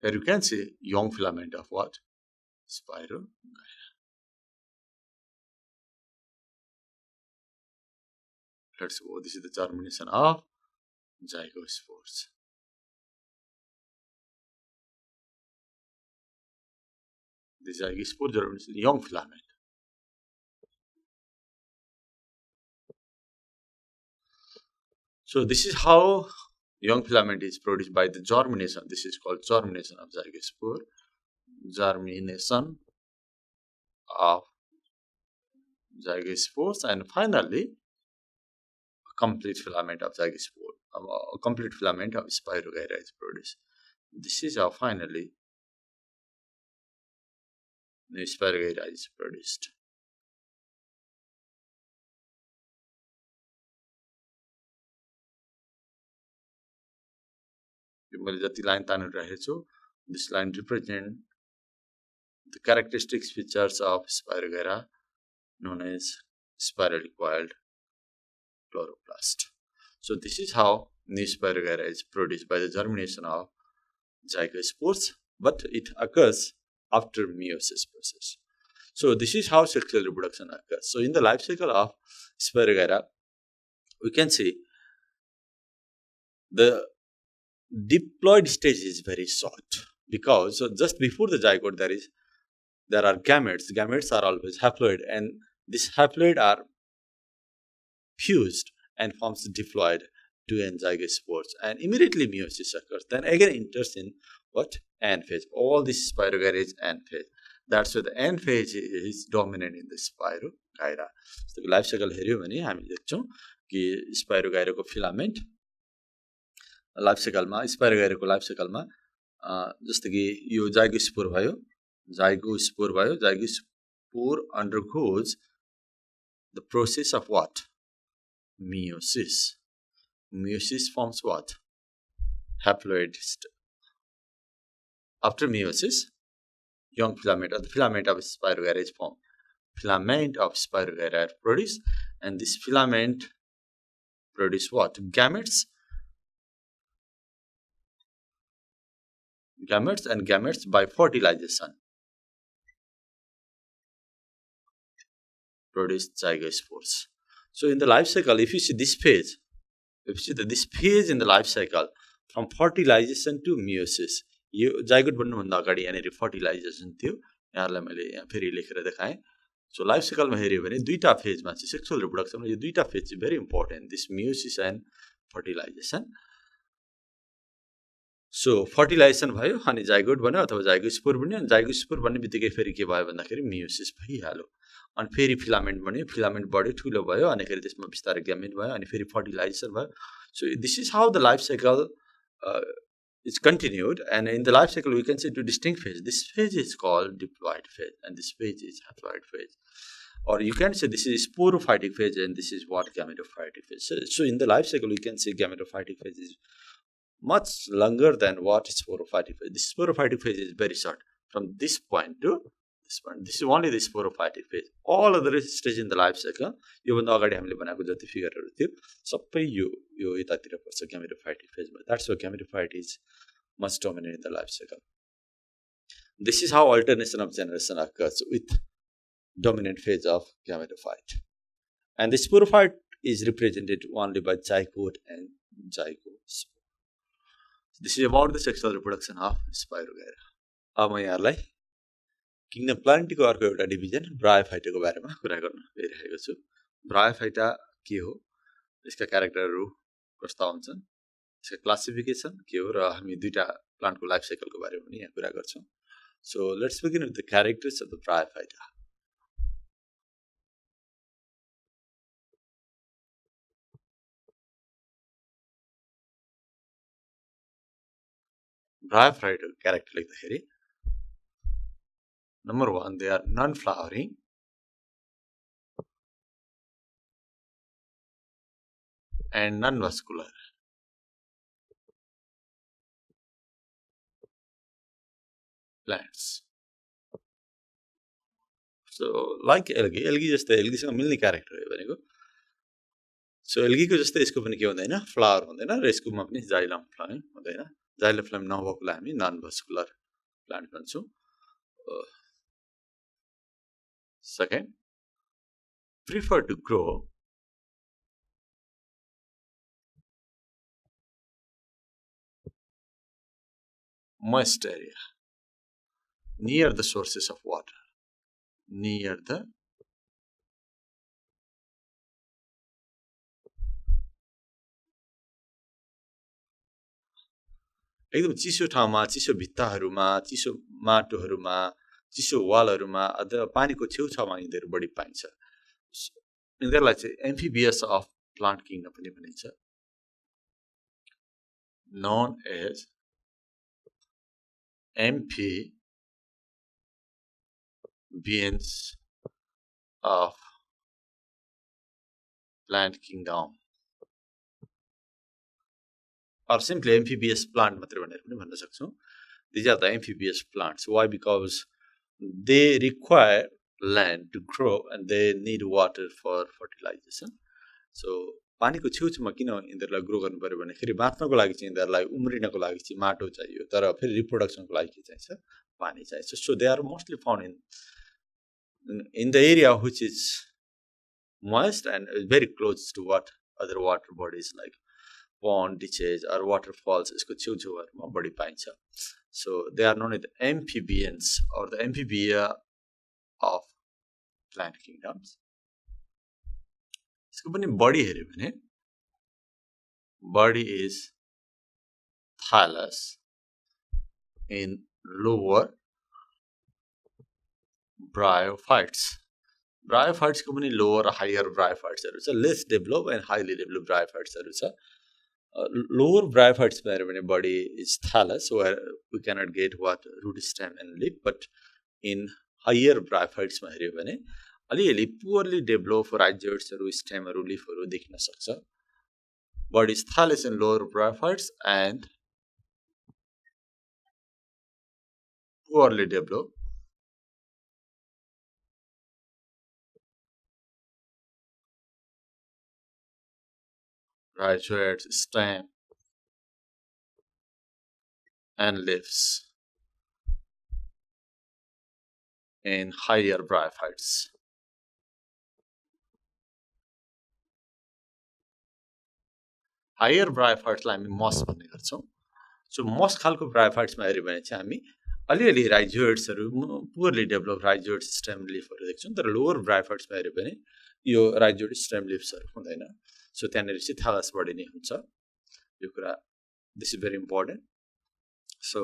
Here you can see young filament of what? Spirogyra. Let's go. This is the germination of zygospores. The zygospore germination, young filament. So this is how young filament is produced by the germination. This is called germination of zygospore. Germination of zygospores, and finally a complete filament of zygospore, a complete filament of spirogyra is produced. This is how finally the spirogyra is produced. This line represents the characteristics features of spirogyra known as spiral coiled chloroplast. So this is how new spirogyra is produced by the germination of zygospores, but it occurs after meiosis process. So this is how sexual reproduction occurs. So in the life cycle of spirogyra, we can say the diploid stage is very short, because just before the zygote there are gametes. Gametes are always haploid, and these haploid are fused and forms diploid two end zygospores, and immediately meiosis occurs. Then again enters in what? End phase. All this spirogyra is end phase. That's why the end phase is dominant in the spirogyra. So life cycle हेर्यो भने हामी देख्छौं कि spirogyra को filament life साइकलमा स्पाइरोगाइराको life साइकलमा जस्तो कि यो जाइगोस्पोर भयो, zygospore undergoes the process of what? Meiosis. Meiosis forms what? Haploid. After meiosis, young filament or the filament of spirogyra is formed. Filament of spirogyra are produced, and this filament produce what? Gametes. Gametes, and gametes by fertilization produce zygospores. So in the life cycle, if you see this phase, this phase in the life cycle from fertilization to meiosis, यो zygote बन्नुभन्दा अगाडि यहाँनिर fertilisation थियो, यहाँलाई मैले यहाँ फेरि लेखेर देखाएँ. सो लाइफ साइकलमा हेर्यो भने दुईटा फेजमा चाहिँ सेक्सुअल रिप्रोडक्सनमा यो दुईटा फेज चाहिँ very important, this meiosis and fertilisation. So fertilisation भयो अनि जाइगोट बन्यो अथवा जाइगोस्पोर बन्यो, अनि जाइगोस्पोर बन्ने बित्तिकै फेरि के भयो भन्दाखेरि मियोसिस भइहाल्यो, अनि फेरि फिलामेन्ट बन्यो, फिलामेन्ट बढ्यो, ठुलो भयो, अनि फेरि त्यसमा बिस्तारै ग्यामेट भयो, अनि फेरि फर्टिलाइजेसन भयो. So this is how the life cycle is continued, and in the life cycle we can say two distinct phases. This phase is called diploid phase, and this phase is haploid phase, or you can say this is sporophytic phase, and this is what gametophytic phase. So in the life cycle we can say gametophytic phase is much longer than what is sporophytic phase. This sporophytic phase is very short, from this point to this point. This is only the sporophytic phase. All other stage in the life cycle, यो भन्दा अगाडि हामीले बनाएको जति फिगरहरु थियो सबै यो यतातिर पर्छ gametophytic phase मा. That's why gametophyte is much dominant in the life cycle. This is how alternation of generation occurs with dominant phase of gametophyte. And the sporophyte is represented only by zygote and zygospore. This is about the sexual reproduction of spirogyra. अब म यहाँलाई kingdom प्लान्टीको अर्को एउटा division ब्रायोफाइटाको बारेमा कुरा गर्न गइरहेको छु. ब्रायोफाइटा के हो, यसका क्यारेक्टरहरु कस्ता हुन्छन्, यसका क्लासिफिकेसन के हो, र हामी दुईटा प्लान्टको लाइफ साइकलको बारेमा पनि यहाँ कुरा गर्छौं. So let's begin with the characters of the bryophyta. Bryophyta character लेख्दाखेरि number 1, they are non-flowering, and non-vascular. Plants. So like algae जस्तै algaeसँग मिल्ने क्यारेक्टर हो भनेको. सो algae को जस्तै यसको पनि के हुँदैन, फ्लावर हुँदैन, र यसकोमा पनि जाइलम फ्लाइम हुँदैन. जाइलम फ्लाइम नभएकोलाई हामी नन भस्कुलर प्लान्ट भन्छौं. Second, prefer to grow moist area near the sources of water, near the एकदम चिसो ठाउँमा, चिसो भित्ताहरुमा, चिसो माटोहरुमा, चिसो वालहरुमा अथवा पानीको छेउछाउमा यिनीहरु बढी पाइन्छ. यिनीहरुलाई चाहिँ एम्फिबियस अफ प्लान्ट किङडम पनि भनिन्छ, known as amphibians of plant kingdom, or simply amphibious plant मात्र भनेर पनि भन्न सक्छौं. These are the amphibious plants. Why? Because they require land to grow and they need water for fertilization. So पानीको छेउछाउमा किन यिनीहरुलाई ग्रो गर्नु पर्यो भन्दाखेरि बाँच्नको लागि चाहिँ यिनीहरुलाई उम्रिनको लागि चाहिँ माटो चाहियो, तर फेरि रिप्रोडक्सनको लागि के चाहिन्छ, पानी चाहिन्छ. So they are mostly found in the area which is moist and very close to what other water bodies like pond, ditches or waterfalls यसको छेउछेउहरुमा बढी पाइन्छ. So they are known as the amphibians or the amphibia of plant kingdoms. यसको पनि body हेर्यो भने body is thallus in lower bryophytes. Bryophytes को पनि lower or higher bryophytes हरु छ, less developed and highly developed bryophytes हरु छ. Lower bryophytes ma हेर्यो भने body is thallus, where we cannot get what root stem and leaf, but in higher bryophytes ma हेर्यो भने अलिअलि poorly developed rhizoids हरु, stem हरु, leaf हरु देखिन सक्छ. Body is thallus in lower bryophytes and poorly developed rhizoids, stem and leaves in higher bryophytes. Higher bryophytes लाई हामी moss भन्ने गर्छौं. So moss खालको bryophytes मा हेर्यो भने चाहिँ हामी अलिअलि rhizoids हरु, poorly developed rhizoids, stem, leaf हरु देख्छौं. तर lower bryophytes मा हेर्यो भने यो rhizoid, stem, leaves हरु हुँदैन. So त्यहाँनेर चाहिँ thallus बढी नै हुन्छ. यो कुरा this is very important. So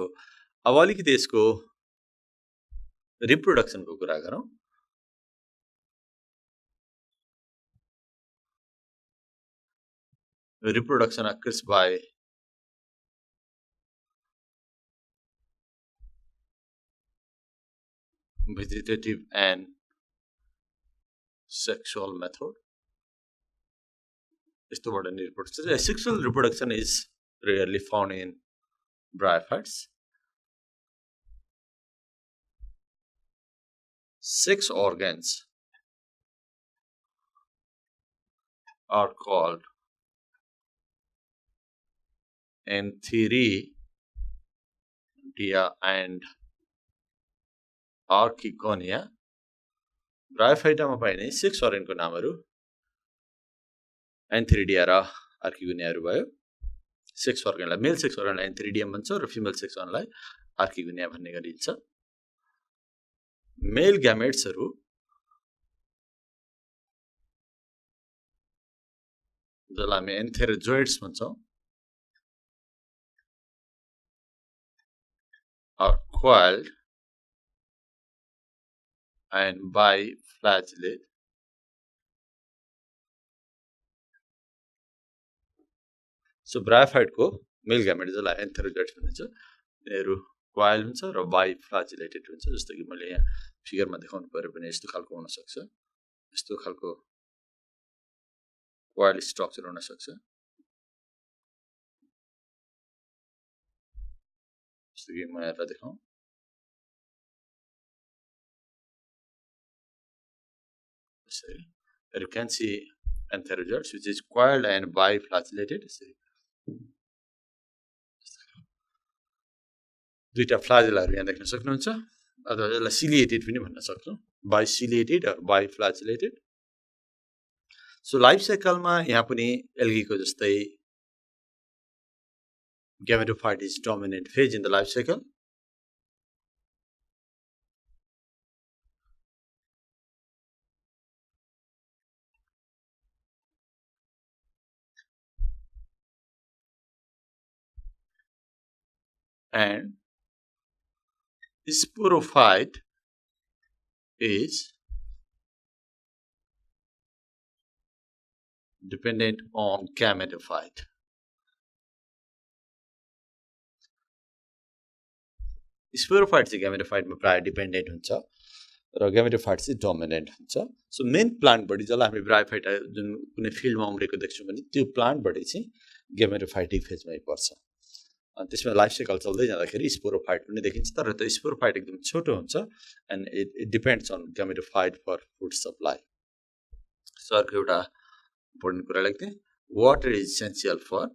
अब अलिकति यसको reproduction को कुरा गरौँ. Reproduction occurs by vegetative and sexual method. Sexual reproduction is rarely found in bryophytes. Sex organs are called antheridia and archigonia. Bryophyta मा पाइने सेक्स organ को नामहरु antheridia र archigonia हरु भयो. सेक्स organ लाई मेल सेक्स organ लाई antheridium भन्छ र फिमेल सेक्स organ लाई archigonia भन्ने गरिन्छ. Male gametes हरु जसलाई हामी antherozoids भन्छौं are coiled and biflagellate. So bryophyte को male gamete जसलाई antherozoids भनिन्छ यिनीहरु coil हुन्छ र biflagellated हुन्छ. जस्तो कि मैले यहाँ फिगरमा देखाउनु पर्यो भने यस्तो खालको हुन सक्छ. यस्तो खालको coil structure हुन सक्छ. जस्तो कि म यहाँ देखाउँ. You can see antherozoids which is coiled and biflagellated. दुईटा फ्लाजेलाहरु यहाँ देख्न सक्नुहुन्छ. अथवा यसलाई ciliated पनि भन्न सक्छौं. Biciliated or biflagellated. So life cycle मा यहाँ पनि algae को जस्तै gametophyte is dominant phase in the life cycle. And sporophyte is dependent on gametophyte. Sporophyte चाहिँ gametophyte मा प्राय डिपेन्डेन्ट हुन्छ र gametophyte चाहिँ डोमिनेन्ट हुन्छ. सो मेन प्लान्ट बडी जसलाई हामी ब्रायोफाइटा जुन कुनै फिल्डमा उम्रेको देख्छौं भने त्यो प्लान्ट बडी चाहिँ gametophytic फेजमै पर्छ. अनि त्यसमा लाइफ साइकल चल्दै जाँदाखेरि स्पोरोफाइट पनि देखिन्छ. तर त्यो स्पोरोफाइट एकदम छोटो हुन्छ and it depends on gametophyte for food supply. So अर्को एउटा इम्पोर्टेन्ट कुरा लेख्थे. Water is essential for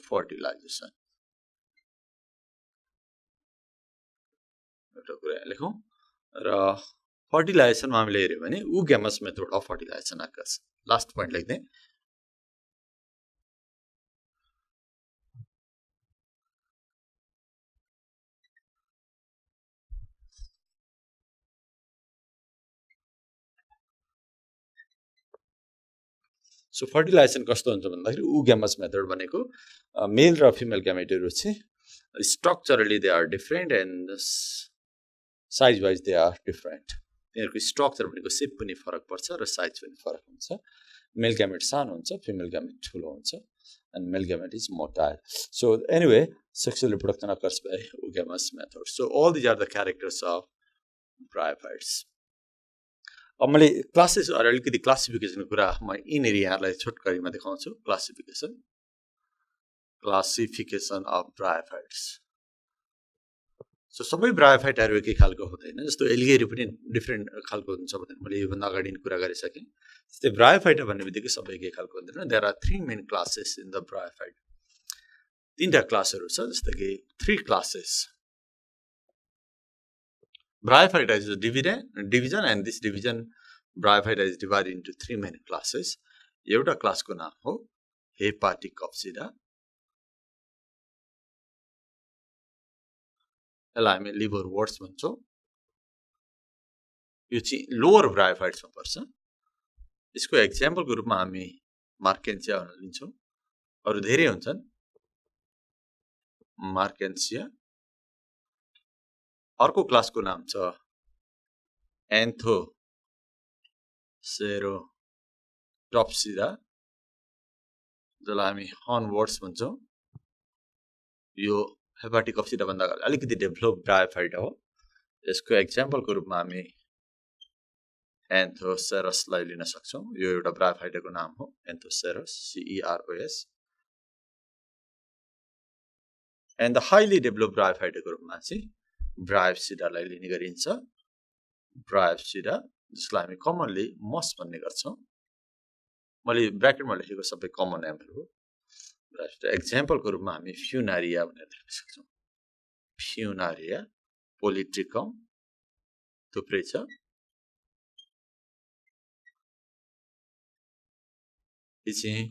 fertilization. एउटा कुरा लेखौं. र फर्टिलाइजेसनमा हामीले हेर्यो भने ग्यामस मेथड अफ फर्टिलाइजेसन आकाश लास्ट पोइन्ट लेख्दै सो फर्टिलाइजेसन कस्तो हुन्छ भन्दाखेरि ग्यामस मेथड भनेको मेल र फिमेल ग्यामेटहरू चाहिँ structurally they are different and size wise they are different तिनीहरूको स्ट्रक्चर भनेको सेप पनि फरक पर्छ र साइज पनि फरक हुन्छ मेल ग्यामेट सानो हुन्छ फिमेल ग्यामेट ठुलो हुन्छ and male gamete is motile so anyway sexual reproduction occurs by ग्यामस method so all these are the characters of bryophytes अब मैले क्लासेस अलिकति क्लासिफिकेसनको कुरा म यिनीहरू यहाँलाई छोटकरीमा देखाउँछु क्लासिफिकेसन अफ ब्रायोफाइट्स सो सबै ब्रायोफाइटहरू एकै खालको हुँदैन जस्तो एल्गेहरू पनि डिफ्रेन्ट खालको हुन्छ भनेर मैले योभन्दा अगाडि कुरा गरिसकेँ जस्तै ब्रायोफाइटा भन्ने बित्तिकै सबै एकै खालको हुँदैन there are 3 main classes in the bryophyte तीनटा क्लासहरू छ जस्तो कि 3 classes Bryophyta is a division and this division Bryophyta is divided into 3 main classes. एउटा क्लासको नाम हो हेपाटिकप्सिडा यसलाई हामी लिभर वर्ड्स भन्छौँ यो चाहिँ लोअर ब्रायोफाइट्समा पर्छ यसको एक्जाम्पलको रूपमा हामी मार्केन्सिया लिन्छौँ अरू धेरै हुन्छन् मार्केन्सिया अर्को क्लासको नाम छ एन्थोसेरोटप्सिडा जसलाई हामी हर्नवर्ड्स भन्छौँ यो हेपाटिकप्सिडा भन्दा अलिकति डेभलप ब्रायोफाइटा हो यसको एक्जाम्पलको रूपमा हामी एन्थोसेरसलाई लिन सक्छौँ यो एउटा ब्रायोफाइटाको नाम हो anthoceros CEROS and the highly develop ब्रायोफाइटाको रूपमा चाहिँ ब्रायोप्सिडालाई लिने गरिन्छ ब्रायोप्सिडा जसलाई हामी कमनली मस भन्ने गर्छौँ मैले ब्र्याकेटमा लेखेको सबै कमन नेमहरू हो एक्जाम्पलको रूपमा हामी फ्युनारिया भनेर लेख्न सक्छौँ फ्युनारिया पोलिट्रिकम थुप्रै छ यो चाहिँ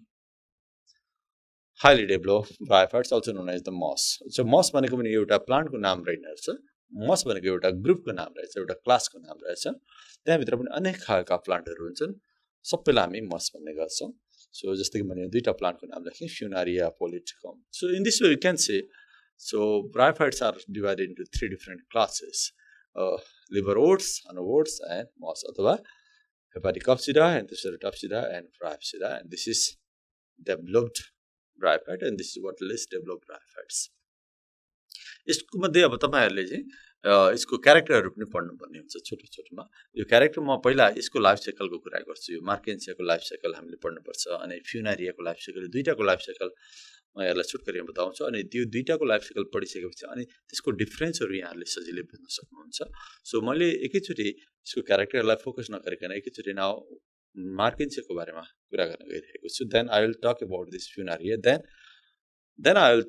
highly develop bryophytes also known as the moss सो मस भनेको पनि एउटा प्लान्टको नाम रहेछ मस भनेको एउटा ग्रुपको नाम रहेछ एउटा क्लासको नाम रहेछ त्यहाँभित्र पनि अनेक खालका प्लान्टहरू हुन्छन् सबैलाई हामी मस भन्ने गर्छौँ सो जस्तै कि मैले दुईटा प्लान्टको नाम लेखेँ funaria polytrichum so in this way we can say so bryophytes are divided into 3 different classes liverworts hornworts and moss अथवा hepaticopsida एन्थोसेरोटप्सिडा and bryopsida and this is developed bryophyte and this is what less develop bryophytes यसको मध्ये अब तपाईहरुले चाहिँ यसको क्यारेक्टरहरु पनि पढ्नुपर्ने हुन्छ छोटो छोटोमा यो क्यारेक्टर म पहिला यसको लाइफ साइकलको कुरा गर्छु यो मार्केन्सियाको लाइफ साइकल हामीले पढ्नुपर्छ अनि फ्युनारियाको लाइफ साइकल दुईटाको लाइफ साइकल म यसलाई छोटकरीमा बताउँछु अनि त्यो दुईटाको लाइफ साइकल पढिसकेपछि अनि त्यसको डिफरेन्सहरु यहाँहरूले सजिलै बुझ्न सक्नुहुन्छ सो मैले एकैचोटी यसको क्यारेक्टरलाई फोकस नगरिकन एकैचोटी नाउ मार्केन्सियाको बारेमा कुरा गर्न गइरहेको छु then I will talk about this funaria then I will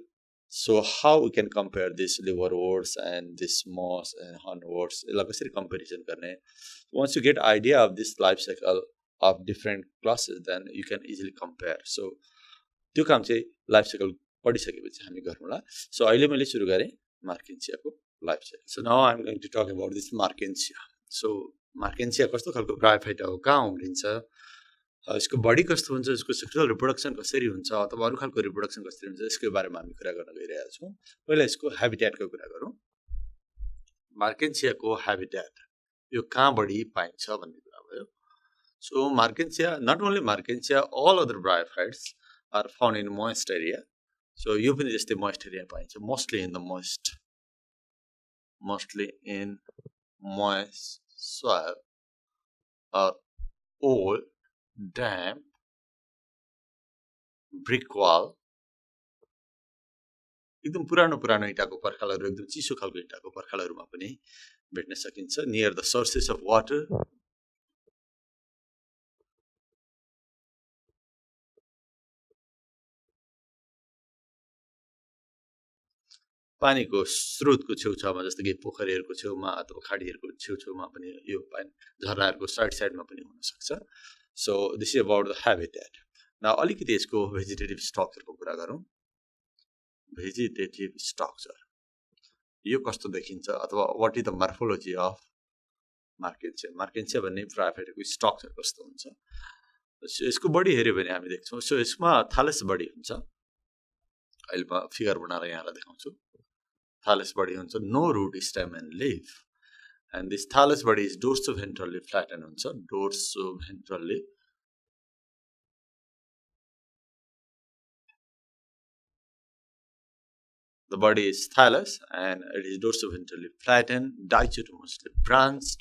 so how we can compare this liverworts and this moss and hornworts यसलाई कसरी कम्पेरिजन गर्ने once you get idea of this life cycle of different classes then you can easily compare so त्यो काम चाहिँ life cycle पढिसकेपछि हामी गरौँला so अहिले मैले सुरु गरेँ मार्केन्सियाको life cycle so now I am going to talk about this marchantia so marchantia कस्तो खालको ब्रायोफाइटा हो कहाँ उम्रिन्छ यसको बडी कस्तो हुन्छ यसको सेक्सुअल रिप्रोडक्सन कसरी हुन्छ अथवा अरू खालको रिप्रोडक्सन कसरी हुन्छ यसको बारेमा हामी कुरा गर्न गइरहेका छौँ पहिला यसको ह्याबिट्याटको कुरा गरौँ मार्केन्सियाको ह्याबिट्याट यो कहाँ बढी पाइन्छ भन्ने कुरा भयो so marchantia not only marchantia all other bryophytes are found in moist area so यो पनि जस्तै मोइस्ट एरिया पाइन्छ mostly in moist soil or old damp brick wall एकदम पुरानो इँटाको पर्खालहरु एकदम चिसो खालको इँटाको पर्खालहरुमा पनि भेट्न सकिन्छ near the sources of water पानीको स्रोतको छेउछाउमा जस्तो कि पोखरीहरूको छेउमा अथवा खाडीहरूको छेउछाउमा पनि यो पानी झरनाहरूको साइडमा पनि हुन सक्छ so this is about the habitat न अलिकति यसको भेजिटेटिभ स्ट्रक्चरको कुरा गरौँ भेजिटेटिभ स्ट्रक्चर यो कस्तो देखिन्छ अथवा what is the morphology of marchantia भन्ने ब्रायोफाइटाको स्ट्रक्चर कस्तो हुन्छ यसको बडी हेर्यो भने हामी देख्छौँ सो यसमा थालस बडी हुन्छ अहिले म फिगर बनाएर यहाँलाई देखाउँछु थालस बडी हुन्छ no root stem and leaf and this thallus body is dorsoventrally flatten हुन्छ dorsoventrally the body is thallus and it is dorsoventrally flattened dichotomously branched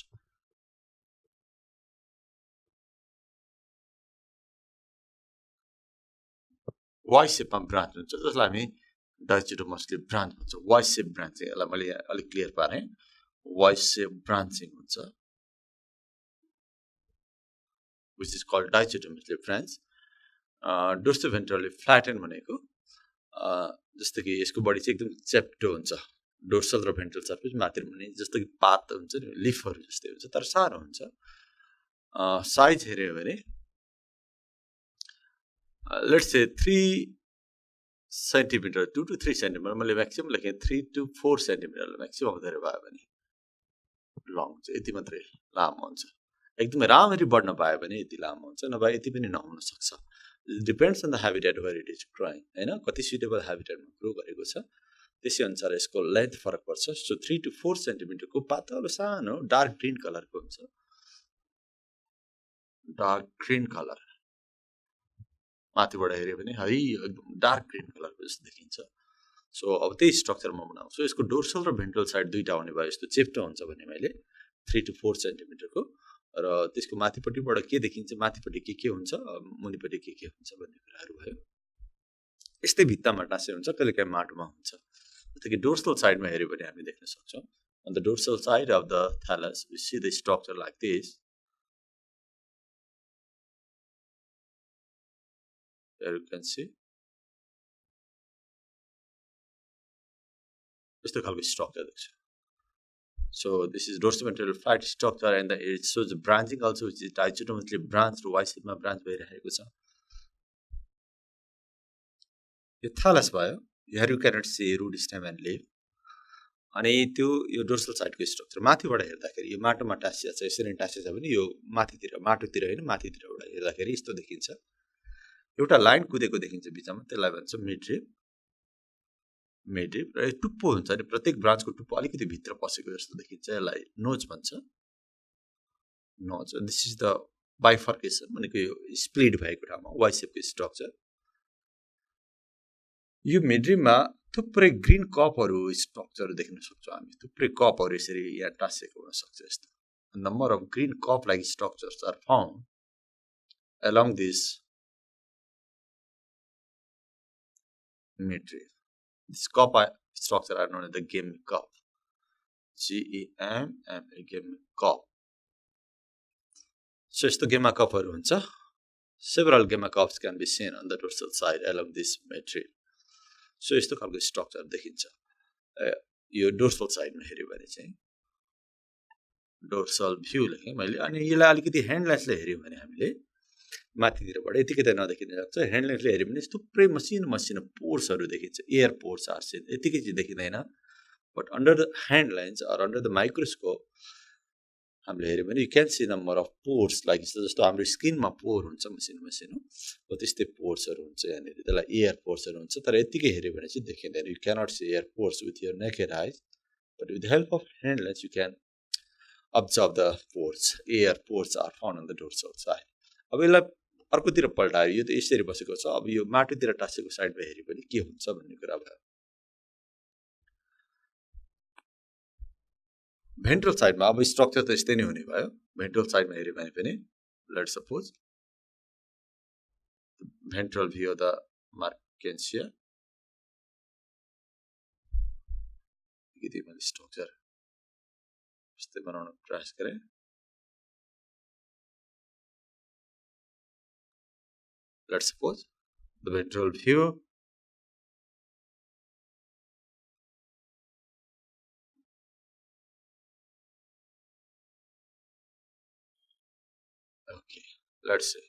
Y सेपमा ब्रान्च हुन्छ जसलाई हामी डाइचोटोमसली ब्रान्च भन्छ Y सेप ब्रान्चिङ यसलाई मैले अलिक क्लियर पारेँ Y सेप ब्रान्चिङ हुन्छ which is called dichotomically branch dorsoventrally flatten भनेको जस्तो कि यसको बडी चाहिँ एकदम चेप्टो हुन्छ डोर्सल र भेन्ट्रल सर्फेस माथि भने जस्तो कि पात हुन्छ नि लिफहरू जस्तै हुन्छ तर सानो हुन्छ साइज हेर्यो भने let's say 3 centimetre 2 to 3 centimetre मैले म्याक्सिमम लेखेँ 3 to 4 सेन्टिमिटर म्याक्सिमम धेरै भयो भने लङ चाहिँ यति मात्रै लामो हुन्छ एकदमै राम्ररी बढ्न पायो भने यति लामो हुन्छ नभए यति पनि नहुन सक्छ depends on the habitat where it is growing हैन कति सुटेबल ह्याबिटेटमा ग्रो गरेको छ त्यसै अनुसार यसको लेन्थ फरक पर्छ सो 3 to 4 सेन्टिमिटरको पातलो सानो डार्क ग्रीन कलरको हुन्छ डार्क ग्रीन कलर माथिबाट हेर्यो भने है एकदम डार्क ग्रीन कलरको जस्तो देखिन्छ सो अब त्यही स्ट्रक्चरमा बनाउँछु यसको डोर्सल र भेन्ट्रल साइड दुईटा हुने भयो यस्तो चेप्टो हुन्छ भने मैले 3 to 4 सेन्टिमिटरको र त्यसको माथिपट्टिबाट के देखिन्छ माथिपट्टि के हुन्छ मुनिपट्टि के हुन्छ भन्ने कुराहरू भयो यस्तै भित्तामा टाँसे हुन्छ कहिलेकाहीँ माटोमा हुन्छ जस्तो कि डोर्सल साइडमा हेर्यो भने हामी देख्न सक्छौँ on the dorsal side of the thallus we see the structure like this here you can see यस्तो खालको स्ट्रक्चर देख्छ so this is dorsoventral flat structure and it shows the branching also which is dichotomically branched Y shape मा branch भइरहेको छ यो thallus भयो here you cannot see root stem and leaf अनि त्यो यो डोर्सल साइडको स्ट्रक्चर माथिबाट हेर्दाखेरि यो माटोमा टाँसिएको छ यसरी टाँसिएको छ भने यो माथितिर माटोतिर हैन माथितिरबाट हेर्दाखेरि यस्तो देखिन्छ एउटा लाइन कुदेको देखिन्छ बिचमा त्यसलाई भन्छ मिडरिप र टुप्पो हुन्छ अनि प्रत्येक ब्रान्चको टुप्पो अलिकति भित्र पसेको जस्तो देखिन्छ यसलाई नोज भन्छ notch this is the bifurcation भनेको यो स्प्लिट भएको ठाउँमा वाइ सेपको स्ट्रक्चर यो मिडरिपमा थुप्रै ग्रीन कपहरू स्ट्रक्चर देख्न सक्छौँ हामी थुप्रै कपहरू यसरी यहाँ टाँसेको हुन सक्छ यस्तो number of green cup like structures are found along this midriff. This cup structure are known as the Gametes cup. G-E-M-M-A Gametes cup. So यस्तो गेमा कपहरू हुन्छ several gamma cups can be seen on the dorsal side along this midriff. So यस्तो खालको structure देखिन्छ यो dorsal साइडमा हेर्यो भने चाहिँ डोर्सल भ्यू लेखेँ मैले अनि यसलाई अलिकति ह्यान्डलेसले हेर्यो भने हामीले माथितिरबाट यतिकै त नदेखिन सक्छ ह्यान्डलेसले हेऱ्यो भने थुप्रै मसिनो पोर्सहरू देखिन्छ एयर पोर्स आर सिन यतिकै चाहिँ देखिँदैन but under the hand lens or under the microscope हामीले हेऱ्यो भने you can see number of pores like जस्तो हाम्रो स्किनमा पोर हुन्छ मसिनो हो त्यस्तै पोर्सहरू हुन्छ यहाँनिर त्यसलाई एयर पोर्सहरू हुन्छ तर यतिकै हेऱ्यो भने चाहिँ देखिँदैन you cannot see air pores with your naked eyes but with the help of hand lens you can observe the pores air pores are found on the dorsal side अब यसलाई अर्कोतिर पल्टायो यो त यसरी बसेको छ अब यो माटोतिर टाँसेको साइडमा हेर्यो भने के हुन्छ भन्ने कुरा भयो भेन्ट्रल साइडमा अब स्ट्रक्चर त यस्तै नै हुने भयो भेन्ट्रल साइडमा हेर्यो भने पनि let's suppose ventral view of the marchantia मैले स्ट्रक्चर यस्तै बनाउन प्रयास गरेँ let's suppose the ventral view Okay, let's see.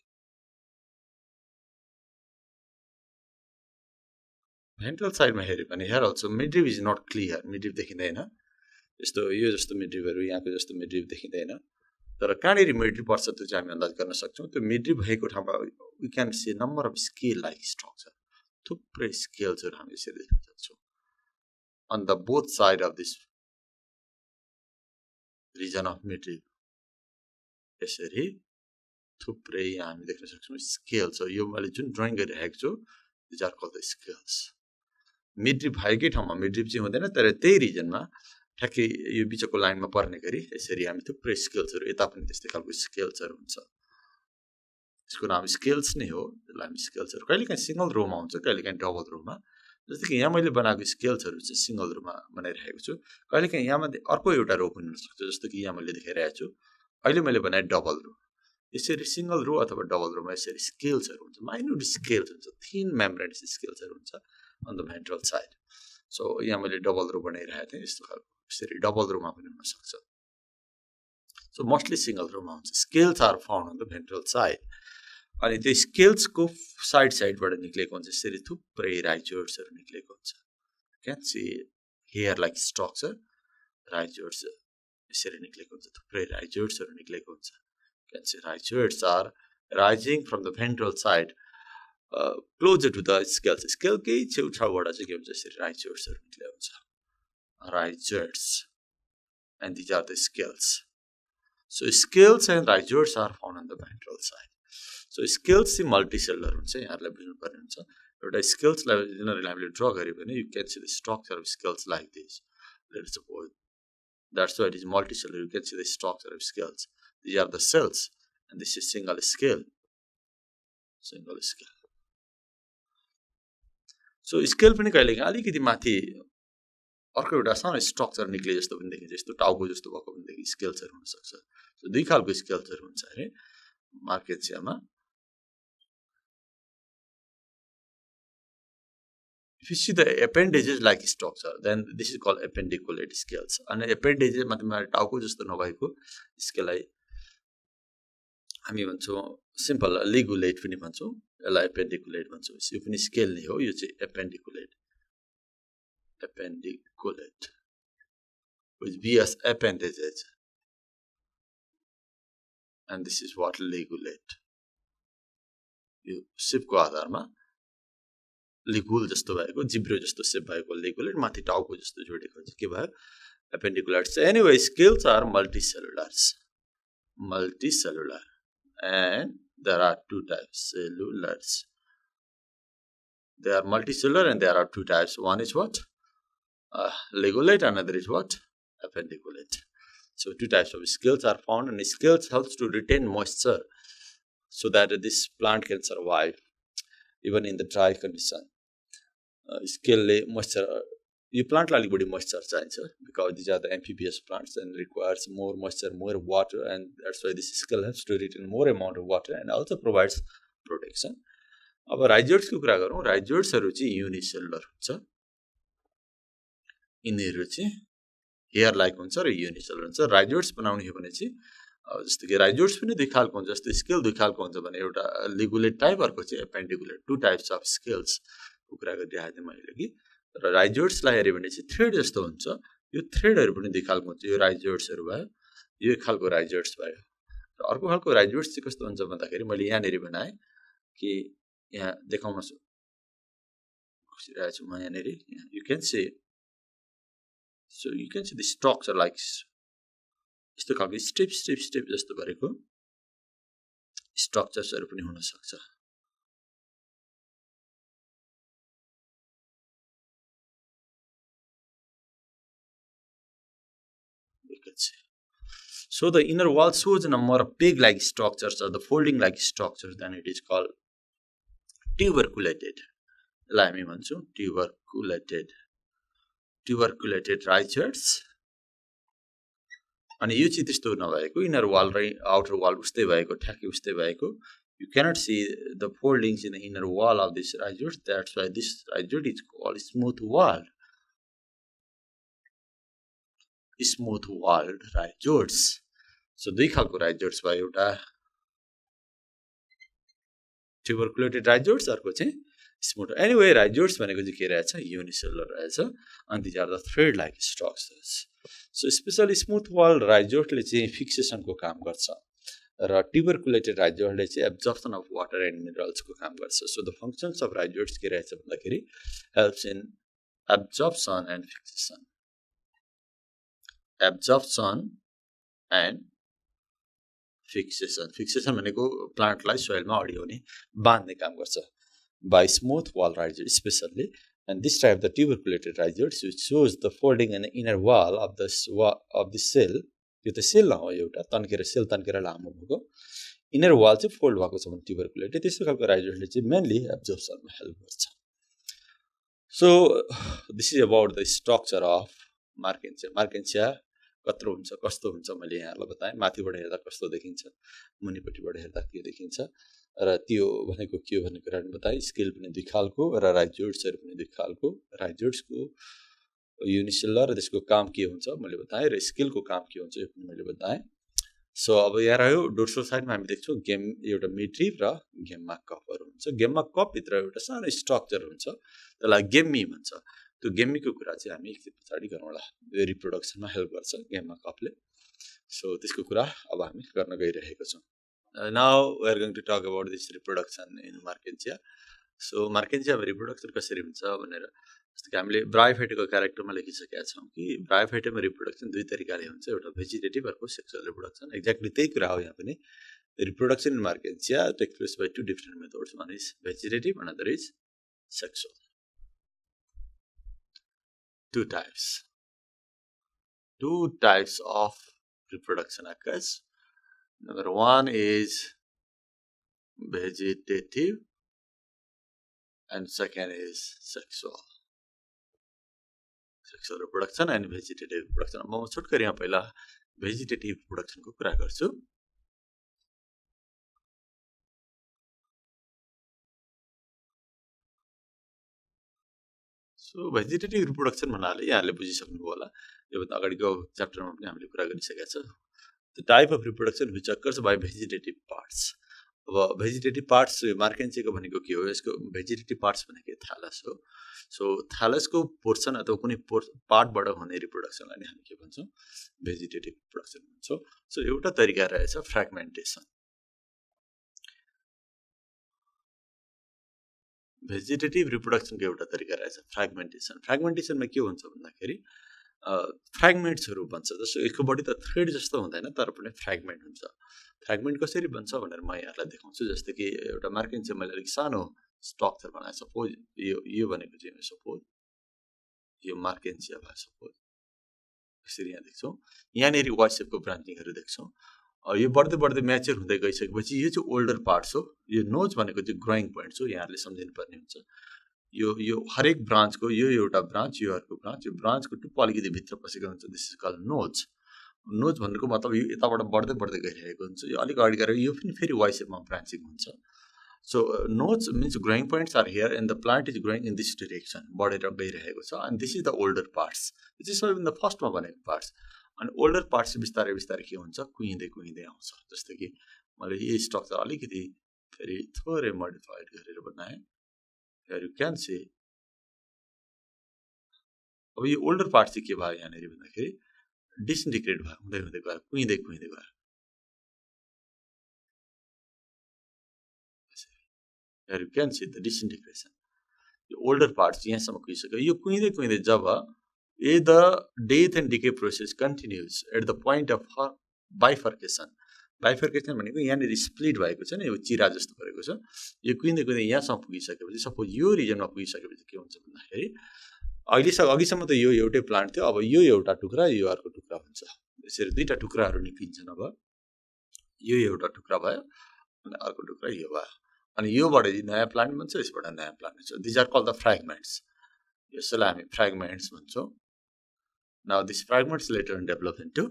Ventral side ma हेर्यो भने here also midrib is not clear. Midrib देखिँदैन. यस्तो यो जस्तो midribहरु यहाँको जस्तो midrib देखिँदैन. तर कहाँनेरि midrib पर्छ त्यो चाहिँ हामी अन्दाज गर्न सक्छौं. त्यो midrib भएको ठाउँमा we can see number of scale like structure. थुप्रै स्केल्सहरु हामी यसरी देख्न सक्छौं. On the both side of this region of midrib. यसरी थुप्रै हामी देख्न सक्छौं स्केल्स. यो मैले जुन ड्राइङ गरिरहेको छु these are called the scales. midrib भएकै ठाउँमा midrib चाहिँ हुँदैन तर त्यही रिजनमा ठ्याक्कै यो बिचको लाइनमा पर्ने गरी यसरी हामी थुप्रै स्केल्सहरु यता पनि त्यस्तै खालको स्केल्सहरु हुन्छ. यसको नाम स्केल्स नै हो. यसलाई हामी स्केल्सहरु कहिलेकाहीँ सिंगल रोमा हुन्छ कहिलेकाहीँ डबल रोमा. जस्तै कि यहाँ मैले बनाएको स्केल्सहरु चाहिँ सिंगल रोमा बनाइरहेको छु. कहिलेकाहीँ यहाँ मध्ये अर्को एउटा रो पनि हुन सक्छ जस्तो कि यहाँ मैले देखाइरहेको छु. अहिले मैले बनाए डबल रो. यसरी सिंगल रो अथवा डबल रोमा यसरी स्केल्सहरु हुन्छ. माइन्युट स्केल्स हुन्छ. थिन मेम्ब्रेनस स्केल्सहरु हुन्छ on the ventral side. So यहाँ मैले डबल रो बनाइरहेको थिएँ यस्तो खालको. यसरी डबल रोमा पनि हुन सक्छ. So mostly single रोमा हुन्छ. Scales are found on the ventral side. अनि त्यो स्केल्स को साइडबाट निक्लेको हुन्छ. यसरी थुप्रै राइजोइड्सहरु निक्लेको हुन्छ. You can see hair like structure rhizoids यसरी निक्लेको हुन्छ. थुप्रै राइजोइड्सहरु निक्लेको हुन्छ. You can see rhizoids are rising from the ventral side closer to the scales. Scale कै छेउछाउबाट चाहिँ के हुन्छ यसरी rhizoidsहरु निक्लेको हुन्छ. Rhizoids and these are the scales. So scales and rhizoids are found on the ventral side. So scales चाहिँ multicellular हुन्छ. यहाँहरुले बुझ्नु पर्ने हुन्छ. एउटा scalesलाई जनरली हामीले ड्रा गर्यो भने you can see the structure of scales like this. Let's suppose that's why it is multicellular. You can see the structure of scales. These are the cells and this is single scale. Single scale. So scale पनि कहिलेकाहीँ अलिकति माथि अर्को एउटा सानो structure निक्ले जस्तो पनि देखिन्छ. यस्तो टाउको जस्तो भएको पनि देखिन्छ. स्केल्सहरु हुन सक्छ. सो दुई खालको स्केल्सहरु हुन्छ अरे मार्केन्सियामा. If you see the appendages like structure, then this is called appendiculate scales. And appendages मतलब टाउको जस्तो नभएको यसलाई हामी भन्छौं सिम्पल लिगुलेट पनि भन्छौं. यसलाई appendiculate भन्छौं. यो पनि स्केल नै हो. यो चाहिँ appendiculate. Appendiculate with VS appendages. And this is what ligulate. यो सिपको आधारमा लिगुल जस्तो भएको जिब्रो जस्तो सेप भएको लिगुलेट माथि टाउको जस्तो जोडेको हुन्छ. के भयो appendiculate. So anyway, scales are multicellulars. Multicellular. And there are two types cellulars. They are multicellular and there are two types. One is what? Ligulate, another is what? Appendiculate. So two types of scales are found and scales helps to retain moisture so that this plant can survive even in the dry condition. Scale moisture यो प्लान्टलाई अलि बढी moisture चाहिन्छ because these are the amphibious plants and requires more moisture, more water, and that's why this scale helps to retain more amount of water and also provides protection. अब rhizoids को कुरा गरौँ. rhizoidsहरु चाहिँ unicellular हुन्छ. यिनीहरु चाहिँ hair like हुन्छ र unicellular हुन्छ. rhizoids बनाउने हो भने चाहिँ जस्तो कि rhizoids पनि दुई खालको हुन्छ. जस्तो स्केल दुई खालको हुन्छ भने एउटा लिगुलेट टाइप अर्को चाहिँ एपेन्डिकुलेट. टु टाइप्स अफ स्केल्स को कुरा गरिरहेको थिएँ मैले कि. र rhizoidsलाई हेर्यो भने चाहिँ थ्रेड जस्तो हुन्छ. यो थ्रेडहरु पनि दुई खालको हुन्छ. यो rhizoidsहरु भयो. यो एक खालको rhizoids भयो. र अर्को खालको rhizoids चाहिँ कस्तो हुन्छ भन्दाखेरि मैले यहाँनेरि बनाए कि यहाँ देखाउन खोजिरहेको छु म यहाँनेरि. You can see. So you can see the structure like यस्तो खालको स्टेप जस्तो गरेको स्ट्रक्चर्सहरु पनि हुन सक्छ. You can see. So the inner wall shows a number of peg-like structures or the folding-like structures. Then it is called tuberculated. यसलाई हामी भन्छौं tuberculated rhizoids. अनि यो चाहिँ त्यस्तो नभएको इनर वाल र आउटर वाल उस्तै भएको ठ्याक्कै उस्तै भएको. You cannot see the foldings in the inner wall of this rhizoid. That's why this rhizoid is called smooth walled. Smooth walled rhizoids. So दुई खालको rhizoids भयो. एउटा ट्युबरकुलेटेड राइजोट्स, अर्को चाहिँ स्मुथ. एनीवे राइजोट्स भनेको चाहिँ के रहेछ, युनिसेलुलर रहेछ, अनि these are the thread like structures. So especially smooth wall राइजोटले चाहिँ फिक्सेसनको काम गर्छ र ट्युबरकुलेटेड राइजोटले चाहिँ एब्जर्प्सन अफ वाटर एन्ड मिनरल्सको काम गर्छ. So the functions of rhizoids के रहेछ भन्दाखेरि helps in absorption and fixation. Absorption and fixation. Fixation भनेको प्लान्टलाई सोइलमा अडिउने बाँध्ने काम गर्छ by smooth wall rhizoids especially, and this type the tuberculated rhizoids which shows the folding in the inner wall of the cell. यो त sale हो एउटा तन्केर सेल तन्केर लामो भएको इनर वाल चाहिँ फोल्ड भएको छ भने ट्युबरकुलेटेड त्यस्तो खालको राइजोइड्सले चाहिँ मेनली एब्जर्प्सनमा हेल्प गर्छ. So this is about the structure of marchantia. Marchantia कत्रो हुन्छ कस्तो हुन्छ मैले यहाँलाई बताएँ. माथिबाट हेर्दा कस्तो देखिन्छ, मुनिपट्टिबाट हेर्दा के देखिन्छ र त्यो भनेको के हो भन्ने कुरा बताएँ. स्केल पनि दुई खालको र राइजोइड्सहरू पनि दुई खालको. राइजोइड्सको युनिसेलुलर र त्यसको काम के हुन्छ मैले बताएँ र स्केलको काम के हुन्छ यो पनि मैले बताएँ. सो अब यहाँ रह्यो डोर्सल साइडमा हामी देख्छौँ एउटा मिड्रिप र गेम्मा कपहरू हुन्छ. गेम्मा कपभित्र एउटा सानो स्ट्रक्चर हुन्छ त्यसलाई गेम्मी भन्छ. त्यो गेम्मीको कुरा चाहिँ हामी एकछिन पछाडि गरौँला. यो रिप्रोडक्सनमा हेल्प गर्छ गेम्मा कपले. सो त्यसको कुरा अब हामी गर्न गइरहेको छौँ. Now we are going to talk about this reproduction in Markensia. So Markensia reproduction कसरी हुन्छ भनेर जस्तो कि हामीले ब्रायोफाइटाको क्यारेक्टरमा लेखिसकेका छौँ कि ब्रायोफाइटामा रिप्रोडक्सन दुई तरिकाले हुन्छ, एउटा भेजिटेटिभ अर्को सेक्सुअल रिप्रोडक्सन. एक्ज्याक्टली त्यही कुरा हो यहाँ पनि. Reproduction in Markensia takes place by two different methods. One is vegetative, another is sexual. Two types of reproduction occurs. Number one is vegetative and second is sexual. Sexual reproduction and vegetative reproduction. म छोटकरी यहाँ पहिला vegetative रिप्रोडक्सनको कुरा गर्छु. So vegetative reproduction भन्नाले यहाँले बुझिसक्नुभयो होला. योभन्दा अगाडिको च्याप्टरमा पनि हामीले कुरा गरिसकेका छौँ. The type of reproduction which occurs by vegetative parts. अब भेजिटेटिभ पार्ट्स मार्केन्सियाको भनेको के हो, यसको भेजिटेटिभ पार्ट्स भनेको थ्यालस हो. सो थ्यालसको पोर्सन अथवा कुनै पार्टबाट हुने रिप्रोडक्सनलाई नै हामी के भन्छौँ, भेजिटेटिभ रिप्रोडक्सन भन्छौँ. सो एउटा तरिका रहेछ फ्र्यागमेन्टेसन. भेजिटेटिभ रिप्रोडक्सनको एउटा तरिका रहेछ फ्र्यागमेन्टेसन. फ्र्यागमेन्टेसनमा के हुन्छ भन्दाखेरि फ्र्यागमेन्ट्सहरू बन्छ. जस्तो एकको बडी त थ्रेड जस्तो हुँदैन तर पनि फ्र्यागमेन्ट हुन्छ. फ्र्यागमेन्ट कसरी बन्छ भनेर म यहाँलाई देखाउँछु. जस्तो कि एउटा मार्केन्सिया मैले अलिक सानो स्ट्रक्चर बनाएँ. सपोज यो भनेको चाहिँ सपोज यो मार्केन्सिया भयो. सपोज यसरी यहाँ देख्छौँ. यहाँनिर वाइ सेपको ब्रान्चिङहरू देख्छौँ. यो बढ्दै बढ्दै म्याच्योर हुँदै गइसकेपछि यो चाहिँ ओल्डर पार्ट्स हो. यो नोज भनेको चाहिँ ग्रोइङ पोइन्ट्स हो. यहाँहरूले सम्झिनु पर्ने हुन्छ. यो हरेक ब्रान्चको यो एउटा ब्रान्च, यो अर्को ब्रान्च, यो ब्रान्चको टुप्पो अलिकति भित्र पसेको हुन्छ. This is called notch. Notch भनेको मतलब यो यताबाट बढ्दै बढ्दै गइरहेको हुन्छ. यो अलिक अगाडि गएर यो पनि फेरि वाइ सेपमा ब्रान्चिङ हुन्छ. So notch means growing points are here and the plant is growing in this direction. बढेर गइरहेको छ. अनि this is the older parts. यो चाहिँ सबैभन्दा फर्स्टमा बनेको पार्ट्स. अनि ओल्डर पार्ट्स बिस्तारै बिस्तारै के हुन्छ, कुहिँदै आउँछ. जस्तो कि मैले यो स्ट्रक्चर अलिकति फेरि थोरै मोडिफाइड गरेर बनाएँ. Here you can see. अब यो ओल्डर पार्ट चाहिँ के भयो यहाँनिर भन्दाखेरि डिसइन्टिग्रेट भयो, हुँदै गयो, कुहिँदै गयो. Here you can see the disintegration. यो ओल्डर पार्ट यहाँसम्म कुहिसक्यो. यो कुहिँदै जब the death and decay process continues at the point of bifurcation. Bifurcation भनेको यहाँनिर स्प्लिट भएको छ नि, यो चिरा जस्तो गरेको छ. यो कुहिँदै यहाँसम्म पुगिसकेपछि सपोज यो रिजनमा पुगिसकेपछि के हुन्छ भन्दाखेरि अघिसम्म त यो एउटै प्लान्ट थियो. अब यो एउटा टुक्रा, यो अर्को टुक्रा हुन्छ. यसरी दुईटा टुक्राहरू निक्लिन्छन्. अब यो एउटा टुक्रा भयो अनि अर्को टुक्रा यो भयो. अनि योबाट नयाँ प्लान्ट बन्छ, यसबाट नयाँ प्लान्ट हुन्छ. These are called the fragments. यसलाई हामी फ्र्यागमेन्ट्स भन्छौँ. Now this fragments later on develop into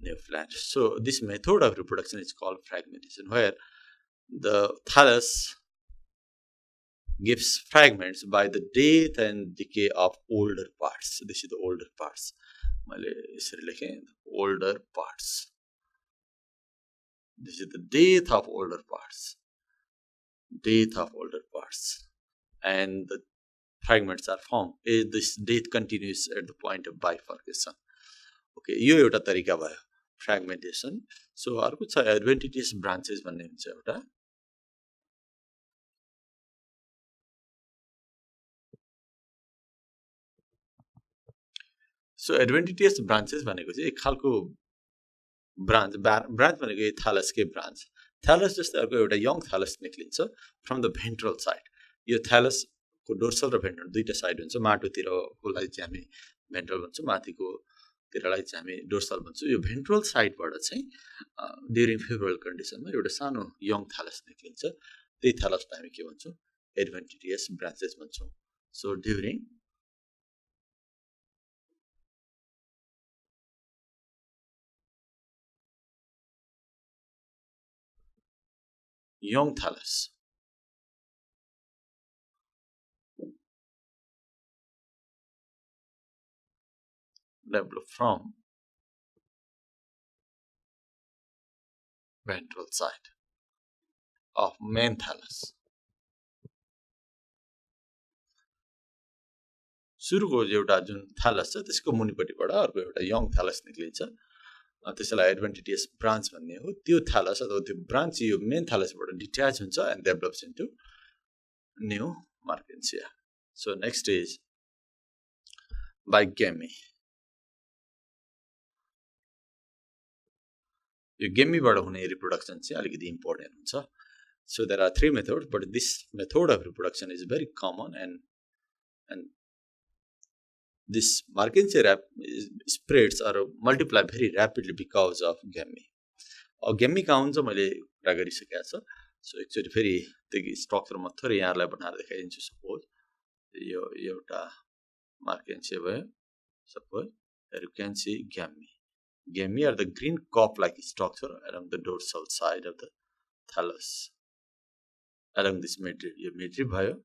new plant. So this method of reproduction is called fragmentation, where the thallus gives fragments by the death and decay of older parts. So this is the older parts. Older parts. This is the death of older parts. death of older parts and the fragments are formed. This death continues at the point of bifurcation. Okay, यो एउटा तरिका भयो fragmentation. So अर्को छ एडभेन्टिटियस branches भन्ने हुन्छ एउटा. So एडभेन्टिटियस branches भनेको चाहिँ एक खालको ब्रान्च भनेको यो थ्यालसकै ब्रान्च. थ्यालस जस्तै अर्को एउटा यङ थ्यालस निक्लिन्छ फ्रम द भेन्ट्रल साइड. यो थ्यालसको डोर्सल र भेन्ट्रल दुईटा साइड हुन्छ. माटोतिरकोलाई चाहिँ हामी भेन्ट्रल भन्छौँ, माथिको तिरलाई चाहिँ हामी डोर्सल भन्छौँ. यो भेन्ट्रल साइडबाट चाहिँ ड्युरिङ फेभरेबल कन्डिसनमा एउटा सानो यङ थ्यालस निक्लिन्छ. त्यही थ्यालसलाई हामी के भन्छौँ? एडभेन्टिटियस ब्रान्चेस भन्छौँ. So during young thallus develop from ventral side of main thallus. सुरुको एउटा जुन थ्यालस छ त्यसको मुनिपट्टिबाट अर्को एउटा यङ थ्यालस निक्लिन्छ. त्यसलाई एडभेन्टिटियस ब्रान्च भन्ने हो. त्यो थ्यालस अथवा त्यो ब्रान्च यो मेन थ्यालसबाट डिट्याच हुन्छ and develops into new marchantia. So next is by gemmae. यो गेमीबाट हुने रिप्रोडक्सन चाहिँ अलिकति इम्पोर्टेन्ट हुन्छ. So there are 3 methods but this method of reproduction is very common and this Markensia spreads or multiply very rapidly because of gamete. Gamete कहाँ हुन्छ मैले कुरा गरिसकेको छ. सो एकचोटि फेरि त्यो स्ट्रक्चरमा थोरै यहाँलाई बनाएर देखाइदिन्छु. सपोज यो एउटा Markensia भयो. Suppose you can see gamete. Gamete are the green cup-like structure along the dorsal side of the thallus. Along this midrib. यो midrib भयो.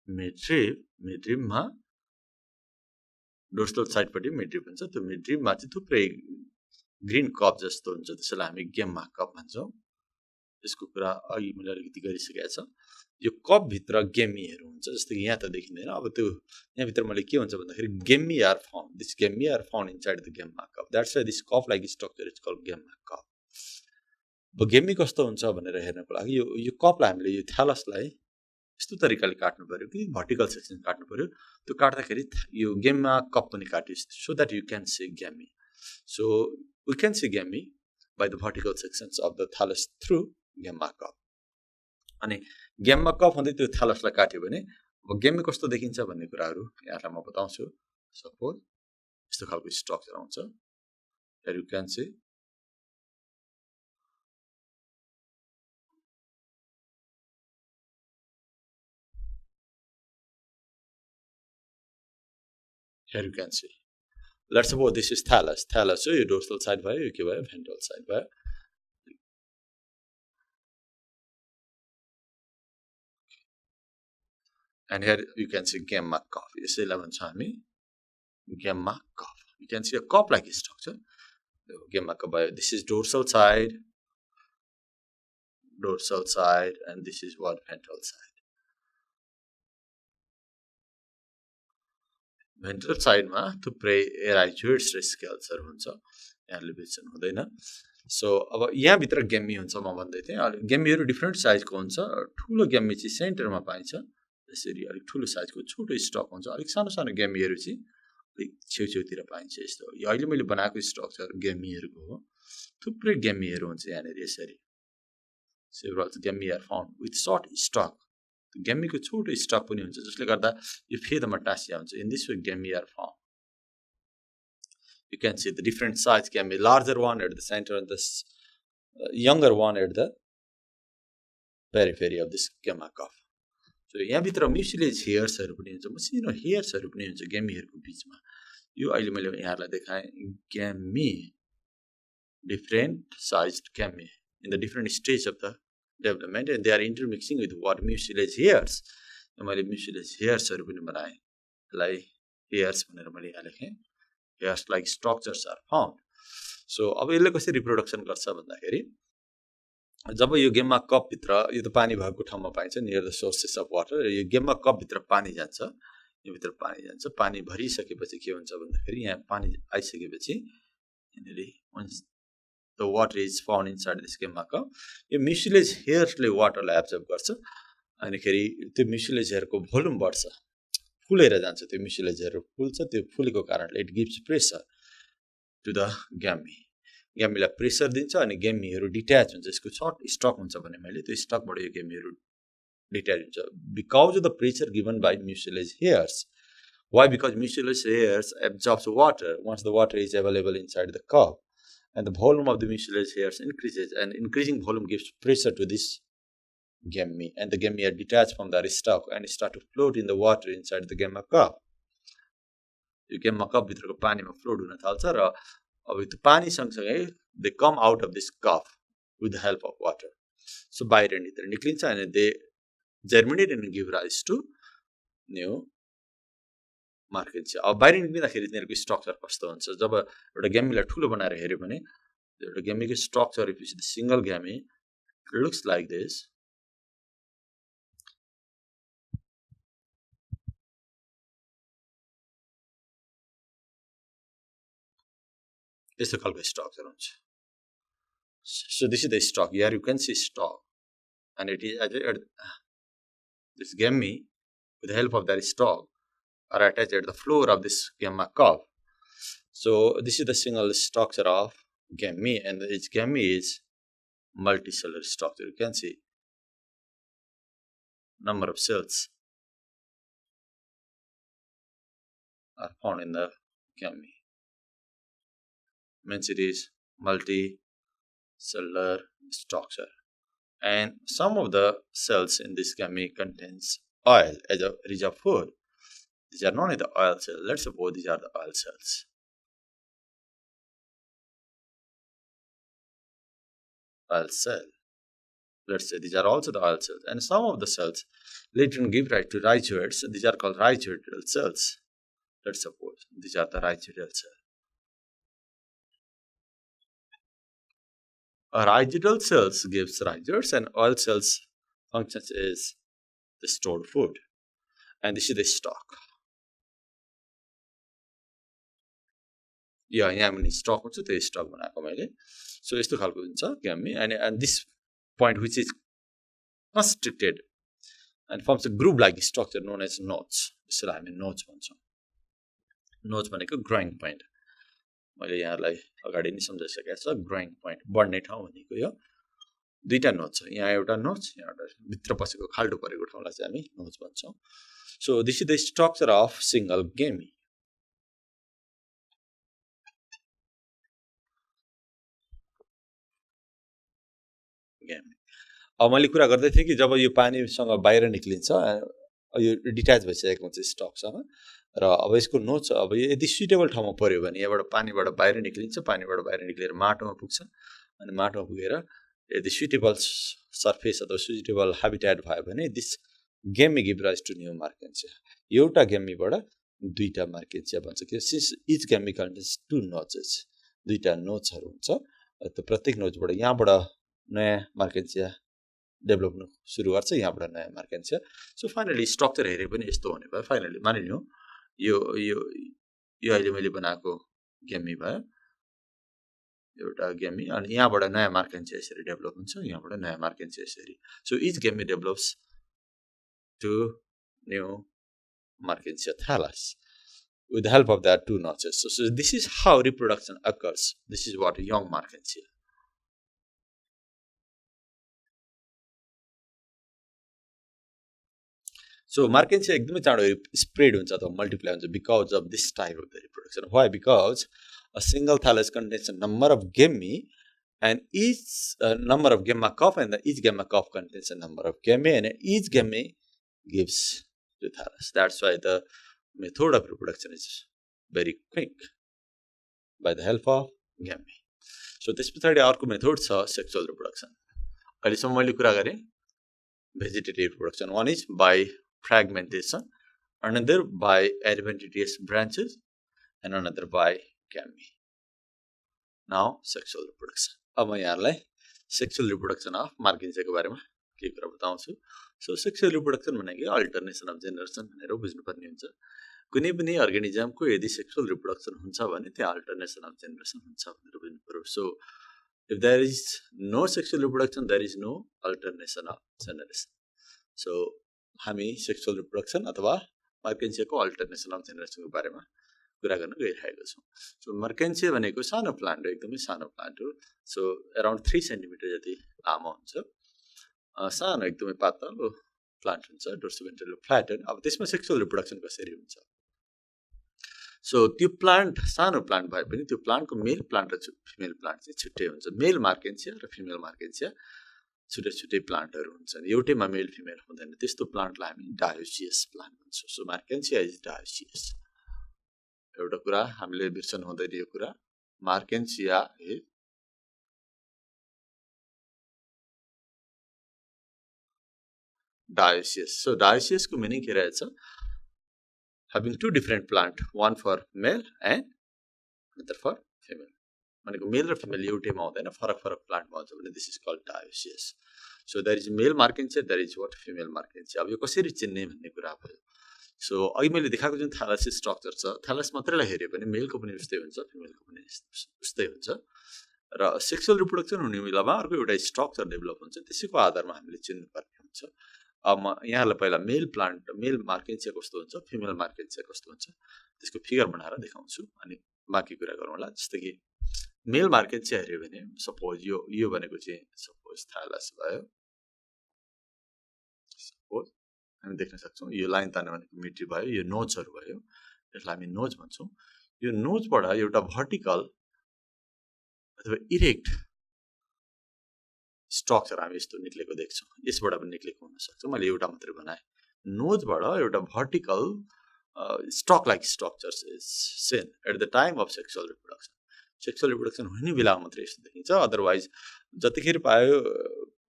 midribमा डोर्सल साइडपट्टि मिड्रिब हुन्छ. त्यो मिड्रिबमा चाहिँ थुप्रै ग्रीन कप जस्तो हुन्छ. त्यसलाई हामी गेम्मा कप भन्छौँ. यसको कुरा अघि मैले अलिकति गरिसकेको छ. यो कप भित्र गेमीहरू हुन्छ. जस्तो कि यहाँ त देखिँदैन. अब त्यो यहाँ भित्र मैले के हुन्छ भन्दाखेरि gemmae are found. This gemmae are found inside the gemma cup. That's why this cup like structure is called gemma cup. अब गेमी कस्तो हुन्छ भनेर हेर्नको लागि यो कपलाई हामीले यो थ्यालसलाई यस्तो तरिकाले काट्नु पर्यो कि भर्टिकल सेक्सन काट्नु पर्यो. त्यो काट्दाखेरि यो गेममा कप पनि काट्यो so that you can see gemmae. So we can see gemmae by the vertical sections of the thallus through gemma cup. अनि गेम्मा कप हुँदै त्यो थ्यालसलाई काट्यो भने अब गेमी कस्तो देखिन्छ भन्ने कुराहरू यहाँलाई म बताउँछु. सपोज यस्तो खालको स्ट्रक्चर आउँछ. You can see here you can see. Let's suppose this is thallus. Thallus so your dorsal side भयो, यो के भयो ventral side भयो. And here you can see gamma cup. यसैलाई भन्छ हामी gamma cup. You can see a cup like structure. Gamma cup भयो. This is dorsal side, and this is what ventral side. Ventral साइडमा थुप्रै एराइजोइड्स र स्केल्सहरू हुन्छ. यहाँले बिर्सनु हुँदैन. सो अब यहाँभित्र गेमी हुन्छ म भन्दै थिएँ. गेमीहरू डिफ्रेन्ट साइजको हुन्छ. ठुलो गेमी चाहिँ सेन्टरमा पाइन्छ. यसरी अलिक ठुलो साइजको छोटो स्टक हुन्छ. अलिक सानो सानो गेमीहरू चाहिँ अलिक छेउछेउतिर पाइन्छ. यस्तो यो अहिले मैले बनाएको स्ट्रक्चर गेमीहरूको हो. थुप्रै गेमीहरू हुन्छ यहाँनिर यसरी. Several gemmae are found with short stalk. गेमीको छोटो स्टक पनि हुन्छ जसले गर्दा यो फेदमा टासिया हुन्छ. In this way gemmae are found. You can see the different size gamete, larger one at the center and the younger one at the periphery of this gamma cup. So यहाँभित्र म्युसिलेज हेयर्सहरू पनि हुन्छ. मसिनो हेयर्सहरू पनि हुन्छ गेमीहरूको बिचमा. यो अहिले मैले यहाँलाई देखाएँ गेमी, डिफरेन्ट साइज्ड गेमी in the different stage of the development, and they are intermixing with what mucilage hairs. मैले mucilage hairsहरू पनि बनाएँ. यसलाई hairs भनेर मैले यहाँ लेखेँ. Hairs like structures are found. So अब यसले कसरी रिप्रोडक्सन गर्छ भन्दाखेरि जब यो गेममा कप भित्र यो त पानी भएको ठाउँमा पाइन्छ near the sources of water यो गेममा कप भित्र पानी जान्छ यो भित्र पानी जान्छ पानी भरिसकेपछि के हुन्छ भन्दाखेरि यहाँ पानी आइसकेपछि यहाँनेरि once the water is found inside this गेममा कप यो म्युसिलेज हेयर्सले वाटरलाई एब्जर्ब गर्छ अनि खेरि त्यो म्युसिलेज हेयरको भोल्युम बढ्छ फुलेर जान्छ त्यो म्युसिलेज हेयर फुल्छ त्यो फुलेको कारणले it gives pressure to the gemmae ग्यामीलाई प्रेसर दिन्छ अनि ग्यामीहरू डिट्याच हुन्छ यसको सर्ट स्टक हुन्छ भने मैले त्यो स्टकबाट यो ग्यामीहरू डिट्याच हुन्छ because of the pressure given by mucilage hairs why because mucilage hairs absorbs water once the water is available inside the cup and the volume of the mucilage hairs increases and increasing volume gives pressure to this gamete and the gamete are detached from their stalk and start to float in the water inside the gamma cup यो गेममा cup भित्रको पानीमा float हुन थाल्छ र अब त्यो पानी सँगसँगै they come out of this cup with the help of water so बाहिर निक्लिन्छ अनि they germinate and give rise to new Marchantia अब बाहिर निक्लिँदाखेरि तिनीहरूको स्ट्रक्चर कस्तो हुन्छ जब एउटा ग्यामीलाई ठुलो बनाएर हेऱ्यो भने एउटा ग्यामीको structure if is the single gemmae looks like this यस्तो खालको स्ट्रक्चर हुन्छ so this is the stalk here you can see stalk and it is this gamete with the help of that stalk are attached at the floor of this gamma cup. So this is the single structure of gamete and its gamete is multicellular structure. You can see number of cells are found in the gamete. Means it is multicellular structure. And some of the cells in this gamete contains oil as a rich of food. These are known as the oil cells. Let's suppose these are the oil cells. Oil cell. Let's say these are also the oil cells. And some of the cells later on give rise to rhizoids. These are called rhizoidal cells. Let's suppose these are the rhizoidal cells. Rhizoidal cells gives rhizoids and oil cells functions is the stored food. And this is the stalk. यहाँ पनि stock हुन्छ त्यो stock बनाएको मैले so यस्तो खालको हुन्छ ग्यामी and this point which is constricted and forms a group like structure known as nodes यसलाई हामी नोड्स भन्छौँ नोड्स भनेको ग्रोइङ पोइन्ट मैले यहाँलाई अगाडि नै सम्झाइसकेको छ ग्रोइङ पोइन्ट बढ्ने ठाउँ भनेको यो दुईटा नोड छ यहाँ एउटा नोड यहाँ एउटा भित्र पसेको खाल्टो परेको ठाउँलाई चाहिँ हामी नोड्स भन्छौँ so this is the structure of single गेमी अब मैले कुरा गर्दै थिएँ कि जब यो पानीसँग बाहिर निक्लिन्छ यो डिट्याच भइसकेको हुन्छ स्टकसँग र अब यसको नोच अब यदि सुइटेबल ठाउँमा पर्यो भने यहाँबाट पानीबाट बाहिर निक्लिन्छ पानीबाट बाहिर निक्लेर माटोमा पुग्छ अनि माटोमा पुगेर यदि सुइटेबल सर्फेस अथवा सुइटेबल ह्याबिट्याट भयो भने दिस गेमी गिभ राइज टु न्यू मार्केन्सिया एउटा गेमीबाट दुईटा मार्केन्सिया भन्छ कि सिन्स इच गेमी कन्टेन्स टु नोचेस दुईटा नोचहरू हुन्छ त्यो प्रत्येक नोचबाट यहाँबाट नयाँ मार्केन्सिया डेभलप हुन सुरु गर्छ यहाँबाट नयाँ मार्केन्सिया सो फाइनली स्ट्रक्चर हेरे पनि यस्तो हुने भयो फाइनली मानिलिउँ यो यो यो अहिले मैले बनाएको गेमी भयो एउटा गेमी अनि यहाँबाट नयाँ मार्केन्सिया यसरी डेभलप हुन्छ यहाँबाट नयाँ मार्केन्सिया यसरी so each gemmae develops to new Marchantia thallus with the help of that two notches. So this is how reproduction occurs. This is what young markensia. So markensia एकदमै चाँडो spread हुन्छ अथवा multiply हुन्छ because of this type of the reproduction. Why? Because a single thallus contains a number of gamete and each number of gamma cup and each gamma cup contains a number of gamete and each gamete gives the thallus. That's why the method of reproduction is very quick by the help of gamete. So this पछाडि अर्को method छ sexual reproduction अहिलेसम्म मैले कुरा गरेँ vegetative reproduction one is by fragmentation another by adventitious branches and another by gamete. Now sexual reproduction अब म यहाँलाई सेक्सुअल रिप्रोडक्सन अफ मार्केन्सियाको बारेमा केही कुरा बताउँछु सो सेक्सुअल रिप्रोडक्सन भनेको अल्टरनेसन अफ जेनेरेसन भनेर बुझ्नुपर्ने हुन्छ कुनै पनि अर्गानिजमको यदि सेक्सुअल रिप्रोडक्सन हुन्छ भने त्यहाँ अल्टरनेसन अफ जेनेरेसन हुन्छ भनेर बुझ्नु पर्यो so if there is no sexual reproduction there is no alternation of generation so हामी सेक्सुअल रिप्रोडक्सन अथवा मार्केन्सियाको अल्टरनेसन अफ जेनेरेसनको बारेमा कुरा गर्न गइरहेको छौँ सो मार्केन्सिया भनेको सानो प्लान्ट हो एकदमै सानो प्लान्ट हो सो अराउन्ड 3 सेन्टिमिटर जति लामो हुन्छ सानो एकदमै पातलो प्लान्ट हुन्छ डोर्सोभेन्ट्रल फ्ल्याटेन अब त्यसमा सेक्सुअल रिप्रोडक्सन कसरी हुन्छ सो त्यो प्लान्ट सानो प्लान्ट भए पनि त्यो प्लान्टको मेल प्लान्ट र फिमेल प्लान्ट चाहिँ छुट्टै हुन्छ मेल मार्केन्सिया र फिमेल मार्केन्सिया छुट्टै छुट्टै प्लान्टहरू हुन्छन् एउटैमा मेल फिमेल हुँदैन त्यस्तो प्लान्टलाई हामी डायोसियस प्लान्ट भन्छौँ सो मार्केन्सिया इज डायोसियस एउटा कुरा हामीले बिर्सनु हुँदैन यो कुरा मार्केन्सिया इज डायोसियस सो डायोसियसको मिनिङ के रहेछ having two different plant one for male and another for female भनेको मेल र फिमेल एउटैमा हुँदैन फरक फरक प्लान्टमा हुन्छ भने this is called dioecious so there is male Marchantia there is what female Marchantia अब यो कसरी चिन्ने भन्ने कुरा भयो सो अघि मैले देखाएको जुन थ्यालस स्ट्रक्चर छ थ्यालस मात्रैलाई हेर्यो भने मेलको पनि उस्तै हुन्छ फिमेलको पनि उस्तै हुन्छ र सेक्सुअल रिप्रोडक्सन हुने बेलामा अर्को एउटा स्ट्रक्चर डेभलप हुन्छ त्यसैको आधारमा हामीले चिन्नुपर्ने हुन्छ अब म यहाँलाई पहिला मेल प्लान्ट मेल मार्केन्सिया कस्तो हुन्छ फिमेल मार्केन्सिया कस्तो हुन्छ त्यसको फिगर बनाएर देखाउँछु अनि बाँकी कुरा गरौँला जस्तै कि मेल मार्केन्सिया हेऱ्यो भने सपोज यो भनेको चाहिँ सपोज थ्यालस भयो सपोज हामी देख्न सक्छौँ यो लाइन तान्ने भनेको मिट्री भयो यो नोजहरू भयो यसलाई हामी नोज भन्छौँ यो नोजबाट एउटा भर्टिकल अथवा इरेक्ट स्ट्रक्चर हामी यस्तो निक्लेको देख्छौँ यसबाट पनि निक्लेको हुनसक्छ मैले एउटा मात्रै बनाएँ नोजबाट एउटा vertical stalk like structures is seen at the time of sexual reproduction हुने बेलामा मात्रै यस्तो देखिन्छ अदरवाइज जतिखेर पायो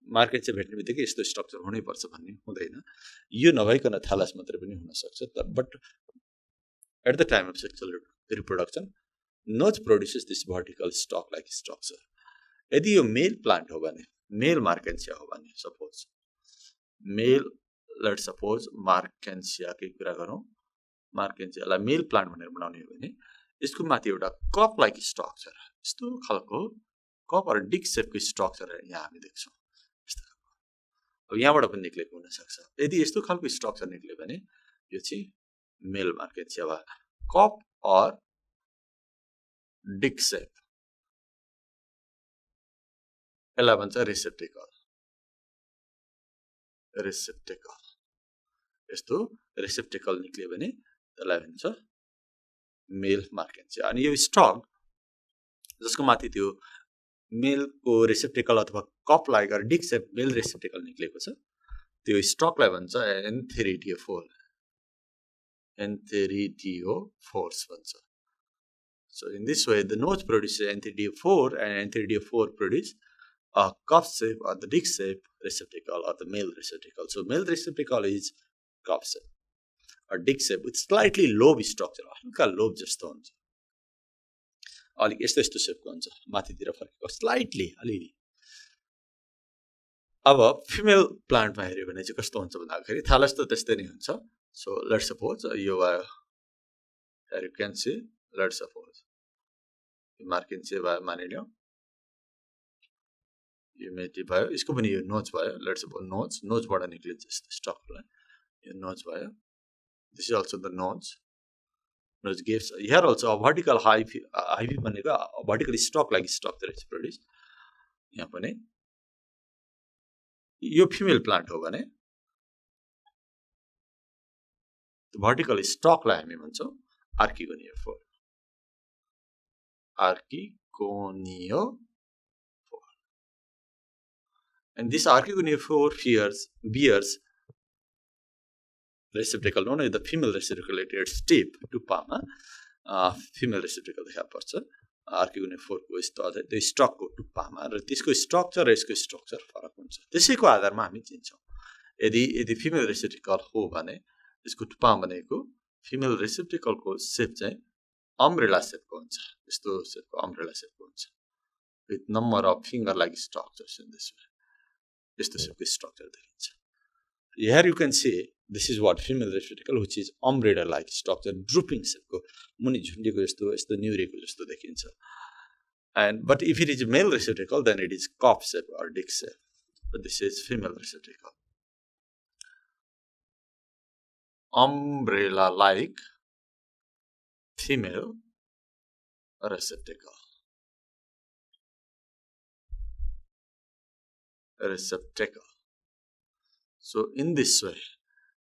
मार्केन्सिया भेट्ने बित्तिकै यस्तो स्ट्रक्चर हुनैपर्छ भन्ने हुँदैन यो नभइकन थ्यालस मात्रै पनि हुनसक्छ but at the time of sexual reproduction node produces this vertical stalk like structure यदि यो मेल प्लान्ट हो भने मेल मार्केन्सिया हो भने सपोज मेल लेट सपोज मार्केन्सियाकै कुरा गरौँ मार्केन्सियालाई मेल प्लान्ट भनेर बनाउने हो भने यसको माथि एउटा कप लाइक स्ट्रक्चर यस्तो खालको कप अर डिक सेपको स्ट्रक्चर यहाँ हामी देख्छौँ यस्तो खालको अब यहाँबाट पनि निक्लेको हुनसक्छ यदि यस्तो खालको स्ट्रक्चर निक्ल्यो भने यो चाहिँ मेल मार्केन्सिया वा कप अर डिक सेप यसलाई भन्छ रेसेप्टेकल यस्तो रेसेप्टेकल निक्ल्यो भने त्यसलाई भन्छ मेल मार्केन्सिया अनि यो स्टक जसको माथि त्यो मेलको रेसेप्टेकल अथवा कप लाइक डिक सेप मेल रेसेप्टेकल निक्लेको छ त्यो स्टकलाई भन्छ एन्थेरिडियोफोर्स भन्छ so in this way the nose produce antheridiophore and antheridiophore produce a cup shape or the dick shape receptacle or the male receptacle. So male receptacle is cup shape or dick shape with slightly lobe structure. हल्का lobe जस्तो हुन्छ अलिक यस्तो यस्तो शेपको हुन्छ माथितिर फर्केको slightly अलिअलि अब फिमेल प्लान्टमा हेऱ्यो भने चाहिँ कस्तो हुन्छ भन्दाखेरि थ्यालस त त्यस्तै नै हुन्छ सो लेट सपोज यो you can see let suppose मार्केन्सिया मानिलियो यो मेटी भयो यसको पनि यो नोज भयो लेट्स सपोज नोजबाट निक्लिन्छ यस्तो स्टकलाई यो नोज भयो this is also the nose gives here also a vertical hyphae भनेको vertical stalk like structure is produced यहाँ पनि यो फिमेल प्लान्ट हो भने vertical stalk लाई हामी भन्छौँ आर्किगोनियोफोर and this archigoniophore bears receptacle known as the female receptacle at its tip to palma female receptacle देखा पर्छ archigoniophore को त्यो स्टक को टुप्पामा र त्यसको स्ट्रक्चर र यसको स्ट्रक्चर फरक हुन्छ त्यसैको आधारमा हामी चिन्छौँ यदि फिमेल रेसेप्टिकल हो भने यसको टुप्पामा बनेको फिमेल रेसेप्टिकल को शेप चाहिँ अम्ब्रेला शेपको हुन्छ यस्तो शेपको अम्ब्रेला शेपको हुन्छ with number of finger-like structures in this way. यस्तो सबको structure देखिन्छ. Here you can see this is what female receptacle, which is umbrella-like structure, drooping shape. मुनि झुन्डेको जस्तो यस्तो न्युरेको जस्तो देखिन्छ. But if it is male receptacle, then it is cup shape or dick shape. But this is female receptacle. Umbrella-like female receptacle. So in this way,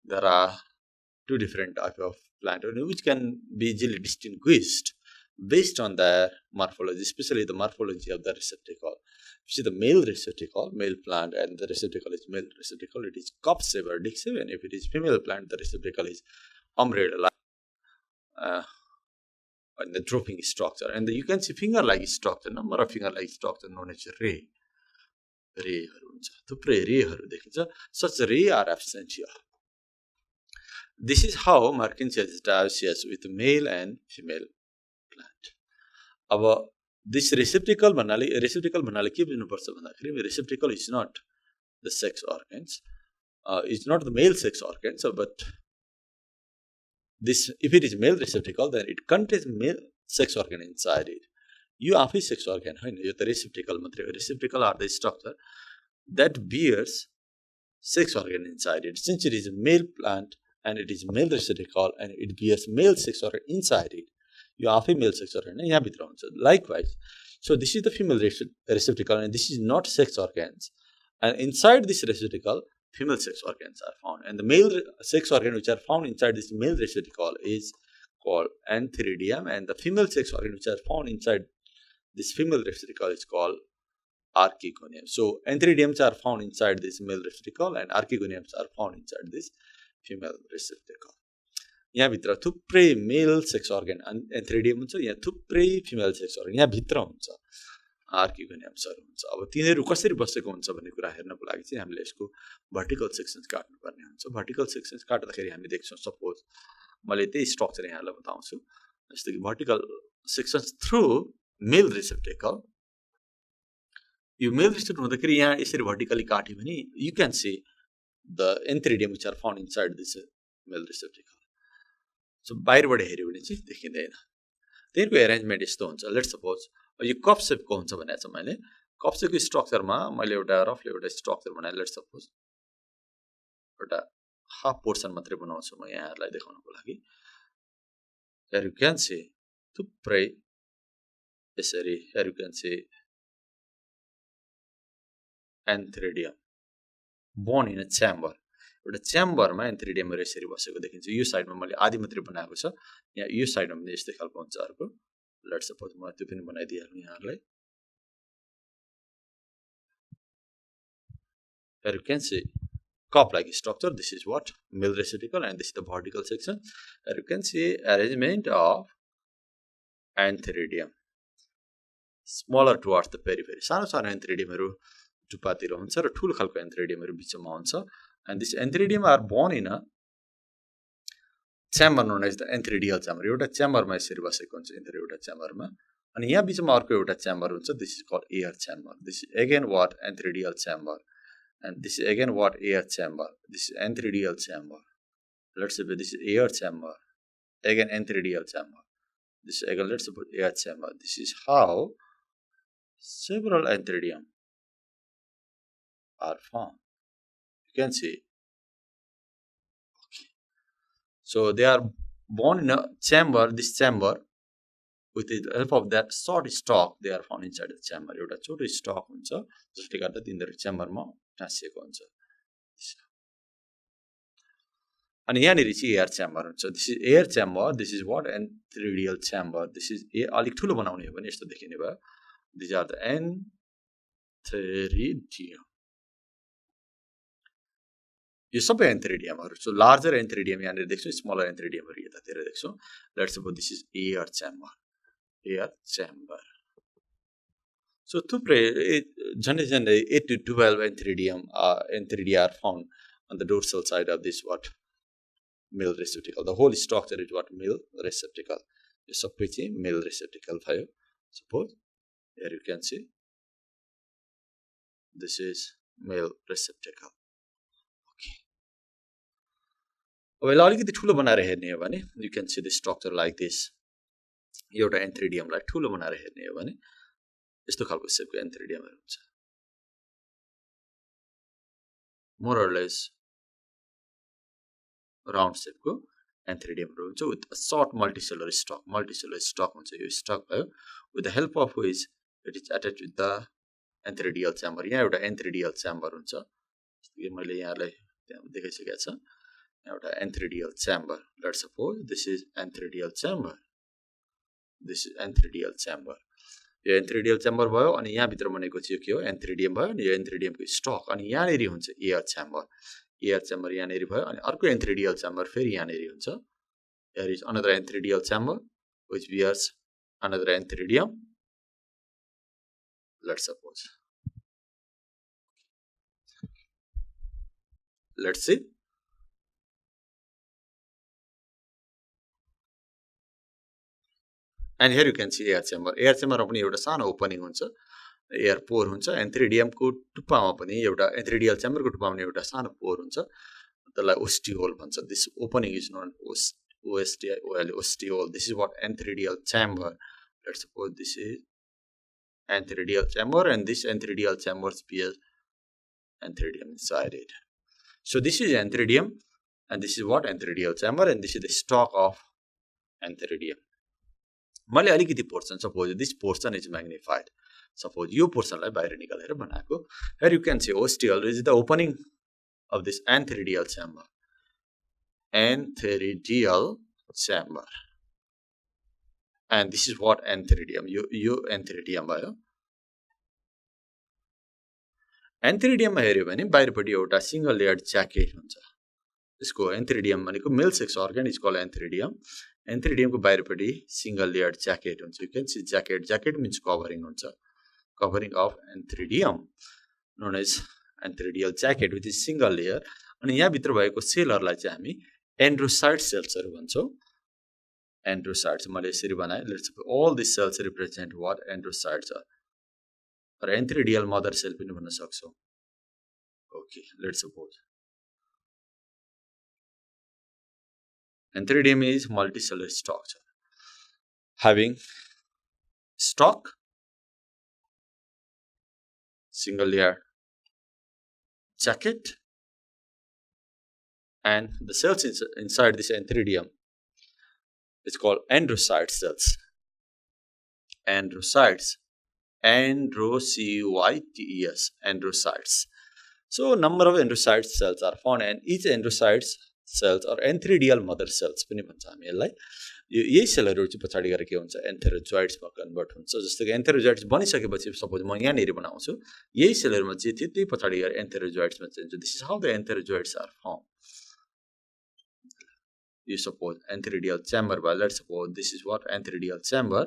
there are two different types of Plantae which can be easily distinguished based on their morphology, especially the morphology of the receptacle. If you see the male receptacle, male plant, and the receptacle is male receptacle, it is cup shape or dick shape, and if it is female plant, the receptacle is umbrella-like and the drooping structure. And you can see finger-like structure, number of finger-like structure known as ray. रेहरू हुन्छ, थुप्रै रेहरू देखिन्छ. Such ray are absent here. This is how Merkinsia is dioecious with male and female plant. अब this receptacle भन्नाले के बुझ्नुपर्छ भन्दाखेरि receptacle is not the sex organs, it's not the male sex organs, but this, if it is male receptacle, then it contains male sex organ inside it. You आफै sex organ हैन, यो त receptacle मात्रै हो. Receptacle are the structure that bears sex organ inside it. Since it is a male plant and it is male receptacle and it bears male sex organ inside it, यो आफै male sex organ यहाँ भित्र हुन्छ. Likewise, so this is the female receptacle and this is not sex organs. And inside this receptacle, female sex organs are found. And the male sex organ which are found inside this male receptacle is called antheridium, and the female sex organ which are found inside this female receptacle is called archegonium. So antheridiums are found inside this male receptacle and archegoniums are found inside this female receptacle. यहाँ भित्र थुप्रै male sex organ एन्थ्रेडियम हुन्छ, यहाँ थुप्रै female sex organ यहाँ भित्र हुन्छ, आर्किगोनियम्सहरु हुन्छ. अब तिनीहरु कसरी बसेको हुन्छ भन्ने कुरा हेर्नको लागि चाहिँ हामीले यसको भर्टिकल सेक्सन्स काट्नु पर्ने हुन्छ. भर्टिकल सेक्सन्स काट्दाखेरि हामी देख्छौं, सपोज मैले त्यही स्ट्रक्चर यहाँलाई बताउँछु. जस्तो कि vertical sections through male receptacle. यो मेल रिसेप्टेकल हुँदाखेरि यहाँ यसरी भर्टिकली काट्यो भने you can see the antheridium which are found inside this male receptacle. So बाहिरबाट हेर्यो भने चाहिँ देखिँदैन. त्यसको एरेन्जमेन्ट यस्तो हुन्छ. लेट्स सपोज यो कप शेपको हुन्छ भनेको छ मैले. कप शेपको स्ट्रक्चरमा मैले एउटा रफली एउटा स्ट्रक्चर बनाए. लेट्स सपोज एउटा हाफ पोर्सन मात्रै बनाउँछु म यहाँहरुलाई देखाउनको लागि. Here you can see थुप्रै यसरी here you can see antheridium born in a chamber. एउटा च्याम्बरमा एन्थ्रेडियमहरु यसरी बसेको देखिन्छ. यो साइडमा मैले आधी मात्रै बनाएको छ. यहाँ यो साइडमा पनि यस्तै खालको हुन्छ अर्को. लेट्स सपोज म त्यो पनि बनाइदिहाल्छु यहाँहरुलाई. Here you can see cup-like structure. This is what male receptacle, and this is the vertical section. Here you can see arrangement of antheridium, smaller towards the periphery. सानो सानो एन्थ्रेडियमहरु टुप्पातिर हुन्छ र ठूलो खालको एन्थ्रेडियमहरु बीचमा हुन्छ. And this antheridium are born in a chamber known as the antheridial chamber. एउटा च्याम्बरमा यसरी बसेको हुन्छ एउटा च्याम्बरमा. अनि यहाँ बीचमा अर्को एउटा च्याम्बर हुन्छ. This is called air chamber. This is again what antheridial chamber. And this is again what air chamber. This is antheridial chamber. Let's say this is air chamber. Again antheridial chamber. This is again, let's suppose air chamber. This is how several antheridium are formed. You can see. Okay. So they are born in a chamber. This chamber, with the help of that short stalk, they are found inside the chamber. एउटा छोटो stock हुन्छ जसले गर्दा तिनीहरु च्याम्बरमा टाँसिएको हुन्छ. अनि यहाँनिर चाहिँ एयर च्याम्बर हुन्छ. This is air chamber. This is what antheridial chamber. This is अलिक ठुलो बनाउने हो भने यस्तो देखिने भयो. This are the antheridium. यो सबै एन्थ्रेडियमहरु. सो लार्जर एन्थ्रेडियम यहाँनिर देख्छौं, स्मलर एन्थ्रेडियमहरु यतातिर देख्छौं. Let's suppose this is air chamber. Air chamber. So थुप्रै झन्डै 8 to 12 antheridia are found on the dorsal side of this what male receptacle. The whole structure is what male receptacle. यो सबै चाहिँ male receptacle भयो. Suppose here you can see This is male receptacle. Okay. अब यसलाई अलिकति ठुलो बनाएर हेर्ने हो भने you can see the structure like this. एउटा एन्थ्रिडियमलाई ठुलो बनाएर हेर्ने हो भने यस्तो खालको शेपको एन्थ्रिडियमहरु हुन्छ. More or less round shape को एन्थ्रिडियमहरु हुन्छ with a short multicellular stalk. Multicellular stalk हुन्छ. यो stalk भयो with the help of which it is attached with the antheridial chamber. यहाँ एउटा antheridial chamber हुन्छ. जस्तै मैले यहाँलाई त्यहाँ देखाइसकेको छ. एउटा antheridial chamber. Let's suppose this is antheridial chamber. This is antheridial chamber. यो antheridial chamber भयो अनि यहाँ भित्र बनेको चाहिँ के हो antheridium भयो अनि यो antheridium को stalk अनि यहाँ नेरी हुन्छ air chamber. Air chamber यहाँ नेरी भयो अनि अर्को antheridial chamber फेरि यहाँ नेरी हुन्छ. There is another antheridial chamber which bears another antheridium. Let's suppose. Let's see. And here you can see air chamber. Air chamber पनि एउटा सानो ओपनिङ हुन्छ. एयर पोर हुन्छ. एन्थ्रिडियम को टुप्पामा पनि एउटा एन्थ्रिडियल chamber को टुप्पामा पनि एउटा सानो पोर हुन्छ. त्यसलाई ओस्टियोल भन्छ. This opening is known as ostiole. This is what antheridial chamber. Let's suppose this is antheridial chamber and this antheridial chamber bears antheridium inside it. So this is antheridium and this is what antheridial chamber and this is the stalk of antheridium. मैले अलिकति portion suppose this portion is magnified. Suppose यो portion लाई बाहिर निकालेर बनाएको. Here you can see ostiole is the opening of this antheridial chamber. Antheridial chamber. And this is what antheridium. यो antheridium भयो. Antheridium मा हेर्यो भने बाहिरपट्टि एउटा single layered jacket हुन्छ. यसको antheridium भनेको male sex organ is called antheridium. Antheridium को बाहिरपट्टि single layered jacket हुन्छ. You can see jacket. Jacket means covering हुन्छ. Covering of antheridium known as antheridial jacket which is single layer. अनि यहाँ भित्र भएको सेलहरुलाई चाहिँ हामी एन्ड्रोसाइट सेल्सहरु भन्छौं. Androcytes मैले यसरी बनाए. Let's suppose all these cells represent what androcytes are. Or antheridial mother cell पनि भन्न सक्छौं. Okay, let's suppose. Antheridium is multicellular structure having stalk, single layer jacket, and the cells inside this antheridium is called androcyte cells. Androcytes. Androcytes. Androcytes. So number of androcyte cells are found and each androcyte cells or antheridial mother cells पनि भन्छ हामी यसलाई. यही सेलहरु चाहिँ पछाडी गएर के हुन्छ एन्थेरोजोइट्स मा कन्भर्ट हुन्छ. जस्तो कि एन्थेरोजोइट्स बनिसकेपछि सपोज म यहाँ नेरी बनाउँछु यही सेलहरुमा चाहिँ त्यही पछाडी गएर एन्थेरोजोइट्स मा चाहिँ this is how the antherozoites are formed. You suppose antheridial chamber by let's suppose this is what antheridial chamber.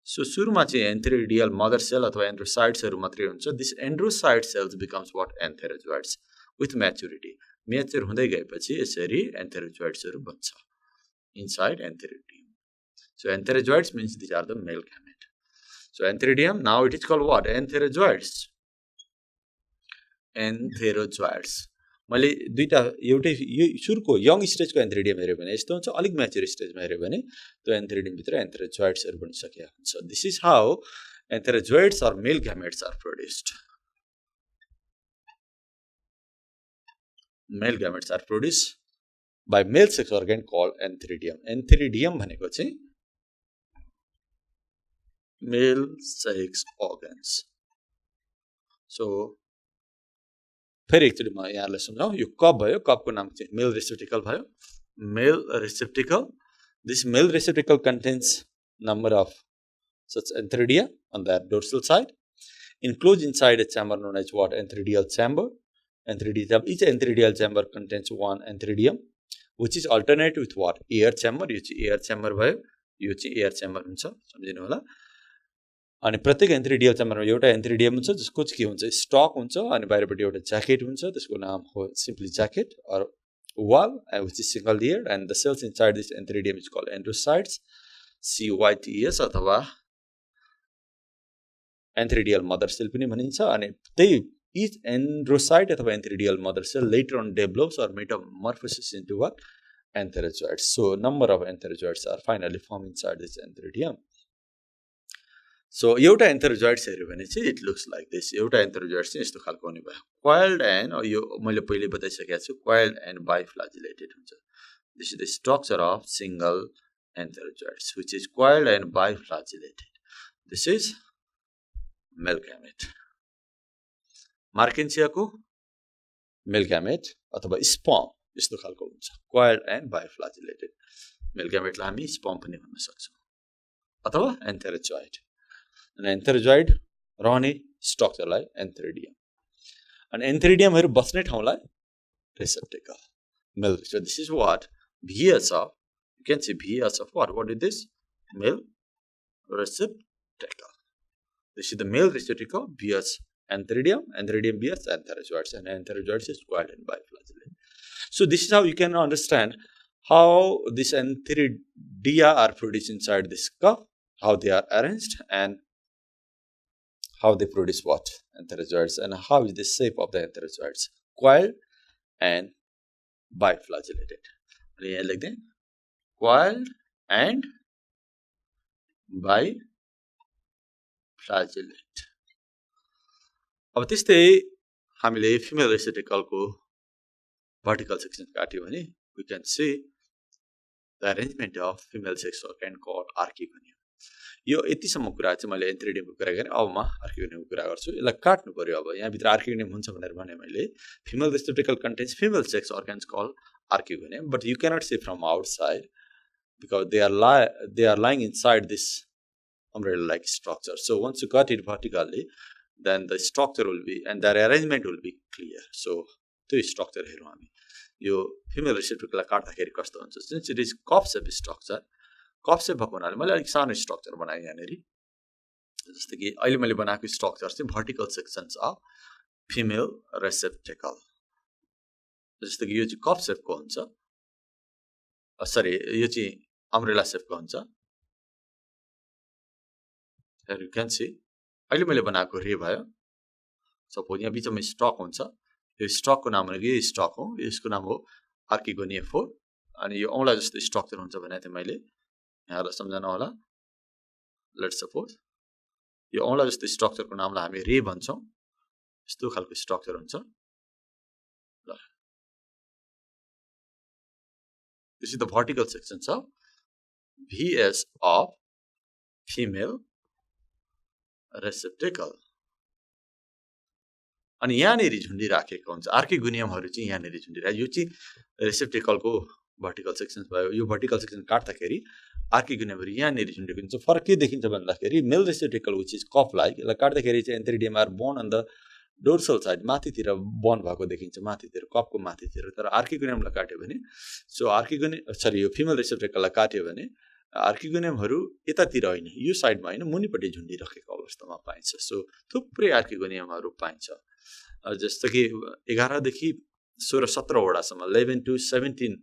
So सुरुमा चाहिँ antheridial mother cell अथवा androcytes हरु मात्रै हुन्छ. This androcyte cells becomes what antherozoites with maturity. Mature हुँदै गएपछि यसरी antherozoites हरु बन्छ inside antheridium. So antherozoites means these are the male gamete. So antheridium now it is called what? Antherozoites. Antherozoites. मैले दुईटा एउटै सुरुको यङ स्टेजको एन्थेरिडियम हेर्यो भने यस्तो हुन्छ. अलिक म्याच्योर स्टेजमा हेर्यो भने त्यो एन्थेरिडियम भित्र एन्थेरोजोइट्सहरु बनिसकेको हुन्छ. This is how antherozoites or male gametes are produced. Male gametes are produced by male sex organ called antheridium. Antheridium भनेको चाहिँ male sex organs. So फेरि एकचोटी म यहाँलाई सम्झाऊ. यो कप भयो. कपको नाम चाहिँ मेल रेसेप्टिकल भयो. Male receptacle. This male receptacle contains number of such antheridia on the dorsal side. Enclosed inside a chamber known as what? Antheridial chamber. Each antheridial chamber contains one antheridium which is alternate with what? Air chamber. यो चाहिँ air chamber भयो. यो चाहिँ air chamber हुन्छ. सम्झिनु होला. अनि प्रत्येक एन्थेरिडियल चेम्बरमा एउटा एन्थेरिडियम हुन्छ जसको चाहिँ के हुन्छ स्टक हुन्छ अनि बाहिरपट्टि एउटा ज्याकेट हुन्छ. त्यसको नाम हो simply jacket or wall which is single layered and the cells inside this antheridium is called androcytes. CYTS अथवा antheridial mother cell पनि भनिन्छ. अनि त्यही each androcyte अथवा entheridial mother cell later on develops or metamorphoses into what? Entherozoites. So number of entherozoites are finally formed inside this entheridium. So एउटा entherozoites हेर्यो भने चाहिँ it looks like this. एउटा entherozoites चाहिँ यस्तो खालको हुने भयो. Coiled and यो मैले पहिले बताइसकेको छु, coiled and biflagellated हुन्छ. This is the structure of single entherozoites, which is coiled and biflagellated. This is male gamete. Markensia को male gamete अथवा sperm यस्तो खालको हुन्छ. Coiled and biflagellated. Male gamete लाई हामी sperm पनि भन्न सक्छौं. अथवा entherozoid. An entherozoid रहने structure लाई entheridium. An entheridium हरु बस्ने ठाउँलाई receptacle. Male. So this is what VS of, you can see VS of what? What is this? Male receptacle. This is the male receptacle, VS entheridium, entheridium VS, entherozoids, and entherozoids is coiled and biflagellated. So this is how you can understand how these entheridia are produced inside this cup, how they are arranged, and how they produce what? Entherozoids, and how is the shape of the entherozoids? Coiled and biflagellated. Like that, coiled and biflagellated. अब त्यस्तै हामीले female receptacle को vertical section काट्यो भने we can see the arrangement of female sex organ called archegonium. यो यतिसम्म कुरा चाहिँ मैले entheridium को कुरा गरेँ. अब म archegonium को कुरा गर्छु. यसलाई काट्नु पर्यो. अब यहाँ भित्र archegonium हुन्छ भनेर भने मैले female receptacle contains female sex organs called archegonium, but you cannot see from outside because they are lying inside this umbrella-like structure. So once you cut it vertically, then the structure will be and the arrangement will be clear. So त्यो structure हेरौँ हामी. यो female receptacle लाई काट्दाखेरि कस्तो हुन्छ? Since it is cup shape structure, cup shape भएको हुनाले मैले अलिक सानो structure बनाएँ यहाँनेरि. जस्तो कि अहिले मैले बनाएको structure चाहिँ vertical sections of female receptacle. जस्तो कि यो चाहिँ cup shape को हुन्छ. सरी यो चाहिँ umbrella shape को हुन्छ. Here you can see. अहिले मैले बनाएको रे भयो. Suppose यहाँ बीचमा स्टक हुन्छ. यो स्टक को नाम भनेको यो स्टक हो. यसको नाम हो archegonium 4 अनि यो औंला जस्तो स्ट्रक्चर हुन्छ भने चाहिँ मैले यहाँलाई सम्झाउन होला. लेट्स सपोज यो औंला जस्तो स्ट्रक्चर को नामलाई हामी रे भन्छौं. यस्तो खालको स्ट्रक्चर हुन्छ. ल This is the vertical sections of VS of female receptacle. अनि यहाँनेरि झुन्डी राखेको हुन्छ. आर्किगोनियमहरु चाहिँ यहाँनेरि झुन्डी राखेको. यो चाहिँ रेसेप्टेकल को भर्टिकल सेक्सन्स भयो. यो भर्टिकल सेक्सन काट्दाखेरि आर्किगोनियमहरु यहाँनेरि झुन्डेको हुन्छ. फरक के देखिन्छ भन्दाखेरि male receptacle which is cup like यसलाई काट्दाखेरि चाहिँ antheridium are born on the dorsal side माथितिर बन भएको देखिन्छ. माथितिर कपको माथितिर. तर आर्किगोनियमलाई काट्यो भने सो आर्किगोनियम सरी यो फिमेल रेसेप्टेकललाई काट्यो भने आर्किगोनियमहरु यतातिर हैन यो साइडमा हैन मुनिपटि झुन्डिरहेको अवस्थामा पाइन्छ. सो थुप्रै आर्किगोनियमहरु पाइन्छ. जस्तो कि 11 देखि 16 17 वटासम्म 11 to 17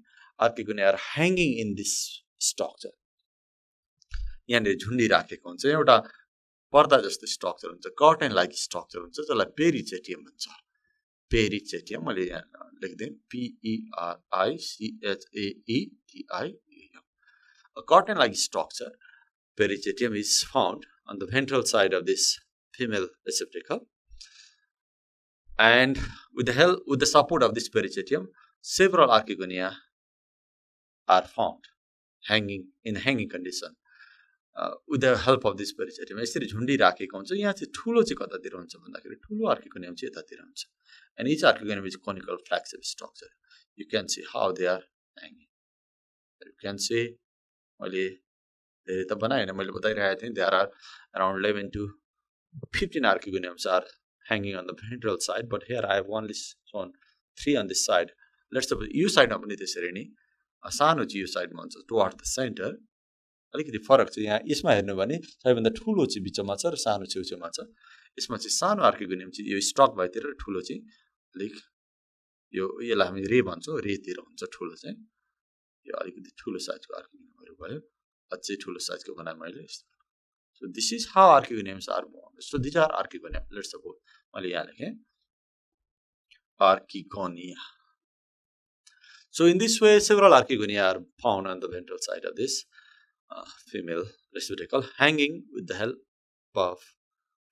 archegonium are hanging in this structure. यहाँले झुन्डी राखेको हुन्छ. एउटा पर्दा जस्तो स्ट्रक्चर हुन्छ. कर्टेन लाइक स्ट्रक्चर हुन्छ जसलाई पेरिचेटियम भन्छ. पेरिचेटियम मैले यहाँ लेख्दै PERICHAETIUM. A curtain-like structure, perichetium, is found on the ventral side of this female receptacle, and with the support of this perichetium, several archegonia are found hanging condition. With the help of this perichetium, यसरी झुन्डी राखेको हुन्छ. यहाँ चाहिँ ठुलो चाहिँ कतातिर हुन्छ भन्दाखेरि ठुलो आर्किगोनियम चाहिँ यतातिर हुन्छ. And each archegonium is conical flag-shaped structure. You can see how they are hanging. You can see मैले धेरै त बनाएन मैले बताइरहेको थिएँ. There are around 11 to 15 archegoniums are hanging on the ventral side, but here I have only shown 3 on this side. Let's suppose यो साइडमा पनि त्यसरी नै सानो चाहिँ यो साइडमा हुन्छ toward the center. अलिकति फरक छ. यहाँ यसमा हेर्नु भने सबैभन्दा ठुलो चाहिँ बिचमा छ र सानो छेउछेउमा छ. यसमा चाहिँ सानो आर्किगोनियम चाहिँ यो स्टक भएतिर र ठुलो चाहिँ अलिक यो यसलाई हामी रे भन्छौं. रेतिर हुन्छ ठुलो चाहिँ. यो अलिकति ठुलो साइजको आर्किगोनियमहरु भयो. अझै ठुलो साइजको बनाए मैले. So this is how archegoniums are born. So these are archegonium. Let's suppose मैले यहाँ लेखेँ archegonia. So in this way, several archegonia are found on the ventral side of this female receptacle, hanging with the help of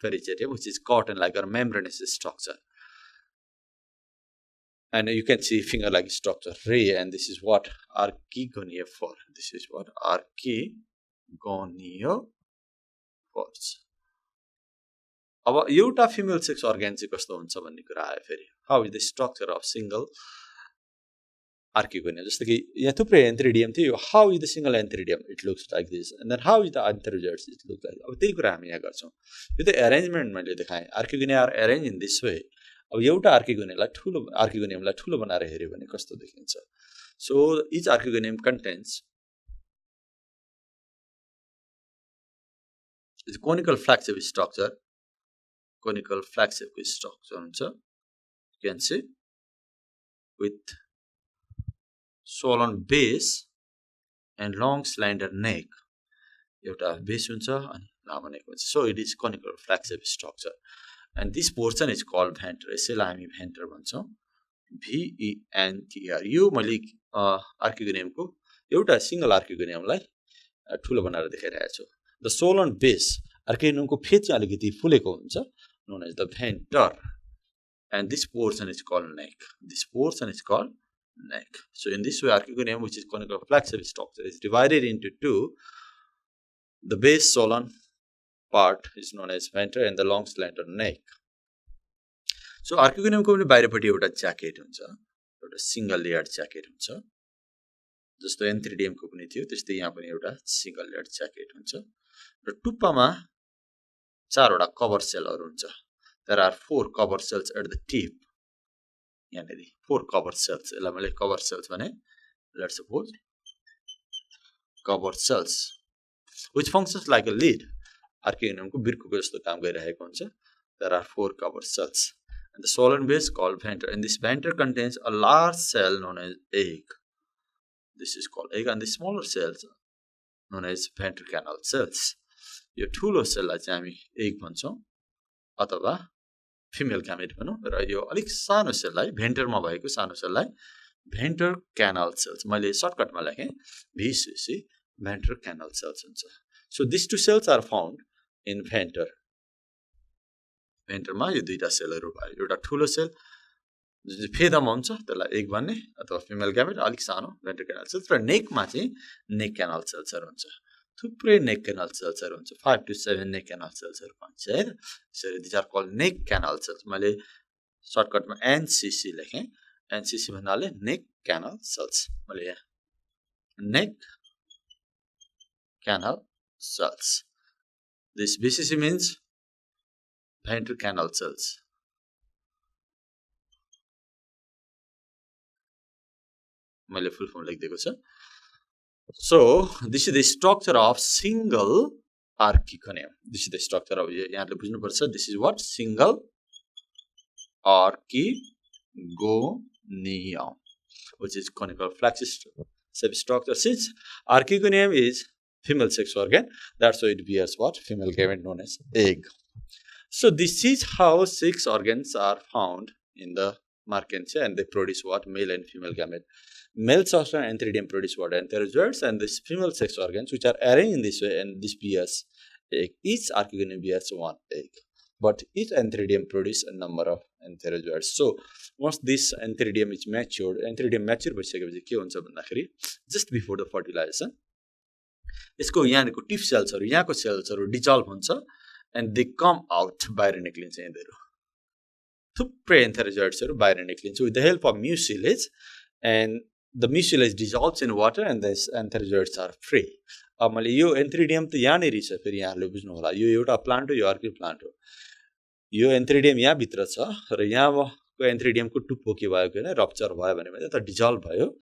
vegetative, which is cotton-like or membranous structure. And you can see finger-like structure, ray, and this is what archegonia for. This is what archegonia forms. अब एउटा female sex organ चाहिँ कस्तो हुन्छ भन्ने कुरा आयो फेरि. How is the structure of single archegonia? जस्तो कि यहाँ थुप्रै antheridium थियो. How is the single antheridium? It looks like this. And then how is the antherozoids? It looks like. अब त्यही कुरा हामी यहाँ गर्छौं. यो त arrangement मैले देखाएँ. Archegonia are arranged in this way. अब एउटा archegoniumलाई ठुलो बनाएर हेर्यो भने कस्तो देखिन्छ. So each archegonium contains is conical flag-shape structure. Conical flag-shape structure हुन्छ. You can see with swollen base and long slender neck. एउटा base हुन्छ अनि लामो neck हुन्छ. So it is conical flag-shape structure. And this portion is called venter. यसैलाई हामी venter भन्छौं. VENTR. यो मैले archegonium को एउटा single archegonium लाई ठुलो बनाएर देखाइरहेको छु. The swollen base archegonium को फेद चाहिँ अलिकति फुलेको हुन्छ, known as the venter. And this portion is called neck. This portion is called neck. So in this way, archegonium, which is conical flag-shape structure, is divided into two. The base swollen part is known as venter and the long slender neck. So archegonium को पनि बाहिरपट्टि एउटा jacket हुन्छ, एउटा single layer jacket हुन्छ. जस्तो antheridium को पनि थियो त्यस्तै यहाँ पनि एउटा सिंगल लेयर ज्याकेट हुन्छ. र टुप्पामा चारवटा कभर सेलहरु हुन्छ. There are 4 cover cells at the tip. यहाँनेरि 4 cover cells. यसलाई मैले cover cells भने. Let's suppose cover cells, which functions like a lid. Archegonium को बिर्कोको जस्तो काम गरिरहेको हुन्छ. There are 4 cover cells. And the swollen base called venter. And this venter contains a large cell known as egg. This is called egg. And the smaller cells known as ventricanal cells. यो ठुलो सेललाई चाहिँ हामी egg भन्छौं अथवा female gamete भनौं. र यो अलिक सानो सेललाई भेन्टरमा भएको सानो सेललाई ventricanal cells. मैले सर्टकटमा लेखे VCC, ventricanal cells हुन्छ. So these two cells are found in venter. भेन्टरमा यो दुईटा सेलहरु भयो. एउटा ठुलो सेल जुन चाहिँ फेदामा हुन्छ त्यसलाई egg भन्ने अथवा female gamete, अलिक सानो ventricanal cells. र नेकमा चाहिँ neck canal cells हुन्छ. थुप्रै neck canal cells हुन्छ. 5 to 7 neck canal cells भन्छ हैन. So these are called neck canal cells. मैले सर्टकटमा NCC लेखे. NCC भन्नाले neck canal cells. मैले यहाँ neck canal cells. This VCC means ventricanal cells. मैले full form लेखिदिएको छ. So this is the structure of single archegonium. This is the structure of यहाँले बुझ्नुपर्छ. This is what single archegonium, which is conical flag-shape structure. Since archegonium is female sex organ, that's why it bears what? Female gamete known as egg. So this is how 6 organs are found in the Mercantia, and they produce what? Male and female gamete. Male saucer and antheridium produce what? Antherozoids, and these female sex organs which are arranged in this way, and this bears egg. Each archegonium bears 1 egg, but each antheridium produces a number of antherozoids. So once this antheridium is matured, antheridium mature भइसकेपछि के हुन्छ भन्दाखेरि just before the fertilization यसको यहाँको tip सेल्सहरु यहाँको सेल्सहरु dissolve हुन्छ and they come out बाहिर निक्लिन्छ यिनीहरु. थुप्रै antherozoidsहरु बाहिर निक्लिन्छ with the help of mucilage, and the mucilage dissolves in water and the antherozoids are free. अब मैले यो antheridium त यहाँनेरि छ, फेरि यहाँले बुझ्नु होला. यो एउटा प्लान्ट हो, यो अर्कै प्लान्ट हो. यो antheridium यहाँ भित्र छ र यहाँको antheridium को टुप्पो के भयो भने रप्चर भयो भने त डिजल्भ भयो